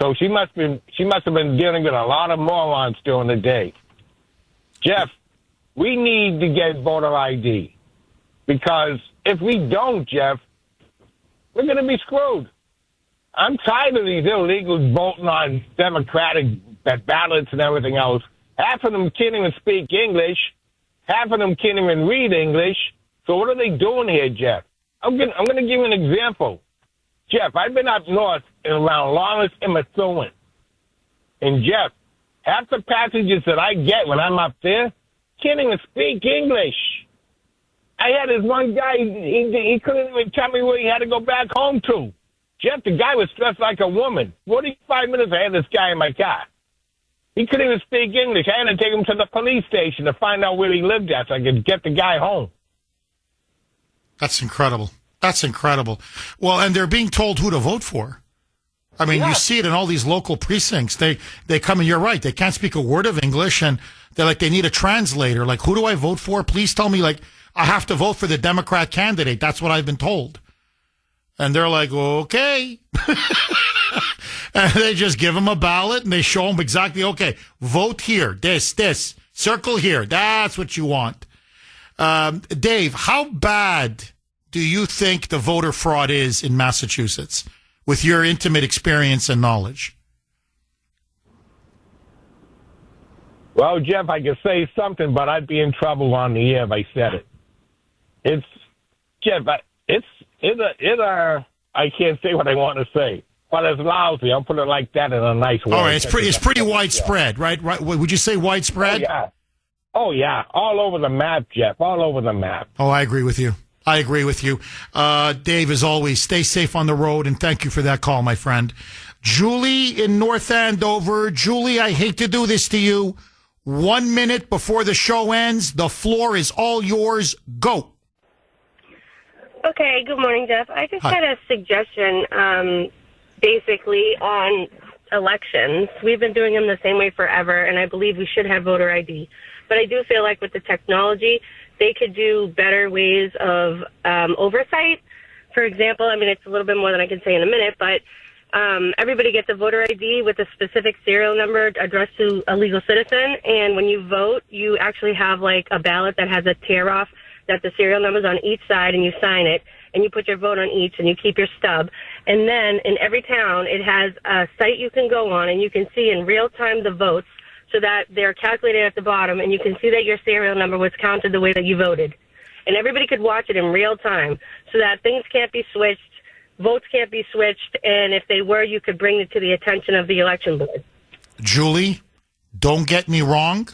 Speaker 21: So she must have been dealing with a lot of morons during the day. Jeff, we need to get voter ID because if we don't, Jeff, we're going to be screwed. I'm tired of these illegals voting on Democratic ballots and everything else. Half of them can't even speak English. Half of them can't even read English. So what are they doing here, Jeff? I'm going to give you an example. Jeff, I've been up north and around Lawrence and Methuen. And Jeff, half the passages that I get when I'm up there can't even speak English. I had this one guy, he couldn't even tell me where he had to go back home to. Jeff, the guy was dressed like a woman. 45 minutes I had this guy in my car. He couldn't even speak English. I had to take him to the police station to find out where he lived at so I could get the guy home.
Speaker 1: That's incredible. That's incredible. Well, and they're being told who to vote for. I mean, you see it in all these local precincts. They come and you're right. They can't speak a word of English and they're like, they need a translator. Like, who do I vote for? Please tell me, like, I have to vote for the Democrat candidate. That's what I've been told. And they're like, okay. And they just give them a ballot and they show them exactly, okay, vote here, this, circle here. That's what you want. Dave, how bad do you think the voter fraud is in Massachusetts with your intimate experience and knowledge?
Speaker 21: Well, Jeff, I could say something, but I'd be in trouble on the air if I said it. It's, Jeff, I can't say what I want to say, but it's lousy. I'll put it like that in a nice way.
Speaker 1: All right, it's pretty widespread, right? Right? Would you say widespread?
Speaker 21: Oh, yeah. All over the map, Jeff. All over the map.
Speaker 1: Oh, I agree with you. Dave, as always, stay safe on the road, and thank you for that call, my friend. Julie in North Andover. Julie, I hate to do this to you. 1 minute before the show ends, the floor is all yours. Go.
Speaker 3: Okay, good morning, Jeff. I just had a suggestion, basically, on elections. We've been doing them the same way forever, and I believe we should have voter ID. But I do feel like with the technology, they could do better ways of oversight. For example, I mean, it's a little bit more than I can say in a minute, but everybody gets a voter ID with a specific serial number addressed to a legal citizen, and when you vote, you actually have, like, a ballot that has a tear-off that the serial number's on each side, and you sign it, and you put your vote on each, and you keep your stub. And then in every town, it has a site you can go on, and you can see in real time the votes so that they're calculated at the bottom, and you can see that your serial number was counted the way that you voted. And everybody could watch it in real time so that things can't be switched, votes can't be switched, and if they were, you could bring it to the attention of the election board.
Speaker 1: Julie, don't get me wrong.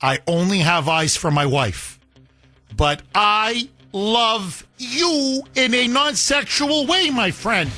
Speaker 1: I only have eyes for my wife. But I love you in a non-sexual way, my friend.